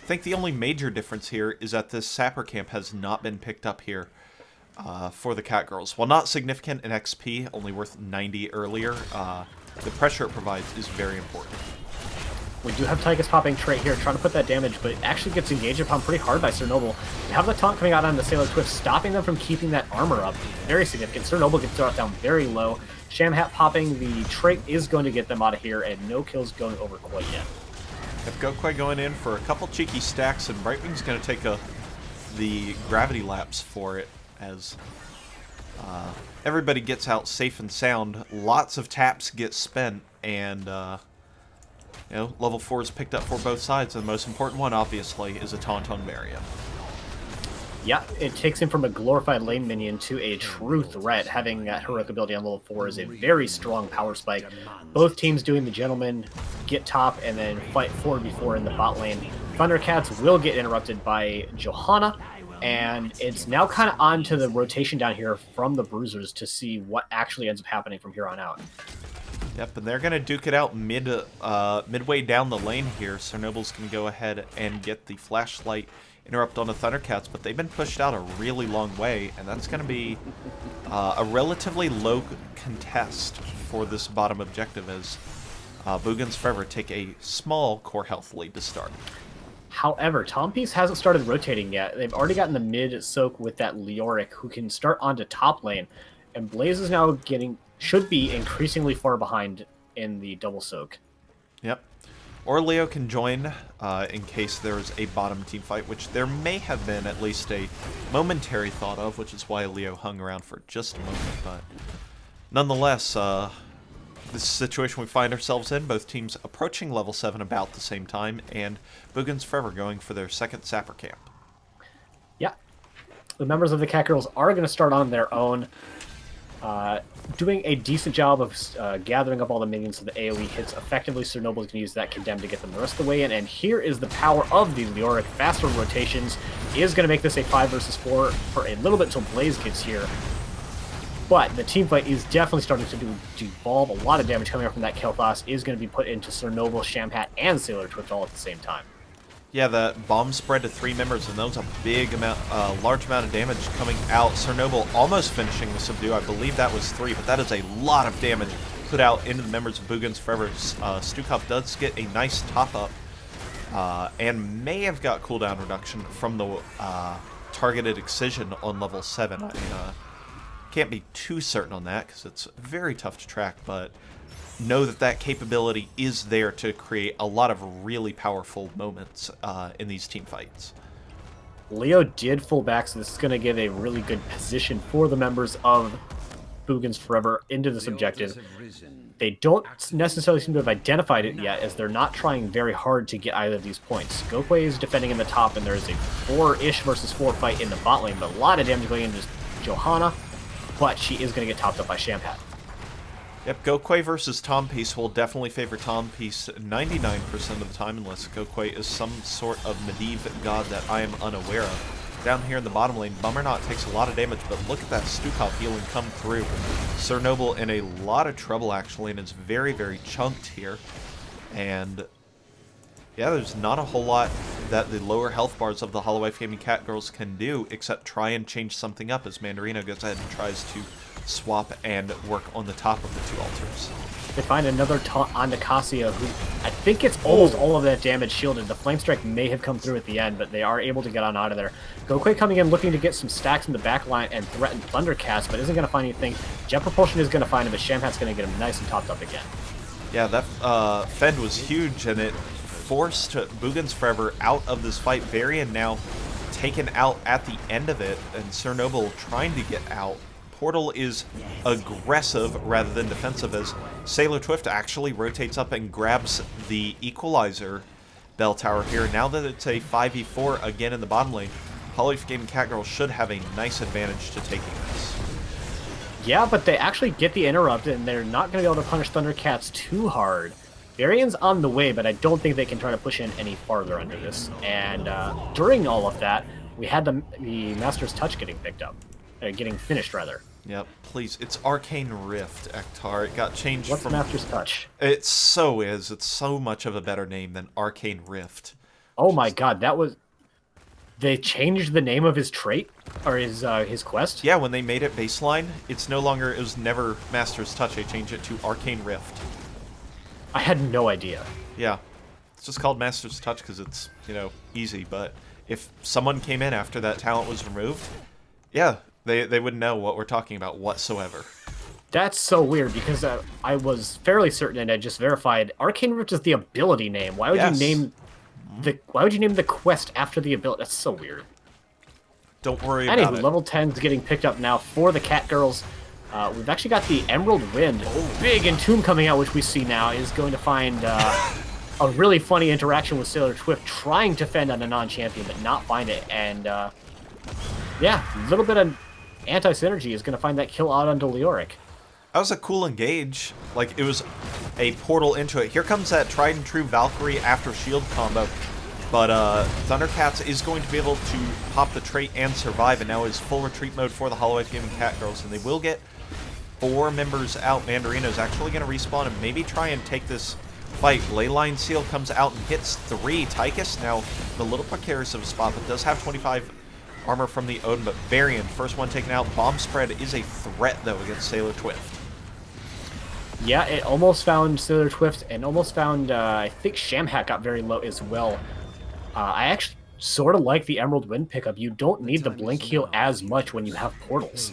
I think the only major difference here is that this Sapper Camp has not been picked up here for the Catgirls. While not significant in XP, only worth 90 earlier, the pressure it provides is very important. We do have Tychus popping trait here, trying to put that damage, but it actually gets engaged upon pretty hard by Sir Noble. We have the taunt coming out on the Sailor Twift, stopping them from keeping that armor up. Very significant. Sir Noble gets brought down very low. Shamhat popping the trait is going to get them out of here, and no kills going over quite yet. If Gokwe going in for a couple cheeky stacks, and Brightwing's going to take the gravity lapse for it, as Everybody gets out safe and sound. Lots of taps get spent, and level 4 is picked up for both sides. And the most important one, obviously, is a taunt on Marion. Yeah, it takes him from a glorified lane minion to a true threat. Having that heroic ability on level 4 is a very strong power spike. Both teams doing the gentleman, get top, and then fight 4v4 in the bot lane. Thundercats will get interrupted by Johanna, and it's now kind of on to the rotation down here from the Bruisers to see what actually ends up happening from here on out. Yep, and they're going to duke it out midway down the lane here. Cernoble's going to go ahead and get the flashlight interrupt on the Thundercats, but they've been pushed out a really long way, and that's going to be a relatively low contest for this bottom objective as Boogans Forever take a small core health lead to start. However, Tompies hasn't started rotating yet. They've already gotten the mid soak with that Leoric, who can start onto top lane, and Blaze is now should be increasingly far behind in the double soak. Yep. Or Leo can join in case there's a bottom team fight, which there may have been at least a momentary thought of, which is why Leo hung around for just a moment. But nonetheless, this situation we find ourselves in, both teams approaching level 7 about the same time, and Boogans Forever going for their second Sapper camp. Yeah. The members of the Catgirls are going to start on their own. Doing a decent job of gathering up all the minions so the AoE hits effectively. Cernoble is going to use that Condemn to get them the rest of the way in, and here is the power of the Leoric. Faster rotations is going to make this a 5 versus 4 for a little bit until Blaze gets here. But the team fight is definitely starting to devolve. A lot of damage coming up from that Kel'Thas is going to be put into Cernoble, Shamhat, and Sailor Twitch all at the same time. Yeah, the bomb spread to 3 members, and that was a large amount of damage coming out. Cernoble almost finishing the subdue. I believe that was 3, but that is a lot of damage put out into the members of Boogans Forever. Stukov does get a nice top-up, and may have got cooldown reduction from the targeted excision on level 7. I can't be too certain on that, because it's very tough to track, but know that capability is there to create a lot of really powerful moments in these team fights. Leo did full back, so this is going to give a really good position for the members of Boogans Forever into this objective. They don't necessarily seem to have identified it yet, as they're not trying very hard to get either of these points. Gokwe is defending in the top, and there is a 4-ish versus 4 fight in the bot lane, but a lot of damage going into Johanna, but she is going to get topped up by Shamhat. Yep, Gokwe versus Tompies will definitely favor Tompies 99% of the time, unless Gokwe is some sort of Medivh god that I am unaware of. Down here in the bottom lane, Bummernot takes a lot of damage, but look at that Stukov healing come through. Cernoble in a lot of trouble, actually, and is very, very chunked here. And yeah, there's not a whole lot that the lower health bars of the Holowife Gaming Catgirls can do, except try and change something up as Mandarino goes ahead and tries to swap and work on the top of the 2 altars. They find another taunt on Nicasia, who I think it's almost all of that damage shielded. The Flame Strike may have come through at the end, but they are able to get on out of there. Gokwe coming in looking to get some stacks in the back line and threaten Thundercats, but isn't going to find anything. Jet Propulsion is going to find him, but Shamhat's going to get him nice and topped up again. Yeah, that Fend was huge, and it forced Boogans Forever out of this fight. Varian now taken out at the end of it, and Cernoble trying to get out. Portal is aggressive rather than defensive, as Sailor Twift actually rotates up and grabs the Equalizer bell tower here. Now that it's a 5v4 again in the bottom lane, Holowife Gaming Catgirls should have a nice advantage to taking this. Yeah, but they actually get the interrupt, and they're not going to be able to punish Thundercats too hard. Varian's on the way, but I don't think they can try to push in any farther under this. And during all of that, we had the Master's Touch getting picked up. Getting finished, rather. Yep, please. It's Arcane Rift, Ectar. It got changed What's from... Master's Touch? It's so much of a better name than Arcane Rift. Oh my god, that was... They changed the name of his trait? Or his quest? Yeah, when they made it baseline, it's no longer... It was never Master's Touch. They changed it to Arcane Rift. I had no idea. Yeah. It's just called Master's Touch because it's, easy. But if someone came in after that talent was removed, yeah, they wouldn't know what we're talking about whatsoever. That's so weird, because I was fairly certain, and I just verified, Arcane Rift is the ability name. Why would you name the quest after the ability? That's so weird. Don't worry about Anywho, it. level 10's getting picked up now for the Catgirls. We've actually got the Emerald Wind. Big Entomb coming out, which we see now, is going to find a really funny interaction with Sailor Twift, trying to fend on a non-champion, but not find it. And, yeah, a little bit of anti-synergy is going to find that kill out onto Leoric. That was a cool engage. Like, it was a portal into it. Here comes that tried and true Valkyrie after shield combo. But Thundercats is going to be able to pop the trait and survive, and now is full retreat mode for the Holowife Gaming Catgirls, and they will get 4 members out. Mandarino's actually going to respawn and maybe try and take this fight. Leyline Seal comes out and hits 3. Tychus now in a little precarious of a spot, but does have 25 armor from the Odin, but Varian, first one taken out. Bomb Spread is a threat, though, against Sailor Twift. Yeah, it almost found Sailor Twift, and almost found, I think Shamhat got very low as well. I actually sort of like the Emerald Wind pickup. You don't need the Blink heal as much when you have portals.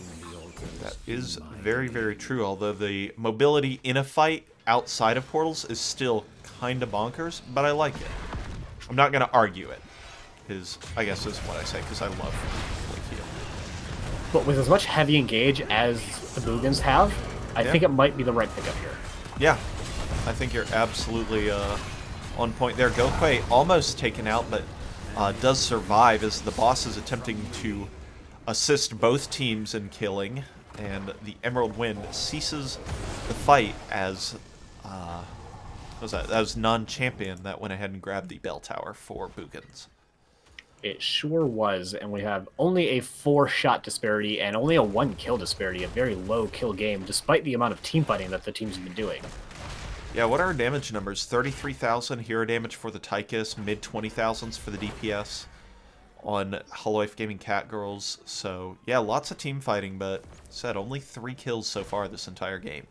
That is very, very true, although the mobility in a fight outside of portals is still kind of bonkers, but I like it. I'm not going to argue it, I guess is what I say, because I love Blink heal. But with as much heavy engage as the Boogans have, I think it might be the right pickup here. Yeah, I think you're absolutely on point there. Gokwe almost taken out, but does survive as the boss is attempting to assist both teams in killing, and the Emerald Wind ceases the fight as what was that? That was non-champion that went ahead and grabbed the bell tower for Boogans. It sure was, and we have only a 4-shot disparity and only a 1-kill disparity, a very low kill game, despite the amount of team fighting that the teams have been doing. Yeah, what are our damage numbers? 33,000 hero damage for the Tychus, mid-20,000s for the DPS on Holowife Gaming Catgirls. So, yeah, lots of team fighting, but said only 3 kills so far this entire game.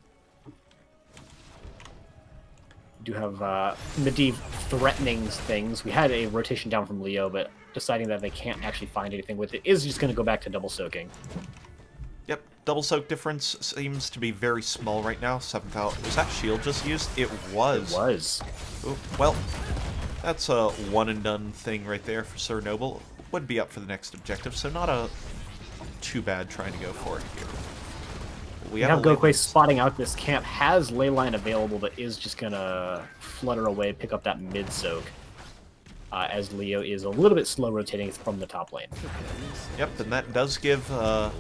We do have Medivh threatening things. We had a rotation down from Leo, but deciding that they can't actually find anything with it is just going to go back to double soaking. Yep, double soak difference seems to be very small right now. 7,000. Was that shield just used? It was. It was. Ooh, well, that's a one-and-done thing right there for Sir Noble. Would be up for the next objective, so not a too bad trying to go for it here. We have Gokwe spotting out this camp, has Leyline available, but is just going to flutter away, pick up that mid-soak, as Leo is a little bit slow rotating from the top lane. Yep, and that does give the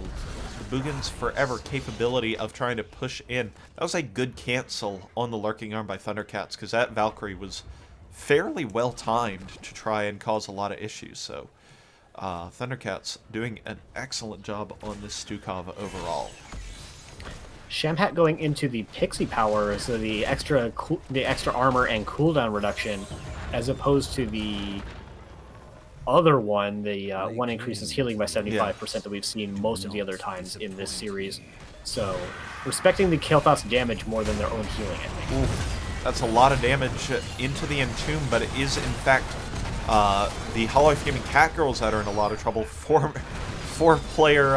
Boogans Forever capability of trying to push in. That was a good cancel on the Lurking Arm by Thundercats, because that Valkyrie was fairly well timed to try and cause a lot of issues, so Thundercats doing an excellent job on this Stukov overall. Shamhat going into the Pixie power, so the extra armor and cooldown reduction, as opposed to the other one, the one increases healing by 75% that we've seen most of the other times in this series. So, respecting the Kael'thas's damage more than their own healing, I think. Ooh, that's a lot of damage into the Entomb, but it is, in fact, the Holowife Gaming Catgirls that are in a lot of trouble. Four-player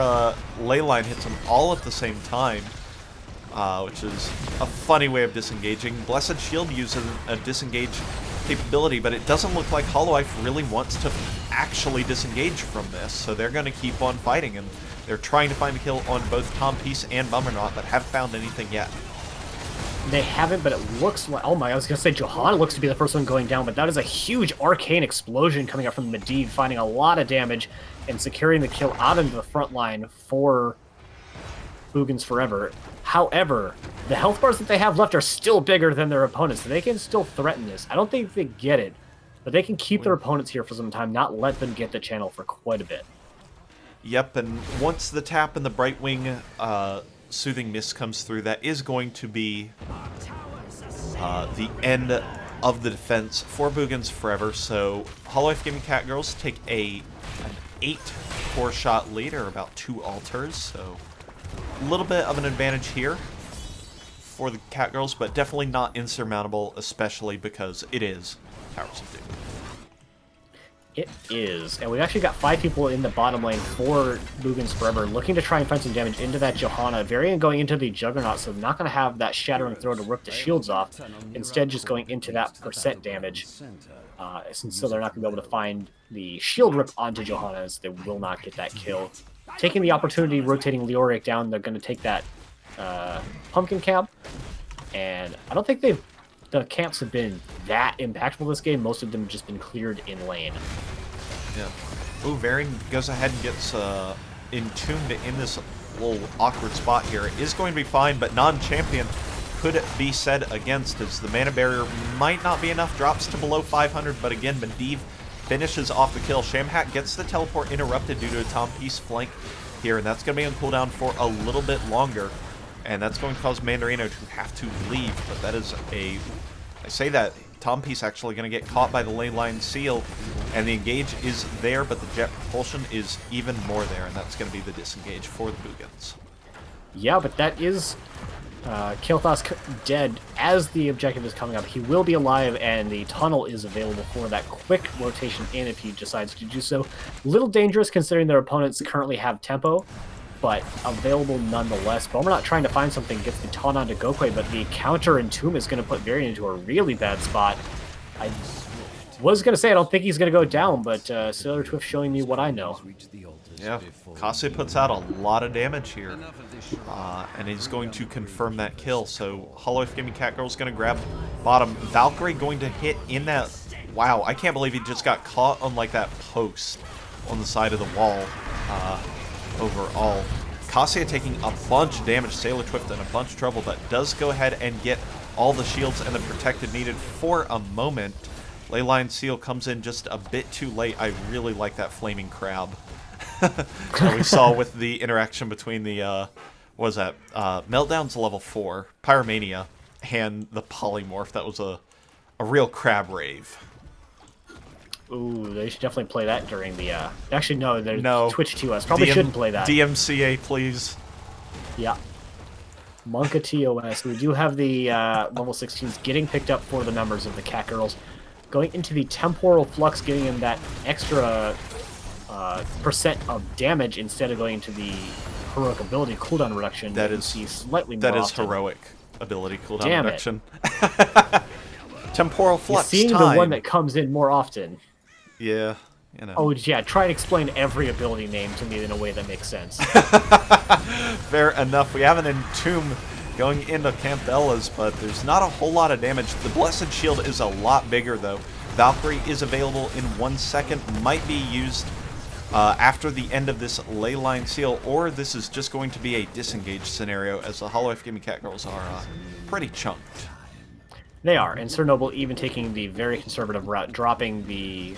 Leyline hits them all at the same time. Which is a funny way of disengaging. Blessed Shield uses a disengage capability, but it doesn't look like Holowife really wants to actually disengage from this, so they're going to keep on fighting, and they're trying to find a kill on both Tom Peace and Bummernot, but haven't found anything yet. They haven't, but it looks like... Oh my, I was going to say Johanna looks to be the first one going down, but that is a huge arcane explosion coming up from Medivh, finding a lot of damage and securing the kill out into the front line for Boogans Forever. However, the health bars that they have left are still bigger than their opponents, so they can still threaten this. I don't think they get it, but they can keep their opponents here for some time, not let them get the channel for quite a bit. Yep, and once the tap and the Brightwing Soothing Mist comes through, that is going to be the end of the defense for Boogans Forever. So Holowife Gaming Catgirls take an 8 shot lead, or about 2 altars, so a little bit of an advantage here for the Catgirls, but definitely not insurmountable, especially because it is Towers of Doom. It is. And we've actually got 5 people in the bottom lane for Boogans Forever, looking to try and find some damage into that Johanna. Varian going into the Juggernaut, so not going to have that Shattering Throw to rip the shields off. Instead, just going into that percent damage. So they're not going to be able to find the shield rip onto Johanna, as they will not get that kill. Taking the opportunity, rotating Leoric down, they're going to take that Pumpkin Camp. And I don't think the camps have been that impactful this game. Most of them have just been cleared in lane. Yeah. Ooh, Varian goes ahead and gets entombed in this little awkward spot here. It is going to be fine, but non-champion could be said against, as the mana barrier might not be enough. Drops to below 500, but again, Medivh finishes off the kill. Shamhat gets the teleport interrupted due to a Tom-Piece flank here, and that's going to be on cooldown for a little bit longer. And that's going to cause Mandarino to have to leave, but that is a... I say that, Tom-Piece actually going to get caught by the ley line seal, and the engage is there, but the jet propulsion is even more there, and that's going to be the disengage for the Boogans. Yeah, but that is Kael'thas dead as the objective is coming up. He will be alive, and the tunnel is available for that quick rotation in if he decides to do so. A little dangerous considering their opponents currently have tempo, but available nonetheless. Bomarnot trying to find something, gets the taunt onto Gokwe, but the counter Entomb is going to put Varian into a really bad spot. I was going to say I don't think he's going to go down, but Sailor Twift showing me what I know. Yeah, Kase puts out a lot of damage here, and he's going to confirm that kill. So Holowife Gaming Catgirls going to grab bottom. Valkyrie going to hit in that... Wow, I can't believe he just got caught on like that post on the side of the wall. Overall, Kasia taking a bunch of damage, Sailor Twift in a bunch of trouble, but does go ahead and get all the shields and the protected needed for a moment. Leyline Seal comes in just a bit too late. I really like that flaming crab that we saw with the interaction between the, what was that, Meltdown's level 4, Pyromania, and the Polymorph. That was a real crab rave. Ooh, they should definitely play that during the, actually, no, there's no. Twitch TOS. Probably shouldn't play that. DMCA, please. Yeah. Monka TOS. We do have the level 16s getting picked up for the members of the Catgirls. Going into the Temporal Flux, giving him that extra percent of damage instead of going into the Heroic Ability cooldown reduction. That is slightly more That is often. Heroic Ability cooldown Damn reduction. Temporal Flux You're seeing time. the one that comes in more often. Yeah, you know. Oh, yeah, try and explain every ability name to me in a way that makes sense. Fair enough. We have an Entomb going into Camp Ella's, but there's not a whole lot of damage. The Blessed Shield is a lot bigger, though. Valkyrie is available in 1 second, might be used after the end of this Leyline Seal, or this is just going to be a disengaged scenario, as the Holowife Gaming Catgirls are pretty chunked. They are, and Sir Noble even taking the very conservative route, dropping the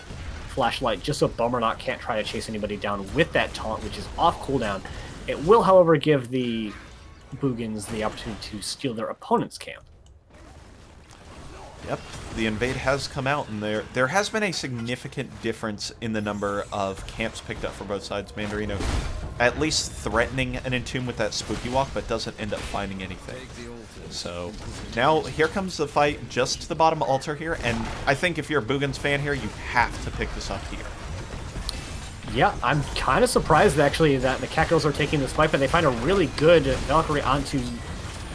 flashlight just so Bomarnot can't try to chase anybody down with that taunt, which is off cooldown. It will, however, give the Boogans the opportunity to steal their opponent's camp. Yep, the invade has come out, and there has been a significant difference in the number of camps picked up for both sides. Mandarino at least threatening an Entomb with that spooky walk, but doesn't end up finding anything. So now here comes the fight just to the bottom altar here, and I think if you're a Boogans fan here, you have to pick this up here. Yeah, I'm kind of surprised actually that the Catgirls are taking this fight, but they find a really good Valkyrie onto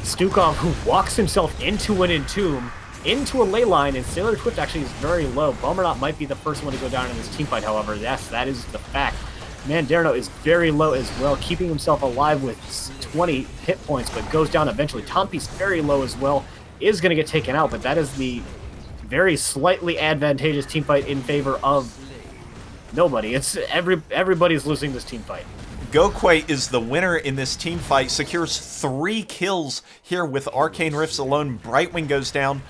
Stukov, who walks himself into an Entomb, into a ley line, and Sailor Twift actually is very low. Bomarnot might be the first one to go down in this team fight, however. Yes, that is the fact. Mandarino is very low as well, keeping himself alive with 20 hit points, but goes down eventually. Tom-Piece very low as well, is going to get taken out, but that is the very slightly advantageous team fight in favor of nobody. It's everybody's losing this team fight. Gokwe is the winner in this team fight, secures 3 kills here with Arcane Rifts alone. Brightwing goes down.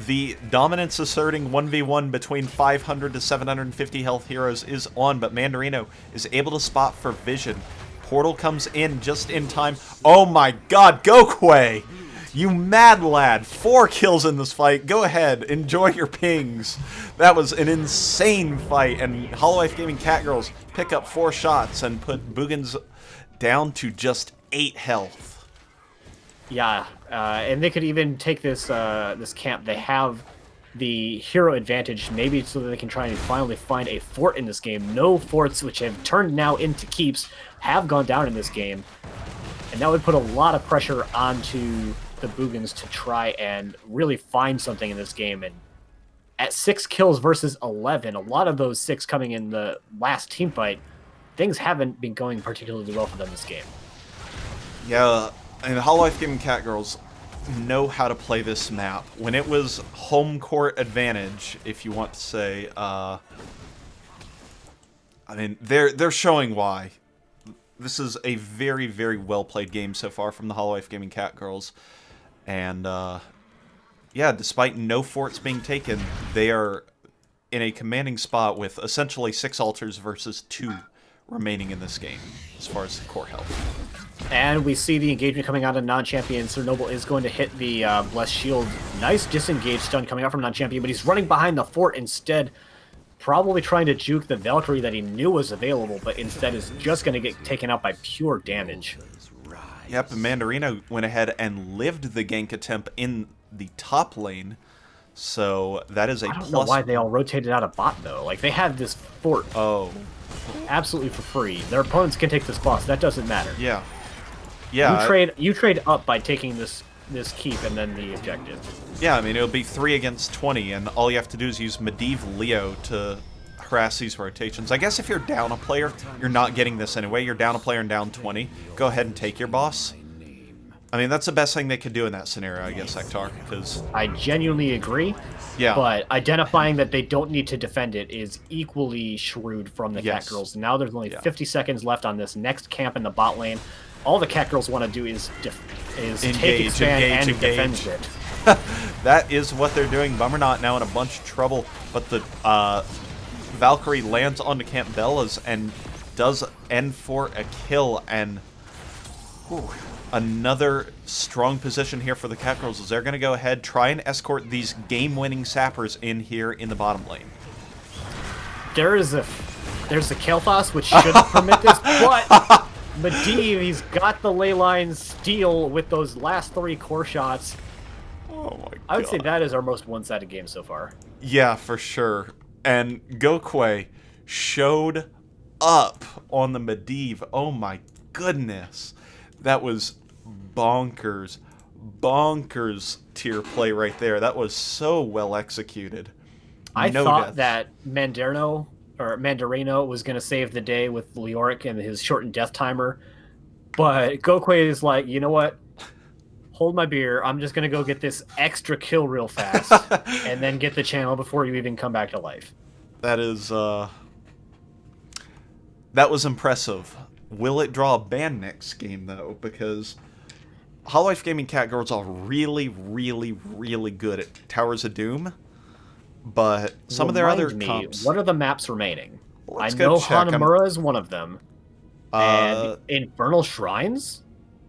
The dominance asserting 1v1 between 500 to 750 health heroes is on, but Mandarino is able to spot for vision. Portal comes in just in time. Oh my god, Gokwe! You mad lad! 4 kills in this fight. Go ahead, enjoy your pings. That was an insane fight, and Holowife Gaming Catgirls pick up 4 shots and put Boogans down to just 8 health. Yeah, and they could even take this this camp. They have the hero advantage, maybe so that they can try and finally find a fort in this game. No forts, which have turned now into keeps, have gone down in this game. And that would put a lot of pressure onto the Boogans to try and really find something in this game. And at 6 kills versus 11, a lot of those 6 coming in the last team fight, things haven't been going particularly well for them this game. Yeah, and Holowife Gaming Catgirls know how to play this map. When it was home court advantage, if you want to say, I mean, they're showing why. This is a very, very well-played game so far from the Holowife Gaming Catgirls. And, yeah, despite no forts being taken, they are in a commanding spot with essentially 6 altars versus 2 remaining in this game, as far as the core health. And we see the engagement coming out of non-champion. Sir Noble is going to hit the Blessed Shield. Nice disengage stun coming out from non-champion, but he's running behind the fort instead. Probably trying to juke the Valkyrie that he knew was available, but instead is just going to get taken out by pure damage. Yep, and Mandarino went ahead and lived the gank attempt in the top lane. So that is a plus. I don't know why they all rotated out of bot, though. Like, they had this fort absolutely for free. Their opponents can take this boss. That doesn't matter. Yeah. Yeah. You trade up by taking this keep and then the objective. Yeah, I mean, it'll be 3 against 20, and all you have to do is use Medivh Leo to harass these rotations. I guess if you're down a player, you're not getting this anyway. You're down a player and down 20. Go ahead and take your boss. I mean, that's the best thing they could do in that scenario, I guess, Ectar, because... I genuinely agree. Yeah. But identifying that they don't need to defend it is equally shrewd from the Catgirls. Now there's only 50 seconds left on this next camp in the bot lane. All the Catgirls want to do is take expand and defend it. That is what they're doing. Bummernot now in a bunch of trouble, but the Valkyrie lands onto Camp Bellas and does end for a kill, and another strong position here for the Catgirls as they're going to go ahead, try and escort these game-winning sappers in here in the bottom lane. There's a Kael'thas, which shouldn't permit this, but Medivh, he's got the ley line steal with those last 3 core shots. Oh my god. I would say that is our most one-sided game so far. Yeah, for sure. And Gokwe showed up on the Medivh. Oh my goodness. That was bonkers tier play right there. That was so well executed. I thought that Mandarino was going to save the day with Leoric and his shortened death timer, but Gokwe is like, you know what? Hold my beer. I'm just going to go get this extra kill real fast and then get the channel before you even come back to life. That is, that was impressive. Will it draw a ban next game, though? Because Holowife Gaming Catgirls are really, really, really good at Towers of Doom, but some of their other comps... What are the maps remaining? Let's I know check. Hanamura is one of them. And Infernal Shrines?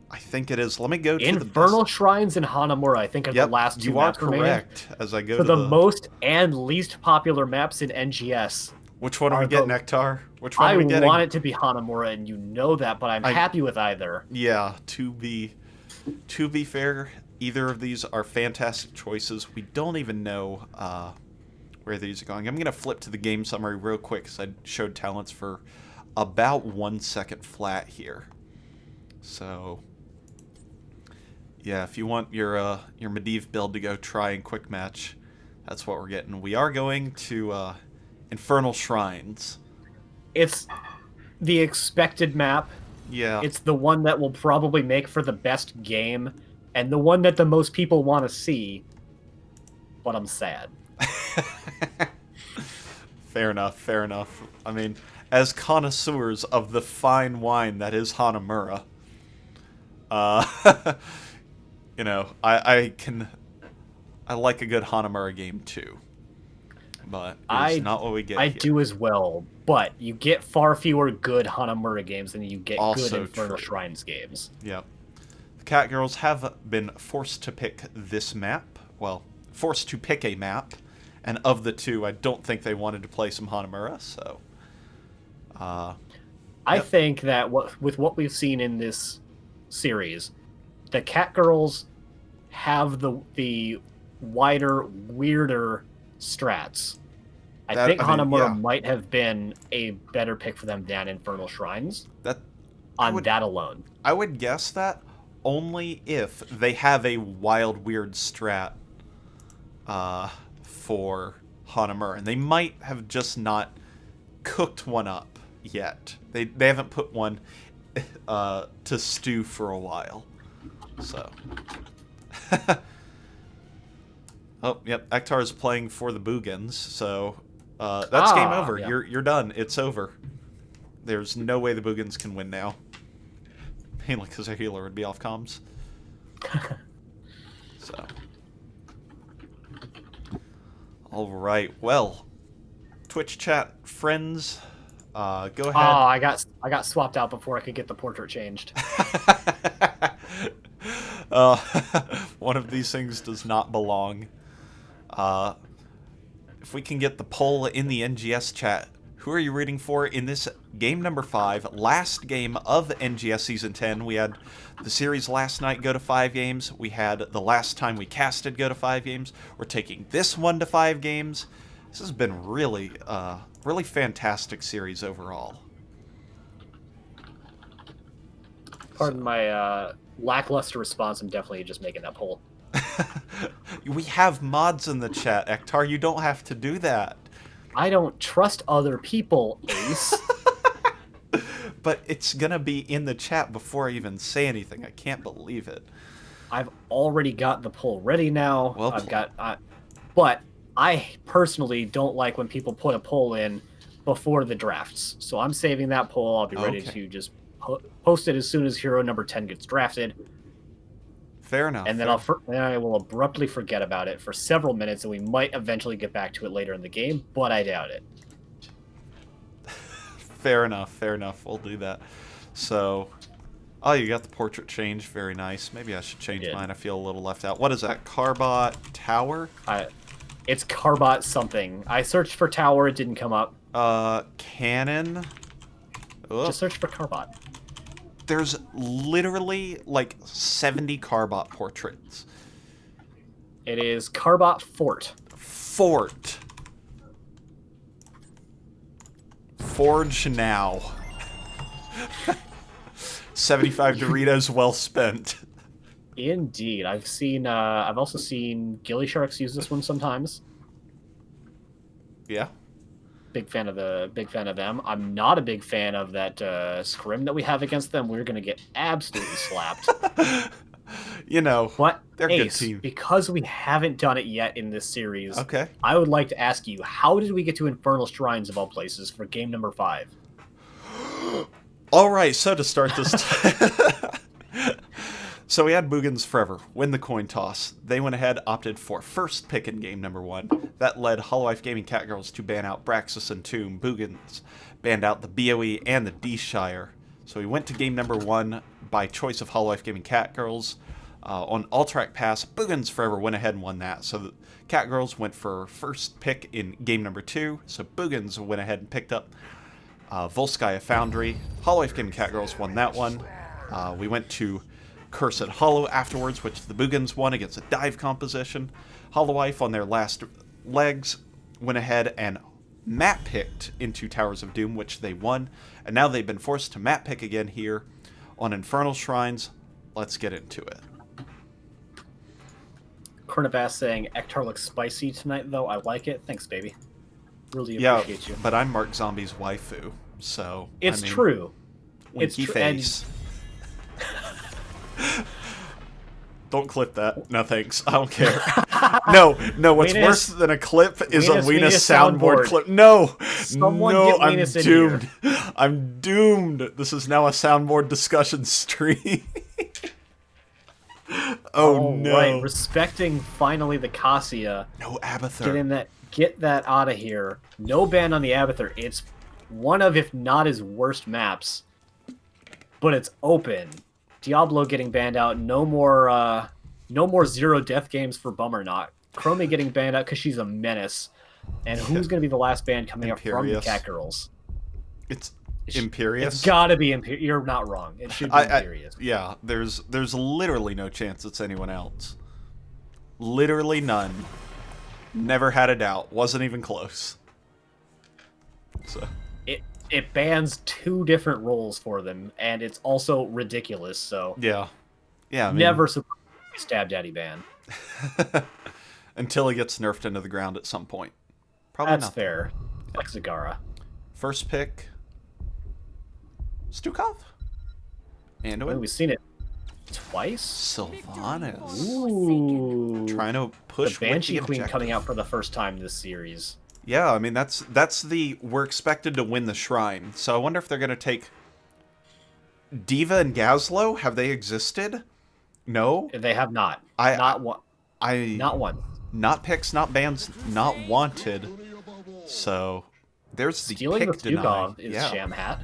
I think it is. Let me go to Infernal Shrines and Hanamura, I think, are the last 2 maps remaining. You are correct. As I go so to the most and least popular maps in NGS. Which one are we getting, Ectar? Which one are we getting? I want it to be Hanamura, and you know that, but I'm happy with either. Yeah, to be fair, either of these are fantastic choices. We don't even know where these are going. I'm going to flip to the game summary real quick because I showed talents for about 1 second flat here. So... yeah, if you want your Medivh build to go try and quick match, that's what we're getting. We are going to Infernal Shrines. It's the expected map. Yeah. It's the one that will probably make for the best game, and the one that the most people want to see, but I'm sad. Fair enough, fair enough. I mean, as connoisseurs of the fine wine that is Hanamura, you know, I like a good Hanamura game too, but it's not what we get I here. do as well, but you get far fewer good Hanamura games than you get Also good Infernal true. Shrines games. Yep. The Catgirls have been forced to pick this map. Well, forced to pick a map, and of the 2, I don't think they wanted to play some Hanamura, so... I think that with what we've seen in this series, the Catgirls have the wider, weirder strats, I That- think I mean, Hanamura yeah. might have been a better pick for them than Infernal Shrines That on that alone. I would guess that only if they have a wild, weird strat for Hanamura, and they might have just not cooked one up yet. They haven't put one to stew for a while. So. Oh, yep. Ectar is playing for the Boogans, so that's game over. Yeah. You're done. It's over. There's no way the Boogans can win now. Mainly because their healer would be off comms. So. All right. Well, Twitch chat friends, go ahead. Oh, I got swapped out before I could get the portrait changed. One of these things does not belong. If we can get the poll in the NGS chat, who are you rooting for in this game number 5, last game of NGS Season 10? We had the series last night go to 5 games. We had the last time we casted go to 5 games. We're taking this one to 5 games. This has been really, really fantastic series overall. Pardon my lackluster response. I'm definitely just making that poll. We have mods in the chat, Ectar. You don't have to do that. I don't trust other people, Ace. But it's gonna be in the chat before I even say anything. I can't believe it. I've already got the poll ready now. Well I've got, but I personally don't like when people put a poll in before the drafts. So I'm saving that poll. I'll be ready Okay. to just post it as soon as hero number 10 gets drafted. Fair enough. And then then I will abruptly forget about it for several minutes, and we might eventually get back to it later in the game, but I doubt it. Fair enough. Fair enough. We'll do that. So, oh, you got the portrait changed. Very nice. Maybe I should change Did. mine. I feel a little left out. What is that? Carbot Tower? It's Carbot something. I searched for tower, it didn't come up. Cannon. Oh, Just search for Carbot. there's literally like 70 Carbot portraits. It is Carbot Fort. Fort. Forge now. 75 Doritos well spent. Indeed. I've also seen Ghillie Sharks use this one sometimes. Yeah. Big fan of them. I'm not a big fan of that scrim that we have against them. We're gonna get absolutely slapped. You know, But they're a good Ace, team. because we haven't done it yet in this series, Okay. I would like to ask you, how did we get to Infernal Shrines of all places for game number 5? All right, so to start this, so we had Boogans forever win the coin toss. They went ahead, opted for first pick in game number 1. That led Holowife Gaming Catgirls to ban out Braxis and Tomb. Boogans banned out the BOE and the D-Shire. So we went to game number 1 by choice of Holowife Gaming Catgirls. On All-Track Pass, Boogans forever went ahead and won that. So the Catgirls went for first pick in game number 2. So Boogans went ahead and picked up Volskaya Foundry. Holowife Gaming Catgirls won that one. We went to Cursed Hollow afterwards, which the Boogans won against a dive composition. Holowife on their last legs went ahead and map picked into Towers of Doom, which they won. And now they've been forced to map pick again here on Infernal Shrines. Let's get into it. Cornabass saying, Ectar looks spicy tonight, though. I like it. Thanks, baby. Really Yeah, appreciate you. but I'm Mark Zombie's waifu, so It's I mean, true. Winky It's true, and- face. Don't clip that. No thanks. I don't care. No. What's Weenus- worse than a clip is a Weenus Weenus soundboard soundboard. clip. No, Someone no, get I'm Weenus in doomed. I'm doomed. This is now a soundboard discussion stream. Oh no! Right, respecting finally the Cassia. No Abathur. Get that out of here. No ban on the Abathur. It's one of, if not his worst maps, but it's open. Diablo getting banned out. No more zero death games for Bummerknock. Chromie getting banned out because she's a menace. And who's going to be the last ban coming up from the Imperious. Catgirls? It's Imperious. It's got to be Imperious. You're not wrong. It should be Imperious. Yeah, there's literally no chance it's anyone else. Literally none. Never had a doubt. Wasn't even close. So It bans 2 different roles for them, and it's also ridiculous. So yeah, I mean, never supposed to be Stab Daddy ban. until he gets nerfed into the ground at some point. Probably That's not. fair. Like Zagara. First pick, Stukov? Anduin? We've seen it twice. Sylvanas. Ooh. Trying to The push Banshee with the Queen objective. coming out for the first time this series. Yeah, I mean, that's the... We're expected to win the Shrine. So I wonder if they're going to take... Diva and Gazlo? Have they existed? No? They have not. Not Not one. Not picks, not bans, not wanted. So there's the Stealing pick with deny. Stukov is Yeah, Sham Hat.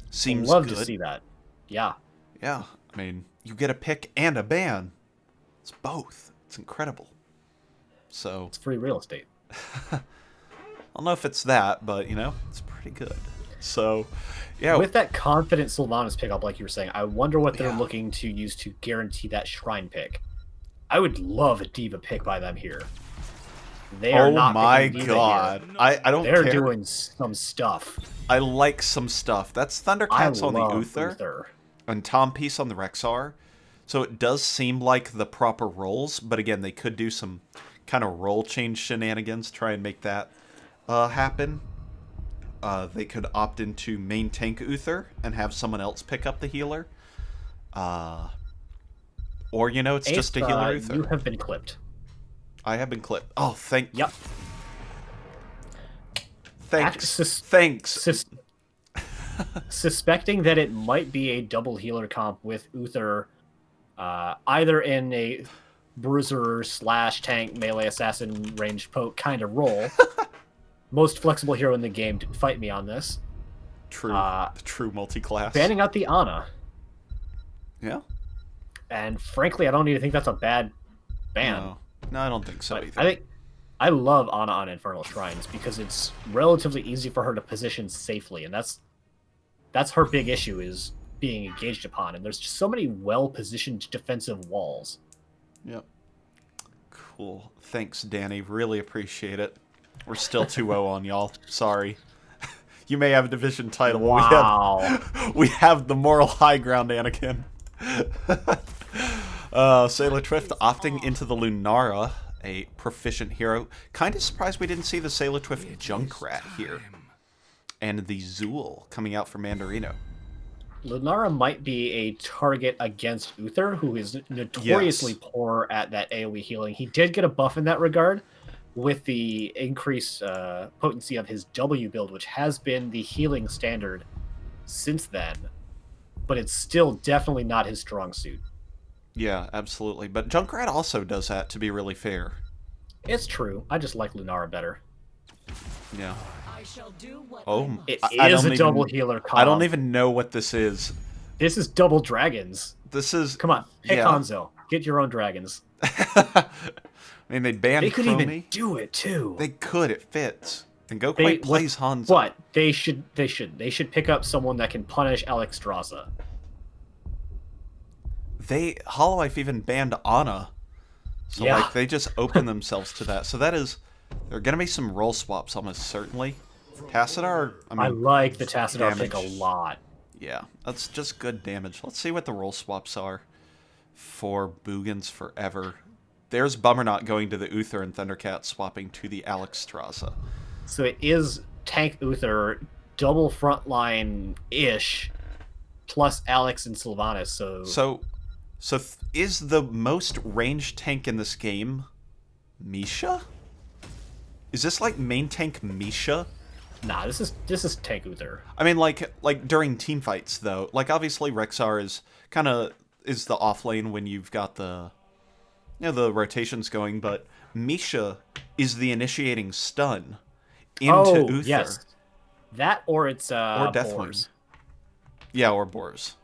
seems Love good. to see that. Yeah. Yeah, I mean, you get a pick and a ban. It's both. It's incredible. So It's free real estate. I don't know if it's that, but you know, it's pretty good. So yeah, With that confident Sylvanas pickup, like you were saying, I wonder what they're Yeah. looking to use to guarantee that Shrine pick. I would love a Diva pick by them here. They are oh not my picking Diva god, here. I don't They're care. doing some stuff. I like some stuff. That's I Thundercats on the love Uther and Tom Peace on the Rexar. So it does seem like the proper roles, but again, they could do some kind of role change shenanigans, try and make that happen. They could opt into main tank Uther and have someone else pick up the healer. Or, you know, it's just a healer Uther. You have been clipped. I have been clipped. Oh, thanks. Sus- Thanks. Suspecting that it might be a double healer comp with Uther, either in a bruiser / tank melee assassin range poke kind of role. Most flexible hero in the game. Fight me on this. True. The true multi-class. Banning out the Ana. Yeah. And frankly, I don't even think that's a bad ban. No, I don't think so But either. I think I love Ana on Infernal Shrines because it's relatively easy for her to position safely, and that's her big issue is being engaged upon. And there's just so many well-positioned defensive walls. Yep. Cool. Thanks, Danny. Really appreciate it. We're still 2-0 on y'all. Sorry. You may have a division title. Wow. We have the moral high ground, Anakin. Sailor Twift opting into the Lunara, a proficient hero. Kind of surprised we didn't see the Sailor Twift Junkrat here. And the Zool coming out for Mandarino. Lunara might be a target against Uther, who is notoriously poor at that AoE healing. He did get a buff in that regard with the increased potency of his W build, which has been the healing standard since then. But it's still definitely not his strong suit. Yeah, absolutely. But Junkrat also does that, to be really fair. It's true. I just like Lunara better. Yeah. I shall do what Oh, It I is don't a double even- healer comp. I don't even know what this is. This is double dragons. This is... Come on, pick Yeah. Hanzo. Get your own dragons. I mean, they banned They could Chromie. even do it too. They could. It fits. And Go They- Quite plays Hanzo. But they should pick up someone that can punish Alexstrasza. Holowife even banned Ana. So, Yeah. like, they just open themselves to that. So that is... There are going to be some role swaps, almost certainly. Tassadar, I mean... I like the Tassadar pick a damage. lot. Yeah, that's just good damage. Let's see what the role swaps are for Boogans forever. There's Bummerknot going to the Uther and Thundercat swapping to the Alexstrasza. So it is tank Uther, double frontline-ish, plus Alex and Sylvanas. So is the most ranged tank in this game Misha? Is this like main tank Misha? Nah, this is tank Uther. I mean, like during team fights though. Like obviously Rexar is the off lane when you've got the the rotations going, but Misha is the initiating stun into Uther. Yes. That or it's Or Deathwing. Boars. Yeah, or Boars.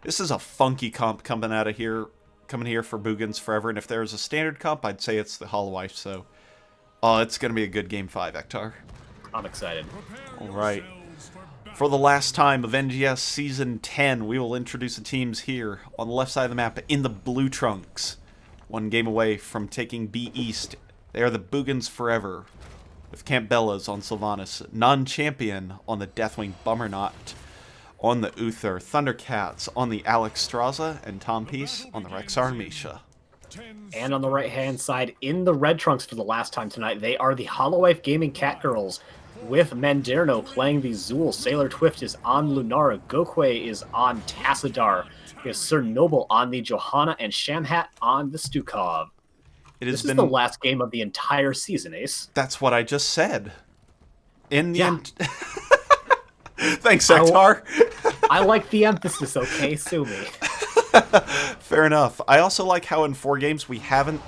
This is a funky comp coming here for Boogans forever, and if there's a standard comp, I'd say it's the Holowife, so... it's going to be a good Game 5, Ectar. I'm excited. Alright. For the last time of NGS Season 10, we will introduce the teams here on the left side of the map in the blue trunks. One game away from taking B East They are the Boogans forever, with Camp Bellas on Sylvanas, Non-Champion on the Deathwing Bummerknot, on the Uther, Thundercats on the Alex Straza, and Tom Peace on the Rexar Misha. And on the right-hand side, in the red trunks for the last time tonight, they are the Holowife Gaming Catgirls, with Manderno playing the Zool. Sailor Twift is on Lunara. Gokwe is on Tassadar. We have Sir Noble on the Johanna, and Shamhat on the Stukov. This is the last game of the entire season, Ace. That's what I just said. In the end. Thanks, Ectar. I like the emphasis, okay? Sue me. Fair enough. I also like how in 4 games we haven't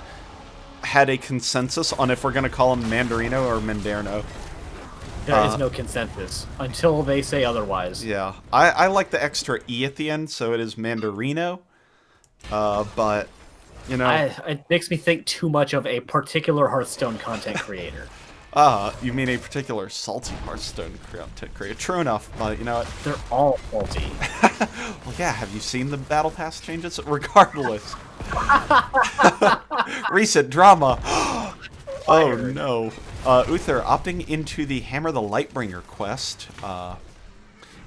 had a consensus on if we're going to call him Mandarino or Manderno. There is no consensus until they say otherwise. Yeah. I like the extra E at the end, so it is Mandarino. But, you know... it makes me think too much of a particular Hearthstone content creator. You mean a particular salty Hearthstone content creator. True enough, but you know what? They're all salty. Well, yeah, have you seen the Battle Pass changes? Regardless. Recent drama. Oh, no. Uther opting into the Hammer the Lightbringer quest.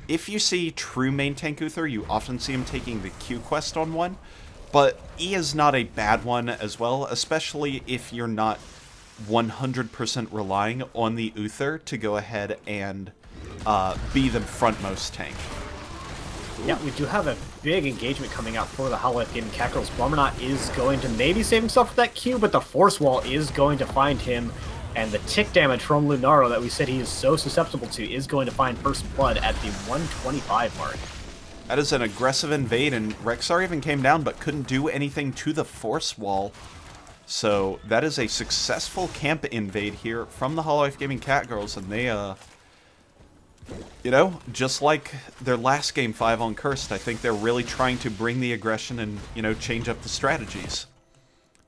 If you see true main tank Uther, you often see him taking the Q quest on one. But E is not a bad one as well, especially if you're not 100% relying on the Uther to go ahead and be the frontmost tank. Yeah, we do have a big engagement coming out for the Holowife Gaming Catgirls. Bummerknot is going to maybe save himself for that Q, but the Force Wall is going to find him, and the tick damage from Lunaro that we said he is so susceptible to is going to find First Blood at the 125 mark. That is an aggressive invade, and Rexar even came down but couldn't do anything to the Force Wall. So that is a successful camp invade here from the Holowife Gaming Catgirls, and they, you know, just like their last game 5 on Cursed, I think they're really trying to bring the aggression and, you know, change up the strategies.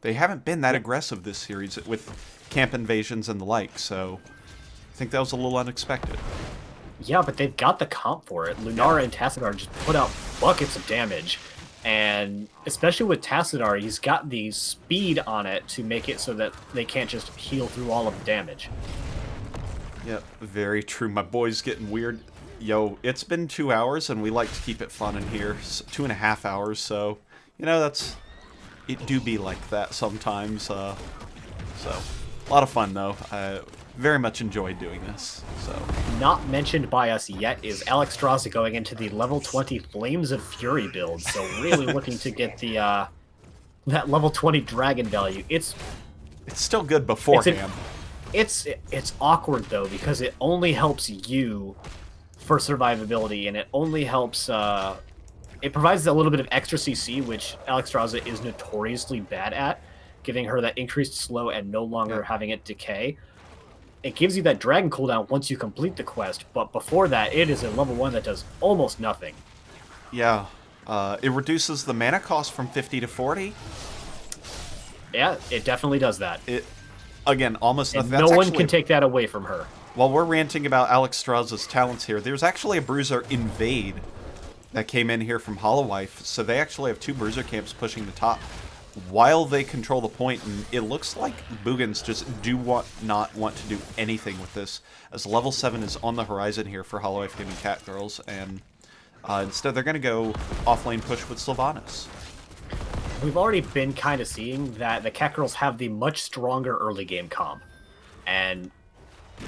They haven't been that aggressive this series with camp invasions and the like, so I think that was a little unexpected. Yeah, but they've got the comp for it. Lunara and Tassadar just put out buckets of damage. And especially with Tassadar, he's got the speed on it to make it so that they can't just heal through all of the damage. Yep, very true. My boy's getting weird. Yo, it's been 2 hours, and we like to keep it fun in here. 2.5 hours, so, you know, it do be like that sometimes. So, a lot of fun, though. I very much enjoy doing this, so. Not mentioned by us yet is Alex Straza going into the level 20 Flames of Fury build, so really looking to get the that level 20 dragon value. It's still good beforehand. It's awkward though, because it only helps you for survivability, and it only helps it provides a little bit of extra CC, which Alex Straza is notoriously bad at, giving her that increased slow and no longer having it decay. It gives you that dragon cooldown once you complete the quest, but before that, it is a level 1 that does almost nothing. Yeah, it reduces the mana cost from 50 to 40. Yeah, it definitely does that. Again, almost nothing. No one can take that away from her. While we're ranting about Alex Straza's talents here, there's actually a Bruiser invade that came in here from Holowife, so they actually have 2 Bruiser camps pushing the top while they control the point, and it looks like Boogans just not want to do anything with this, as level 7 is on the horizon here for Holowife Gaming Catgirls, and instead they're going to go off-lane push with Sylvanas. We've already been kind of seeing that the Catgirls have the much stronger early game comp, and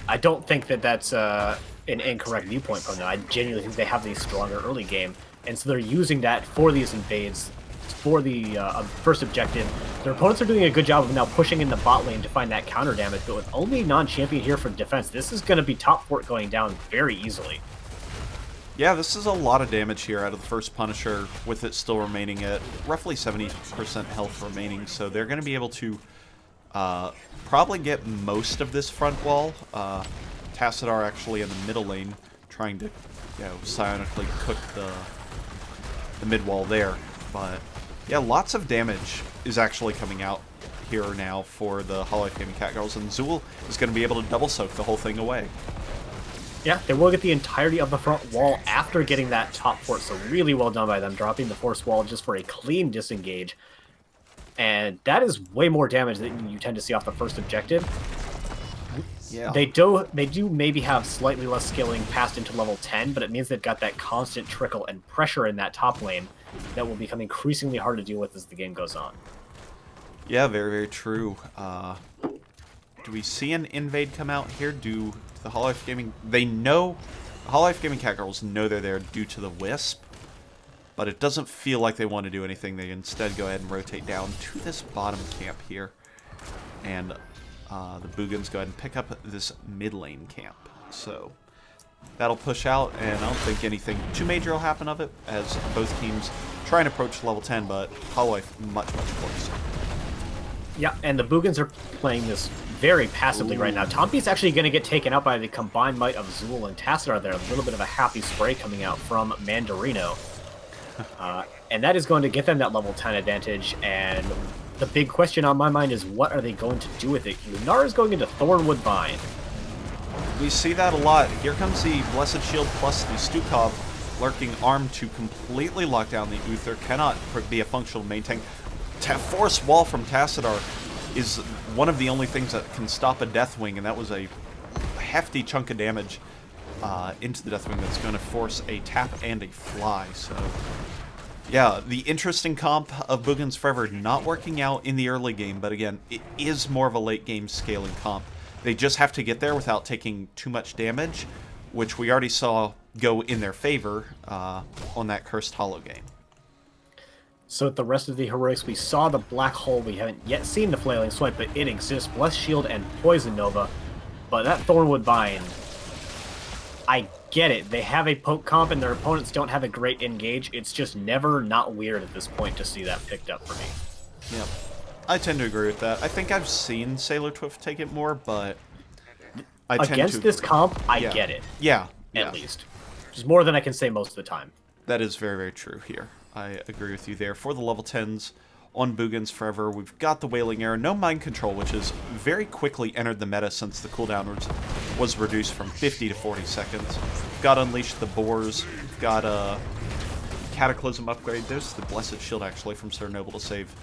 I don't think that that's an incorrect viewpoint from them. I genuinely think they have the stronger early game, and so they're using that for these invades. For the first objective, their opponents are doing a good job of now pushing in the bot lane to find that counter damage, but with only non-champion here for defense, this is going to be top fort going down very easily. Yeah, this is a lot of damage here out of the first Punisher, with it still remaining at roughly 70% health remaining, so they're going to be able to probably get most of this front wall. Tassadar actually in the middle lane, trying to, you know, psionically cook the mid wall there, but yeah, lots of damage is actually coming out here now for the Holowife Gaming Catgirls, and Zool is going to be able to double soak the whole thing away. Yeah, they will get the entirety of the front wall after getting that top fort, so really well done by them, dropping the Force Wall just for a clean disengage. And that is way more damage than you tend to see off the first objective. Yeah. They do maybe have slightly less skilling passed into level 10, but it means they've got that constant trickle and pressure in that top lane that will become increasingly hard to deal with as the game goes on. Yeah, very, very true. Do we see an invade come out here? Do the Holowife Gaming... They know... Holowife Gaming Catgirls know they're there due to the Wisp, but it doesn't feel like they want to do anything. They instead go ahead and rotate down to this bottom camp here. And the Boogans go ahead and pick up this mid lane camp. So that'll push out, and I don't think anything too major will happen of it, as both teams try and approach level 10, but Holowife much, much closer. Yeah, and the Boogans are playing this very passively right now. Tompi's actually going to get taken out by the combined might of Zool and Tassadar there. A little bit of a happy spray coming out from Mandarino. And that is going to get them that level 10 advantage, and the big question on my mind is what are they going to do with it? Lunara is going into Thornwood Vine. We see that a lot. Here comes the Blessed Shield plus the Stukov lurking arm to completely lock down the Uther. Cannot be a functional maintain. Force Wall from Tassadar is one of the only things that can stop a Deathwing, and that was a hefty chunk of damage into the Deathwing that's going to force a tap and a fly. So, yeah, the interesting comp of Boogans Forever not working out in the early game, but again, it is more of a late game scaling comp. They just have to get there without taking too much damage, which we already saw go in their favor on that Cursed Hollow game. So with the rest of the heroics, we saw the Black Hole. We haven't yet seen the Flailing Swipe, but it exists. Blessed Shield and Poison Nova. But that Thornwood Vine, I get it. They have a poke comp and their opponents don't have a great engage. It's just never not weird at this point to see that picked up for me. Yep. I tend to agree with that. I think I've seen Sailor Twift take it more, but I tend against to this agree. comp, I Yeah. get it. Yeah. At least. Which is more than I can say most of the time. That is very, very true here. I agree with you there. For the level 10s on Boogans Forever, we've got the Wailing Arrow, no Mind Control, which has very quickly entered the meta since the cooldown was reduced from 50 to 40 seconds. We've got Unleash the Boars. We've got a Cataclysm upgrade. There's the Blessed Shield, actually, from Sir Noble to save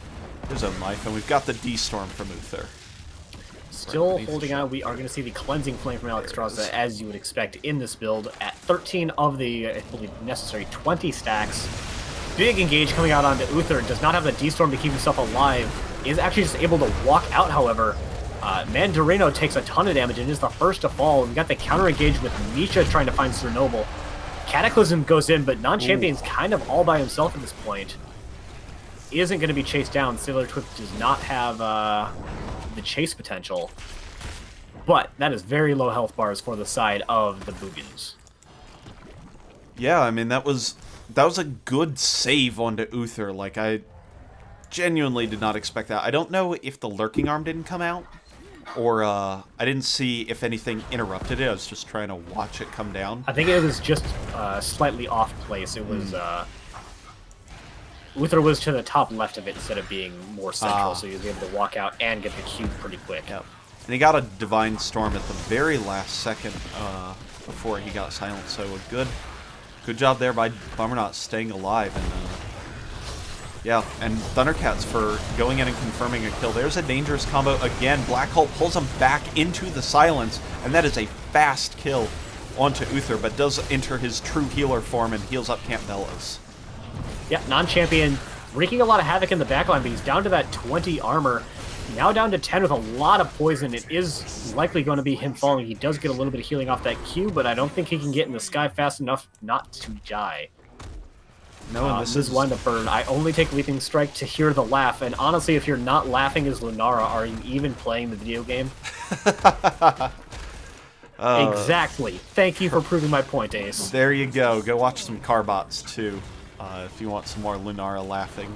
his own life. And we've got the D-Storm from Uther. Still holding on, we are going to see the Cleansing Flame from Alexstrasza, as you would expect in this build, at 13 of the, I believe, necessary 20 stacks. Big engage coming out onto Uther, does not have the D-Storm to keep himself alive, is actually just able to walk out, however. Mandarino takes a ton of damage and is the first to fall. We've got the counter engage with Misha trying to find Sir Noble. Cataclysm goes in, but Non-Champion's kind of all by himself at this point. Isn't going to be chased down. Sailor Twift does not have the chase potential, but that is very low health bars for the side of the Boogans. Yeah, I mean, that was a good save onto Uther. Like, I genuinely did not expect that. I don't know if the Lurking Arm didn't come out, or I didn't see if anything interrupted it. I was just trying to watch it come down. I think it was just slightly off place. It was Uther was to the top left of it instead of being more central, so he was able to walk out and get the cube pretty quick. Yep. And he got a Divine Storm at the very last second before he got silenced, so a good job there by Bummerknot staying alive. And yeah, and Thundercats for going in and confirming a kill. There's a dangerous combo again. Black Hole pulls him back into the silence, and that is a fast kill onto Uther, but does enter his true healer form and heals up Camp Bellows. Yeah, Non-Champion wreaking a lot of havoc in the backline, but he's down to that 20 armor. Now down to 10 with a lot of poison. It is likely going to be him falling. He does get a little bit of healing off that Q, but I don't think he can get in the sky fast enough not to die. No, and this is Wind Up Burn. I only take Leaping Strike to hear the laugh, and honestly, if you're not laughing as Lunara, are you even playing the video game? Exactly. Thank you for proving my point, Ace. There you go. Go watch some Carbots, too, if you want some more Lunara laughing.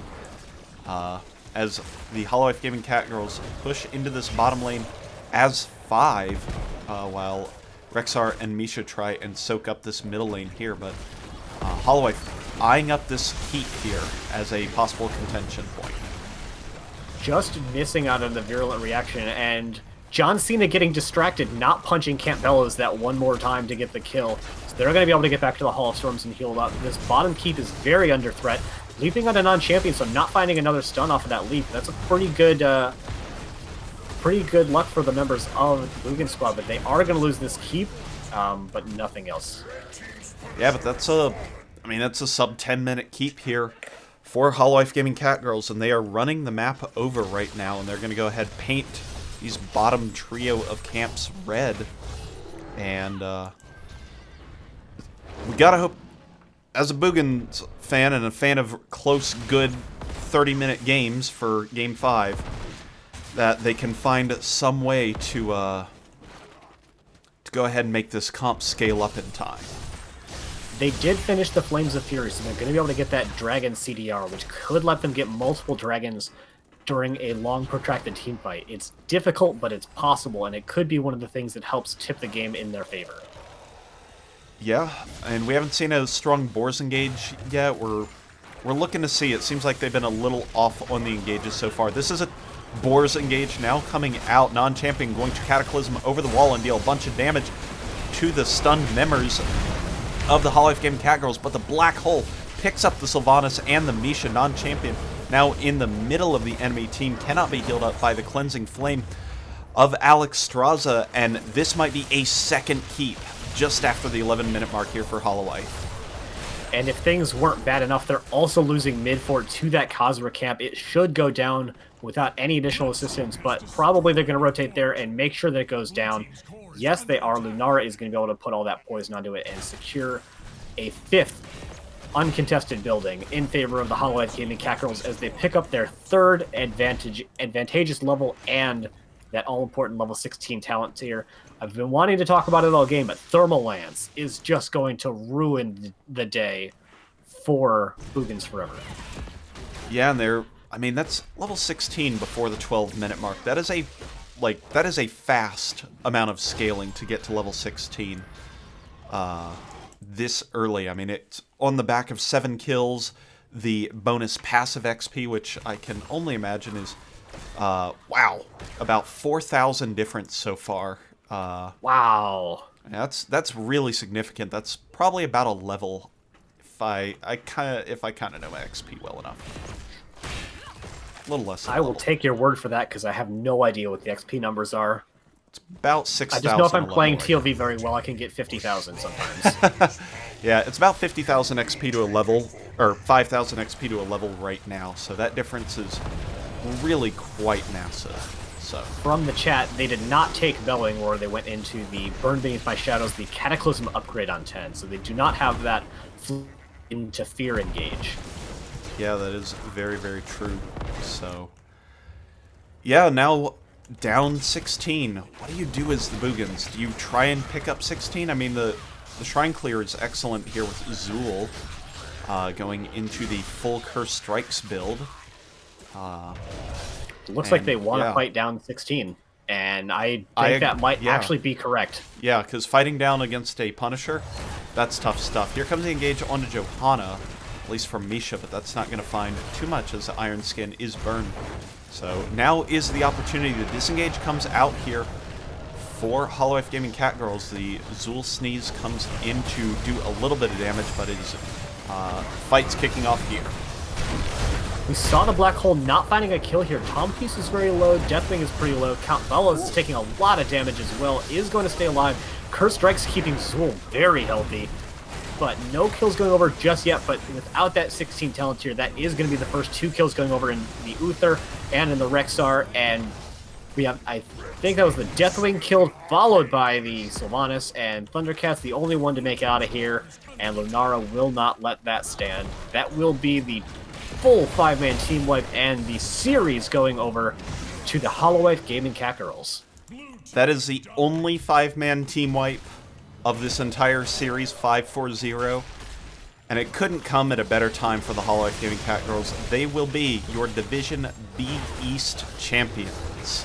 As the Holowife Gaming Catgirls push into this bottom lane as 5, while Rexar and Misha try and soak up this middle lane here, but Holowife eyeing up this heat here as a possible contention point. Just missing out on the virulent reaction, and John Cena getting distracted, not punching Camp Bellows that one more time to get the kill. So they're going to be able to get back to the Hall of Storms and heal up. This bottom keep is very under threat. leaping on a non-champion, so not finding another stun off of that leap. That's a pretty good luck for the members of the Boogans squad, but they are going to lose this keep, but nothing else. Yeah, but that's a sub 10-minute keep here for Holowife Gaming Catgirls, and they are running the map over right now, and they're going to go ahead and paint these bottom trio of camps red. And we gotta hope, as a Boogans fan and a fan of close, good 30-minute games for Game 5, that they can find some way to go ahead and make this comp scale up in time. They did finish the Flames of Fury, so they're going to be able to get that Dragon CDR, which could let them get multiple Dragons during a long, protracted team fight. It's difficult, but it's possible, and it could be one of the things that helps tip the game in their favor. Yeah, and we haven't seen a strong Boars engage yet. We're looking to see. It seems like they've been a little off on the engages so far. This is a Boars engage now coming out. Non-champion going to Cataclysm over the wall and deal a bunch of damage to the stunned members of the Holowife Gaming Catgirls, but the Black Hole picks up the Sylvanas and the Misha. Non-champion now in the middle of the enemy team, cannot be healed up by the Cleansing Flame of Alex Straza, and this might be a second keep just after the 11-minute mark here for Holowife. And if things weren't bad enough, they're also losing mid fort to that Khazra camp. It should go down without any additional assistance, but probably they're going to rotate there and make sure that it goes down. Yes, they are. Lunara is going to be able to put all that poison onto it and secure a 5th uncontested building in favor of the Holowife Gaming Catgirls as they pick up their 3rd advantageous level and that all-important level 16 talent tier. I've been wanting to talk about it all game, but Thermal Lance is just going to ruin the day for Boogans forever. Yeah, and that's level 16 before the 12-minute mark. That is a fast amount of scaling to get to level 16 this early. I mean, it's on the back of 7 kills, the bonus passive XP, which I can only imagine is, wow, about 4,000 difference so far. Wow. That's really significant. That's probably about a level if I kind of know my XP well enough. A little less. I will take your word for that because I have no idea what the XP numbers are. It's about 6,000. I just know if I'm playing TLV very well, I can get 50,000 sometimes. Yeah, it's about 50,000 XP to a level, or 5,000 XP to a level right now. So that difference is really quite massive. So from the chat, they did not take Bellwing, or they went into the Burn Beneath My Shadows, the Cataclysm upgrade on 10. So they do not have that into Fear engage. Yeah, that is very, very true. So, yeah, now down 16. What do you do as the Boogans? Do you try and pick up 16? I mean, the Shrine Clear is excellent here with Zool going into the full Curse Strikes build. It looks like they want to fight down 16, and I think that might actually be correct. Yeah, because fighting down against a Punisher, that's tough stuff. Here comes the engage onto Johanna, at least from Misha, but that's not going to find too much as the Iron Skin is burned. So now is the opportunity. The disengage comes out here for Holowife Gaming Catgirls. The Zool Sneeze comes in to do a little bit of damage, but it is fight's kicking off here. We saw the Black Hole not finding a kill here. Tom Piece is very low, Deathwing is pretty low, Count Bellows is taking a lot of damage as well, is going to stay alive. Curse Strike's keeping Zool very healthy, but no kills going over just yet, but without that 16 talent tier, that is going to be the first 2 kills going over in the Uther and in the Rexar, and we have, I think that was the Deathwing killed, followed by the Sylvanas, and Thundercat's the only one to make it out of here, and Lunara will not let that stand. That will be the full 5-man team wipe and the series going over to the Holowife Gaming Catgirls. That is the only 5-man team wipe of this entire series, 5-4-0. And it couldn't come at a better time for the Holowife Gaming Catgirls. They will be your Division B East champions.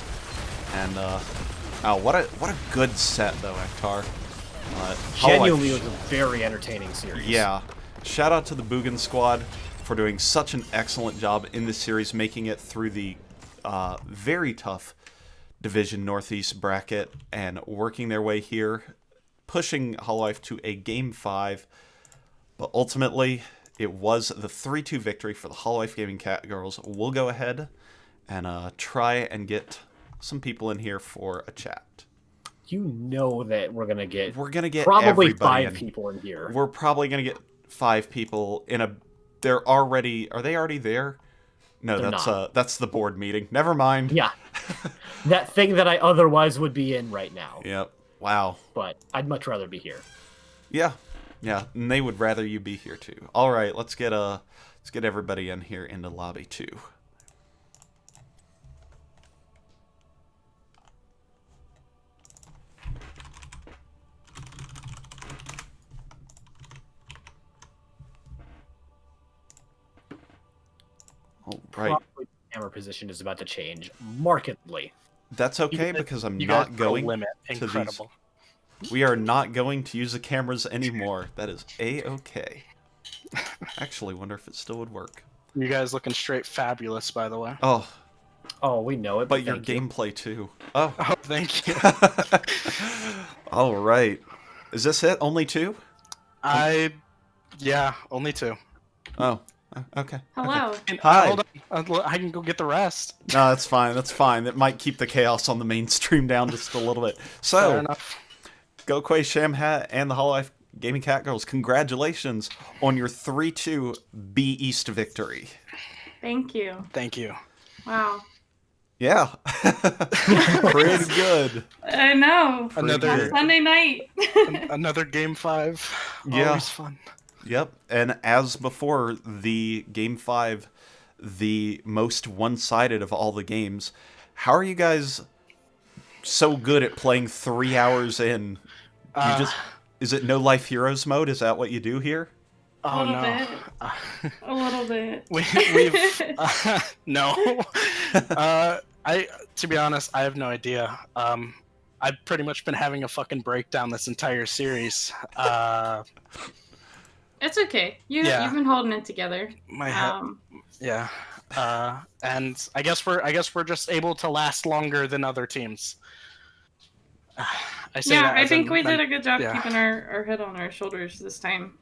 And, oh, what a good set, though, Ectar. Genuinely, it was a very entertaining series. Yeah. Shout out to the Boogans squad for doing such an excellent job in this series, making it through the very tough Division Northeast bracket and working their way here, pushing Holowife to a Game 5. But ultimately, it was the 3-2 victory for the Holowife Gaming Catgirls. We'll go ahead and try and get some people in here for a chat. You know that we're gonna get probably everybody 5 people in here. We're probably gonna get 5 people in a. Are they already there? No, They're that's the board meeting. Never mind. Yeah, that thing that I otherwise would be in right now. Yep. Wow. But I'd much rather be here. Yeah. Yeah. And they would rather you be here too. All right. Let's get everybody in here into lobby 2. All right. Probably the camera position is about to change markedly. That's okay because I'm You not guys going limit. to these. Incredible. We are not going to use the cameras anymore. That is a-okay. Actually, wonder if it still would work. You guys looking straight fabulous, by the way. Oh, Oh, we know it. but your thank you. gameplay too. Oh. Oh, thank you. All right. Is this it? Only 2? Yeah, only 2. Oh. Okay. Hello. Hi. Hold on. I can go get the rest. No, that's fine. That's fine. It might keep the chaos on the mainstream down just a little bit. Fair So, enough. Go Quay Shamhat and the Holowife Gaming Catgirls, congratulations on your 3-2 B East victory. Thank you. Thank you. Wow. Yeah. Pretty good. I know. Another- On Sunday night. Another game 5. Yeah. Always fun. Yep. And as before, the Game 5, the most one-sided of all the games. How are you guys so good at playing 3 hours in? Is it no life heroes mode? Is that what you do here? Oh little no. bit. A little bit. We've no. To be honest, I have no idea. I've pretty much been having a fucking breakdown this entire series. It's okay. You've been holding it together. My head, yeah. And I guess we're just able to last longer than other teams. I think we did a good job keeping our head on our shoulders this time.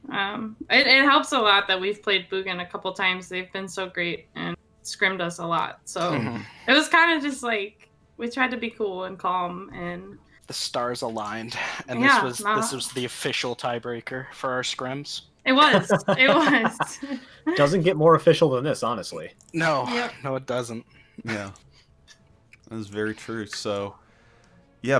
It helps a lot that we've played Boogan a couple times. They've been so great and scrimmed us a lot. So it was kind of just like we tried to be cool and calm, and the stars aligned, and Yeah, this was the official tiebreaker for our scrims. it was. It was. Doesn't get more official than this, honestly. No, Yep. no, it doesn't. Yeah. That is very true. So, yeah,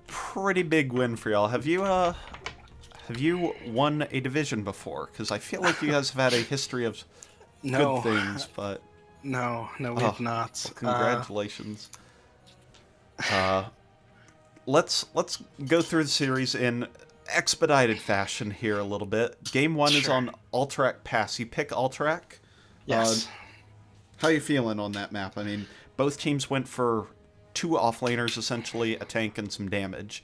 pretty big win for y'all. Have you won a division before? Because I feel like you guys have had a history of No, good things, but no, we've not. well, congratulations. Let's go through the series in expedited fashion here a little bit. Game 1 is Sure. on Alterac Pass. You pick Alterac. Yes. How you feeling on that map? I mean, both teams went for 2 offlaners, essentially, a tank and some damage.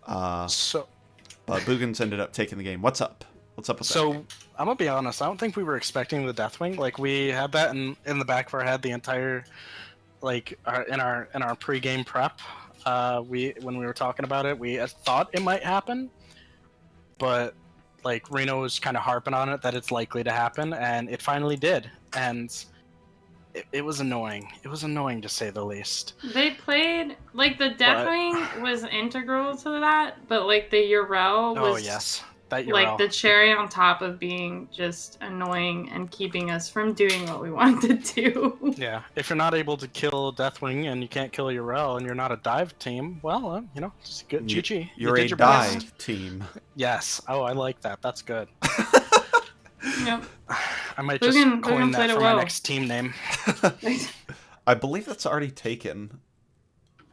So But Boogans ended up taking the game. What's up? What's up with that? So I'm gonna be honest. I don't think we were expecting the Deathwing. Like we had that in the back of our head the entire, in our pregame prep. When we were talking about it, we thought it might happen, but like Reno was kind of harping on it that it's likely to happen, and it finally did. And it was annoying. It was annoying to say the least. They played like the Deathwing was integral to that, but like the Urel was Oh yes, that like Urel. the cherry on top of being just annoying and keeping us from doing what we wanted to do. Yeah, if you're not able to kill Deathwing and you can't kill Urel and you're not a dive team, well, just good. GG. You're did a your die best. team. Yes. Oh, I like that. That's good. Yep. I might just Boogan coin played that it for well. my next team name. I believe that's already taken.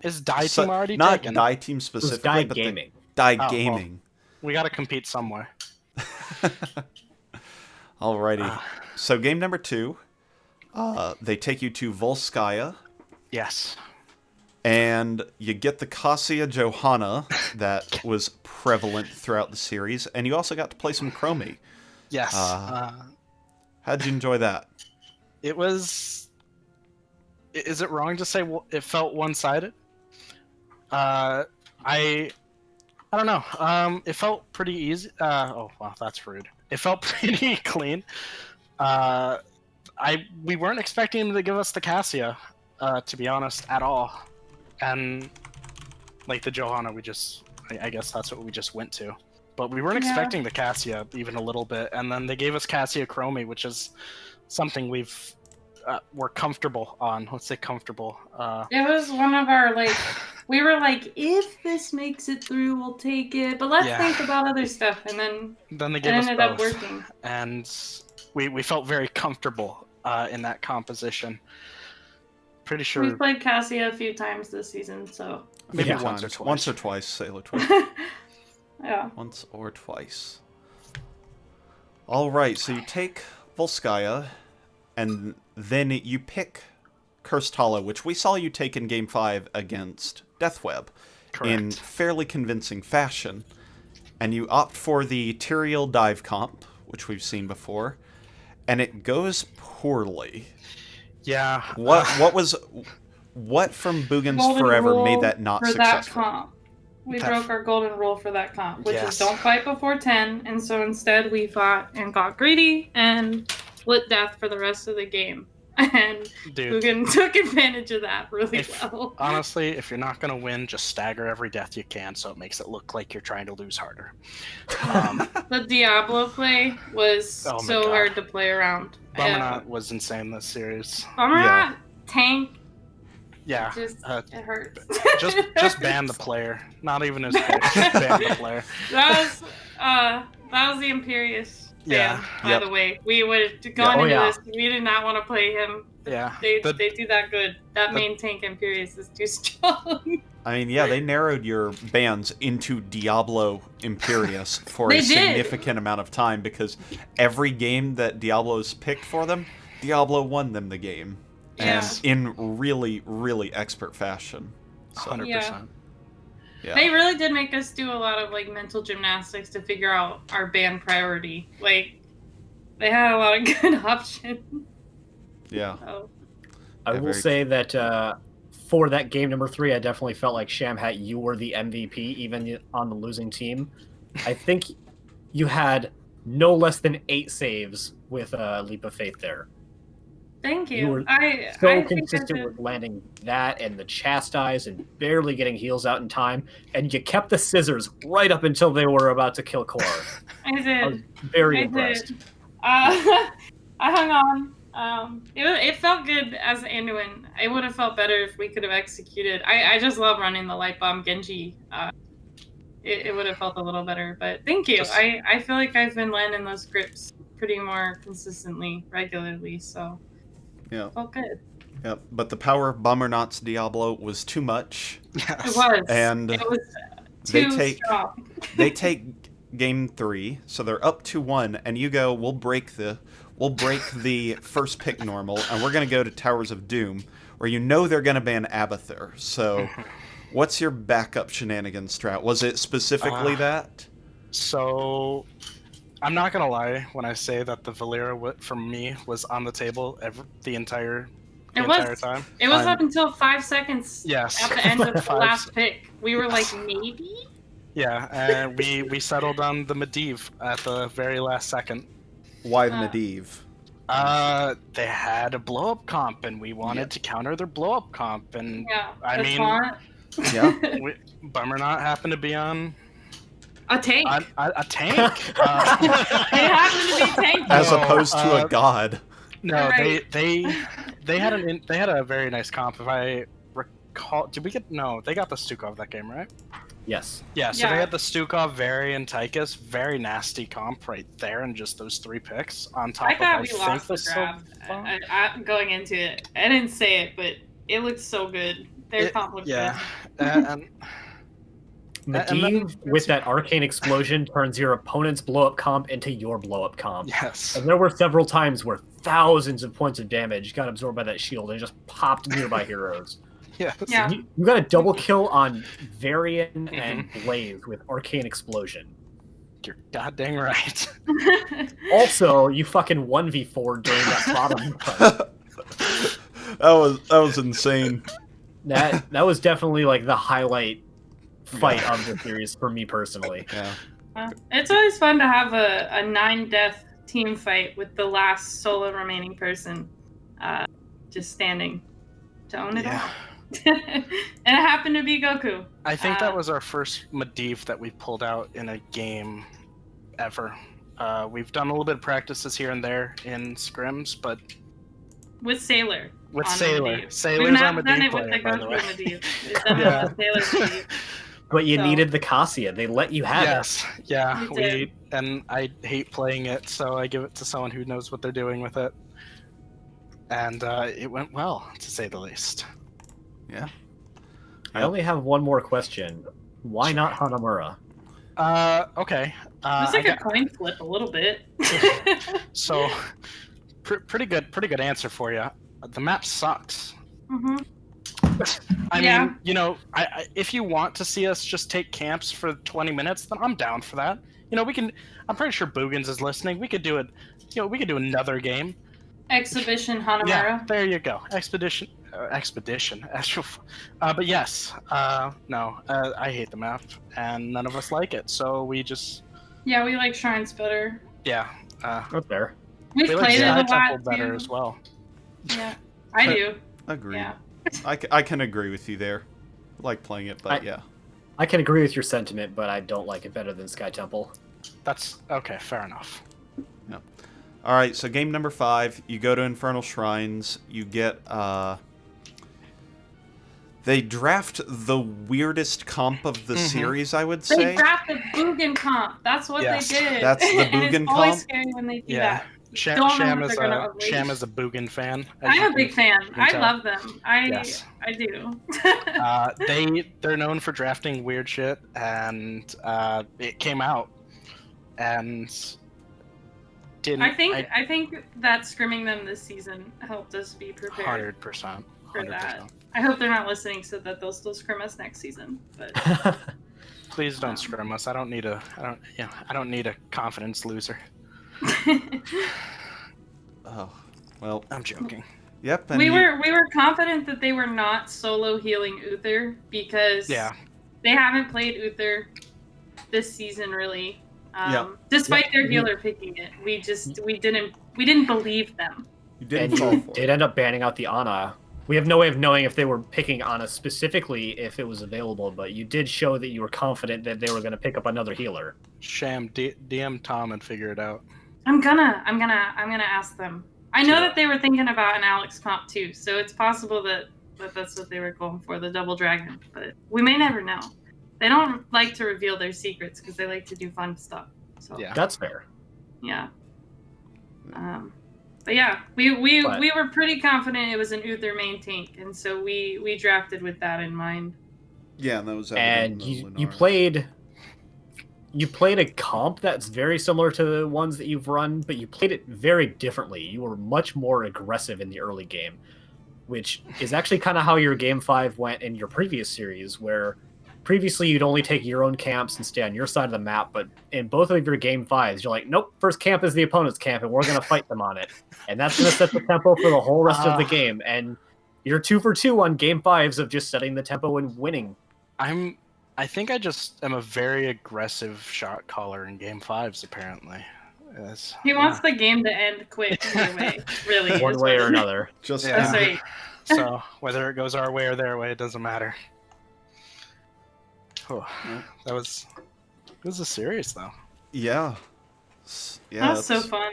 Is Die So- Team already not taken? Die Team It was specifically, Die but Gaming. Die well. Gaming. We got to compete somewhere. Alrighty. So game number 2, they take you to Volskaya, Yes. and you get the Cassia Johanna that was prevalent throughout the series, and you also got to play some Chromie. Yes. How'd you enjoy that? It was. Is it wrong to say it felt one-sided? I I don't know. It felt pretty easy. Oh, wow, that's rude. It felt pretty clean. We weren't expecting him to give us the Cassia, to be honest, at all. And like the Johanna, I guess that's what we just went to. But we weren't expecting the Cassia even a little bit, and then they gave us Cassia Chromie, which is something we're comfortable on. Let's say comfortable. It was one of our we were like, if this makes it through, we'll take it. But let's think about other stuff, and then they gave us ended both. up working. And we felt very comfortable in that composition. Pretty sure We've played Cassia a few times this season, so maybe once or twice. Once or twice, Sailor Twitch. yeah. Once or twice. All right, so you take Volskaya, and then you pick Cursed Hollow, which we saw you take in Game 5 against Deathweb in fairly convincing fashion. And you opt for the Tyrael dive comp, which we've seen before, and it goes poorly. Yeah. What from Boogans Golden Forever rule made that not for successful? That comp. We broke our golden rule for that comp, which is don't fight before 10, and so instead we fought and got greedy and split death for the rest of the game. And Boogans took advantage of that really well. Honestly, if you're not going to win, just stagger every death you can so it makes it look like you're trying to lose harder. The Diablo play was so hard to play around. Bummernaut was insane this series. Bummernaut tank. Yeah, it hurts. just ban the player. Not even his pick. Just ban the player. That was the Imperious ban, by the way. We would gone into this. We did not want to play him. Yeah, they do that good. That main tank Imperious is too strong. I mean, yeah, they narrowed your bans into Diablo Imperious for a significant amount of time because every game that Diablo's picked for them, Diablo won them the game. And in really, really expert fashion. So. 100%. Yeah. They really did make us do a lot of mental gymnastics to figure out our band priority. They had a lot of good options. Yeah. So. I will say that for that game number 3, I definitely felt like Shamhat, you were the MVP, even on the losing team. I think you had no less than 8 saves with Leap of Faith there. Thank you. You were so consistent with landing that and the chastise and barely getting heals out in time, and you kept the scissors right up until they were about to kill Core. I did. I was very impressed. I hung on. It felt good as Anduin. It would have felt better if we could have executed. I just love running the Light Bomb Genji. It would have felt a little better, but thank you. I feel like I've been landing those grips pretty more consistently, regularly, so... Yeah. Felt good. Yep, but the power of Bummernaut's Diablo was too much. Yes. It was. And it was too strong. They take game 3, so they're up 2-1, and you go, we'll break the first pick normal, and we're gonna go to Towers of Doom, where you know they're gonna ban Abathur. So what's your backup shenanigans strat? Was it specifically that? So I'm not gonna lie when I say that the Valera for me was on the table the entire time. It was up until 5 seconds. Yes. At the end of the last pick, we were like, maybe. Yeah, and we settled on the Medivh at the very last second. Why the Medivh? They had a blow-up comp, and we wanted to counter their blow-up comp, and Bummernaut happened to be on. A tank. A tank. It happened to be tank. As opposed to a god. No, right. they had a very nice comp. If I recall, did we get? No, they got the Stukov that game, right? Yes. Yeah. So they had the Stukov, Very, and Tychus. Very nasty comp right there, and just those 3 picks on top. I thought we lost the grab going into it. I didn't say it, but it looked so good. Their comp looked good. and Medivh, with that arcane explosion, turns your opponent's blow-up comp into your blow-up comp. Yes. And there were several times where thousands of points of damage got absorbed by that shield and just popped nearby heroes. Yes. Yeah. You got a double kill on Varian and Blaze with arcane explosion. You're goddamn right. Also, you fucking 1v4 during that bottom fight. That was insane. That was definitely like the highlight fight of the series for me personally. Yeah. It's always fun to have a 9-death team fight with the last solo remaining person just standing to own it all. And it happened to be Goku. I think that was our first Medivh that we pulled out in a game ever. We've done a little bit of practices here and there in scrims, but With Sailor. with on Sailor. Medivh. Sailor's We've our not done Medivh it with player, the by the Goku way. Medivh. We've done Yeah. it with Sailor Medivh. But you So- needed the Cassia. They let you have Yes, yeah, We did. and I hate playing it, so I give it to someone who knows what they're doing with it. And it went well, to say the least. Yeah. it. I only have one more question. Why not Hanamura? Okay. It was like a coin flip a little bit. So, pretty good answer for you. The map sucks. hmm I Yeah. mean, you know, I if you want to see us just take camps for 20 minutes, then I'm down for that. You know, we can. I'm pretty sure Boogans is listening. We could do it. You know, we could do another game. Exhibition Hanamura. Yeah, there you go. Expedition. But yes, no, I hate the map, and none of us like it. So we just, Yeah, we like Shrines better. yeah, Up there. We've we like played it Sky a Temple lot better too. as well. Yeah, I do. Agreed. Yeah. I can agree with you there. I like playing it, but yeah. I can agree with your sentiment, but I don't like it better than Sky Temple. That's okay. Fair enough. All right, so game number 5, you go to Infernal Shrines, you get they draft the weirdest comp of the series, I would They say. drafted Boogan comp. That's what Yes. they did. That's the And Boogan it's always comp? scary when they do Yeah. that. Don't know Sham what is they're gonna a unleash. Sham is a Boogan fan. as you I'm a big fan. can I tell. love them. Yes. I do. They're known for drafting weird shit, and it came out, and didn't. I think that scrimming them this season helped us be prepared 100%. for that. I hope they're not listening so that they'll still scrim us next season. But Please don't scrim us. I don't need a confidence loser. Oh, well, I'm joking. yep. And we were confident that they were not solo healing Uther because Yeah. they haven't played Uther this season really. Yep. Despite their healer picking it, we didn't believe them. You didn't And fall you for did it. end up banning out the Ana. We have no way of knowing if they were picking Ana specifically if it was available, but you did show that you were confident that they were going to pick up another healer. Sham, DM Tom and figure it out. I'm gonna ask them. I know that they were thinking about an Alex comp too, so it's possible that that's what they were going for, the double dragon. But we may never know. They don't like to reveal their secrets because they like to do fun stuff. So Yeah. That's fair. yeah. But yeah, we were pretty confident it was an Uther main tank, and so we drafted with that in mind. Yeah, and that was And evident in you Lunar. played a comp that's very similar to the ones that you've run, but you played it very differently. You were much more aggressive in the early game, which is actually kind of how your game 5 went in your previous series, where previously you'd only take your own camps and stay on your side of the map, but in both of your game 5s, you're like, nope, first camp is the opponent's camp, and we're going to fight them on it. And that's going to set the tempo for the whole rest of the game. And you're 2 for 2 on game 5s of just setting the tempo and winning. I think I just am a very aggressive shot caller in game 5s, apparently. He wants the game to end quick either way, really. One is way what or it is. another. Just Yeah. That's right. So whether it goes our way or their way, it doesn't matter. Oh, it was a series though. yeah. Yeah. That's so it's- fun.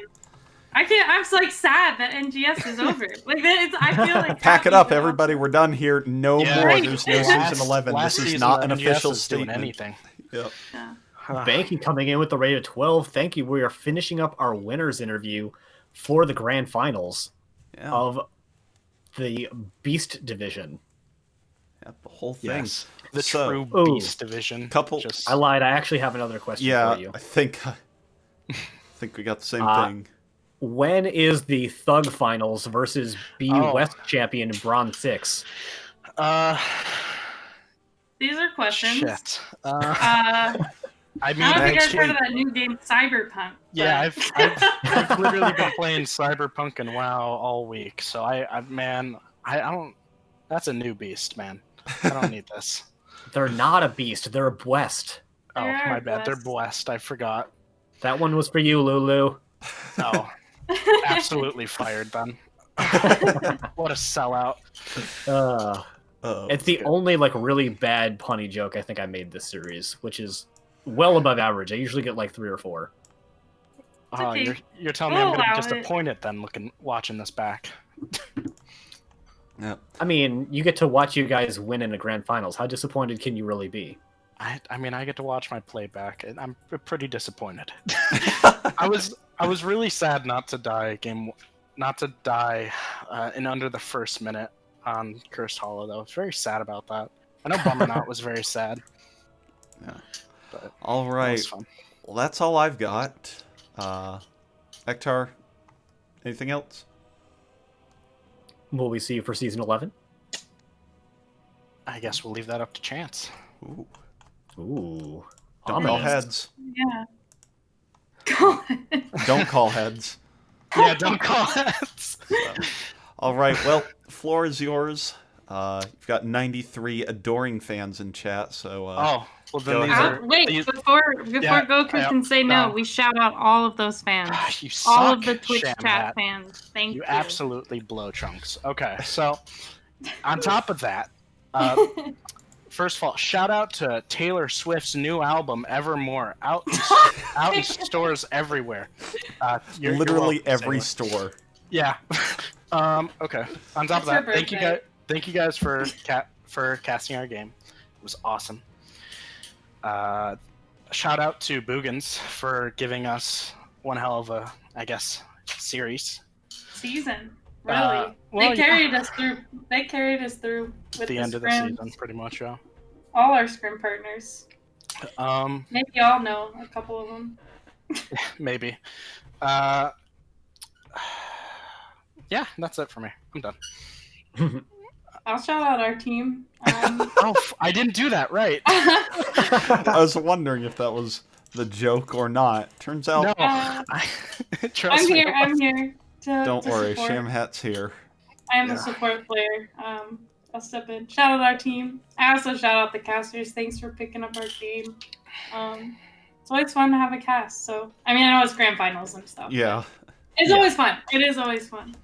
I'm like sad that NGS is over. Like I feel like Pack it happy, up, but everybody. We're done here. No Yeah. more. Right. There's no season 11. Last This is season, not an NGS official is doing statement. anything. Yep. Yeah. Banky coming in with the rate of 12. Thank you. We are finishing up our winners interview for the grand finals Yeah. of the Beast division. Yeah, the whole thing. Yes, the So- true Ooh. beast division. Couple- Just, I lied. I actually have another question Yeah, for you. I think we got the same thing. When is the Thug finals versus BU Oh. West champion Bronze 6? These are questions. shit. I mean, I don't think next I've heard of week- that new game, Cyberpunk. Yeah, but- I've literally been playing Cyberpunk and WoW all week. So I don't. That's a new beast, man. I don't need this. They're not a beast. They're a blessed. Oh, They are my bad. They're blessed. blessed. I forgot. That one was for you, Lulu. Oh, absolutely fired then. What a sellout. Uh, Oh, it's the only like really bad punny joke I think I made this series, which is well above average. I usually get like 3 or 4. Oh, okay. you're telling me We'll I'm gonna be allow it. disappointed then watching this back. yeah. I mean, you get to watch you guys win in the grand finals. How disappointed can you really be? I mean, I get to watch my playback, and I'm pretty disappointed. I was really sad not to die in under the first minute on Cursed Hollow, though. I was very sad about that. I know Bummer Not was very sad. Yeah. But All that right. was fun. Well, that's all I've got. Ectar, anything else? Will we see you for season 11? I guess we'll leave that up to chance. Ooh. Ooh. Don't call Ominous. heads. Yeah. God. Don't call heads. Yeah, don't call it. All right. Well, floor is yours. You've got 93 adoring fans in chat, so Oh, well then Go these ahead. are Wait, these, before Yeah, Goku yeah, can say no, no. we shout out all of those fans. you All suck, of the Twitch Sham chat Hat. fans. Thank you. You absolutely blow, Chunks. Okay, so on top of that, first of all, shout out to Taylor Swift's new album, Evermore, out in stores everywhere. You're literally welcome, every Taylor. store. Yeah. Okay. On top It's of her that, thank you birthday. guys. Thank you guys for casting our game. It was awesome. Shout out to Boogans for giving us one hell of a, I guess, series. Season. Really. Well, They carried us through. They carried us through with The end of the scrims. season, pretty much. Yeah. All our scrim partners. Um, Maybe y'all know a couple of them. maybe. Yeah, that's it for me. I'm done. I'll shout out our team. Oh, I didn't do that right. I was wondering if that was the joke or not. Turns out, No, trust I'm me. here. I'm here. don't to worry, support. Sham Hat's here. I am Yeah. a support player. I'll step in. Shout out our team. I also shout out the casters. Thanks for picking up our game. It's always fun to have a cast. So I mean, I know it's grand finals and stuff. Yeah. It's Yeah. always fun. It is always fun.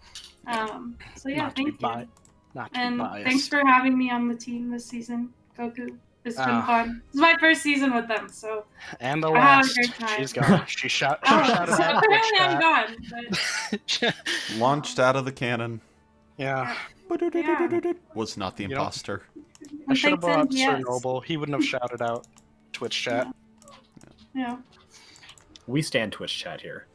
So yeah, Not to be thank you. Not to be And biased. thanks for having me on the team this season, Goku. It's been Ah. fun. This is my first season with them, so And the I had a last. great time. She's gone. She shouted so out apparently I'm Twitch gone. But chat. Launched out of the cannon. Yeah. Was not the You know- imposter. I should have thanks, brought Sir NGS. Noble. He wouldn't have shouted out Twitch chat. Yeah. We stand Twitch chat here.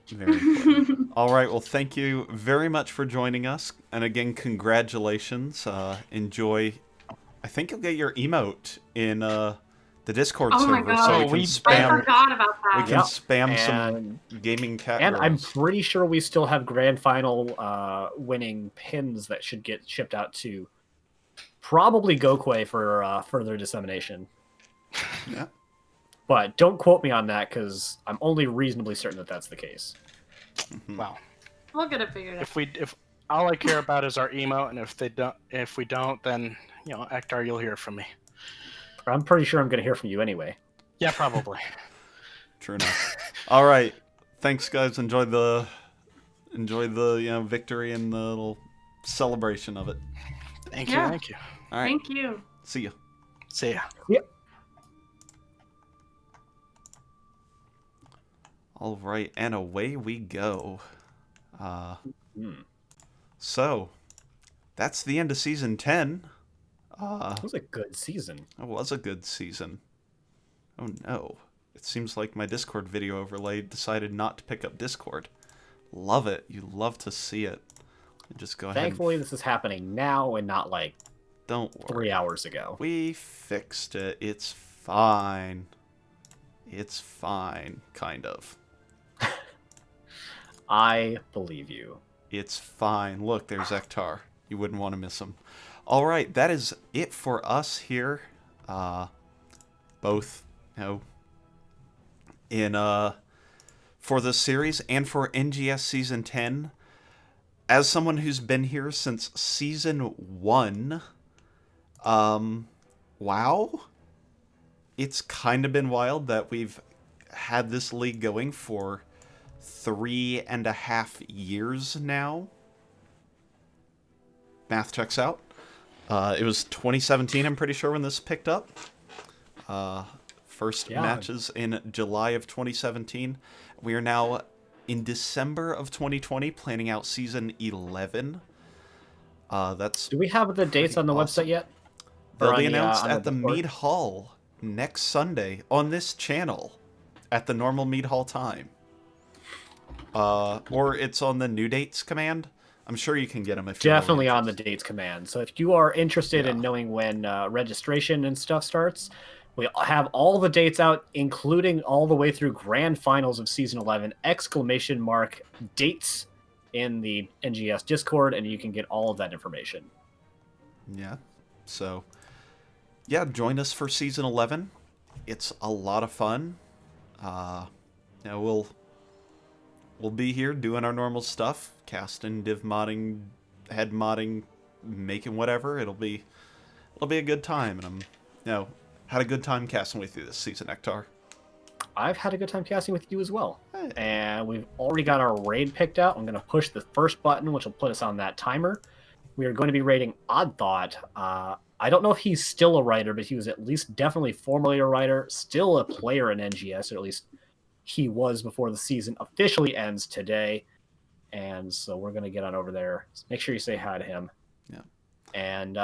Very important. All right. Well, thank you very much for joining us. And again, congratulations. Enjoy. I think you'll get your emote in the Discord Oh my server, God. so Oh, we can we I spam. forgot about We that. can Yep. spam some And, gaming cat. and I'm girls. pretty sure we still have grand final winning pins that should get shipped out to probably Gokwe for further dissemination. Yeah. But don't quote me on that because I'm only reasonably certain that that's the case. Wow. We'll get it figured out. If all I care about is our emote, and if we don't, then Ectar, you'll hear from me. I'm pretty sure I'm going to hear from you anyway. Yeah, probably. True enough. All right. Thanks, guys. Enjoy the victory and the little celebration of it. Thank you. Yeah. Thank you. All right. Thank you. See ya. See ya. All right, and away we go. So, that's the end of season 10. It was a good season. It was a good season. Oh no. It seems like my Discord video overlay decided not to pick up Discord. Love it. You love to see it. Just go ahead. Thankfully, this is happening now and not like Don't worry. 3 hours ago. We fixed it. It's fine. It's fine, kind of. I believe you. It's fine. Look, there's Ectar. You wouldn't want to miss him. All right, that is it for us here. Both, in for the series and for NGS season 10. As someone who's been here since season 1, wow, it's kind of been wild that we've had this league going for 3.5 years now. Math checks out. It was 2017, I'm pretty sure, when this picked up. First matches in July of 2017. We are now in December of 2020, planning out season 11. Do we have the dates on the website yet? They'll be announced at the Mead Hall next Sunday on this channel at the normal Mead Hall time. Or it's on the new dates command. I'm sure you can get them if you're definitely on the dates command. So if you are interested in knowing when registration and stuff starts, we have all the dates out, including all the way through grand finals of season 11, ! Dates in the NGS Discord, and you can get all of that information. Yeah. So, yeah, join us for season 11. It's a lot of fun. We'll be here doing our normal stuff, casting, div modding, head modding, making whatever. It'll be a good time, and I'm had a good time casting with you this season, Ectar. I've had a good time casting with you as well. Hey. And we've already got our raid picked out. I'm going to push the first button, which will put us on that timer. We are going to be raiding Odd Thought. I don't know if he's still a writer, but he was at least definitely formerly a writer, still a player in NGS, or at least he was before the season officially ends today. And so we're going to get on over there. Make sure you say hi to him. Yeah. And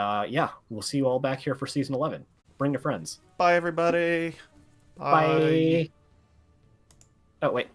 we'll see you all back here for season 11. Bring your friends. Bye, everybody. Bye. Oh, wait.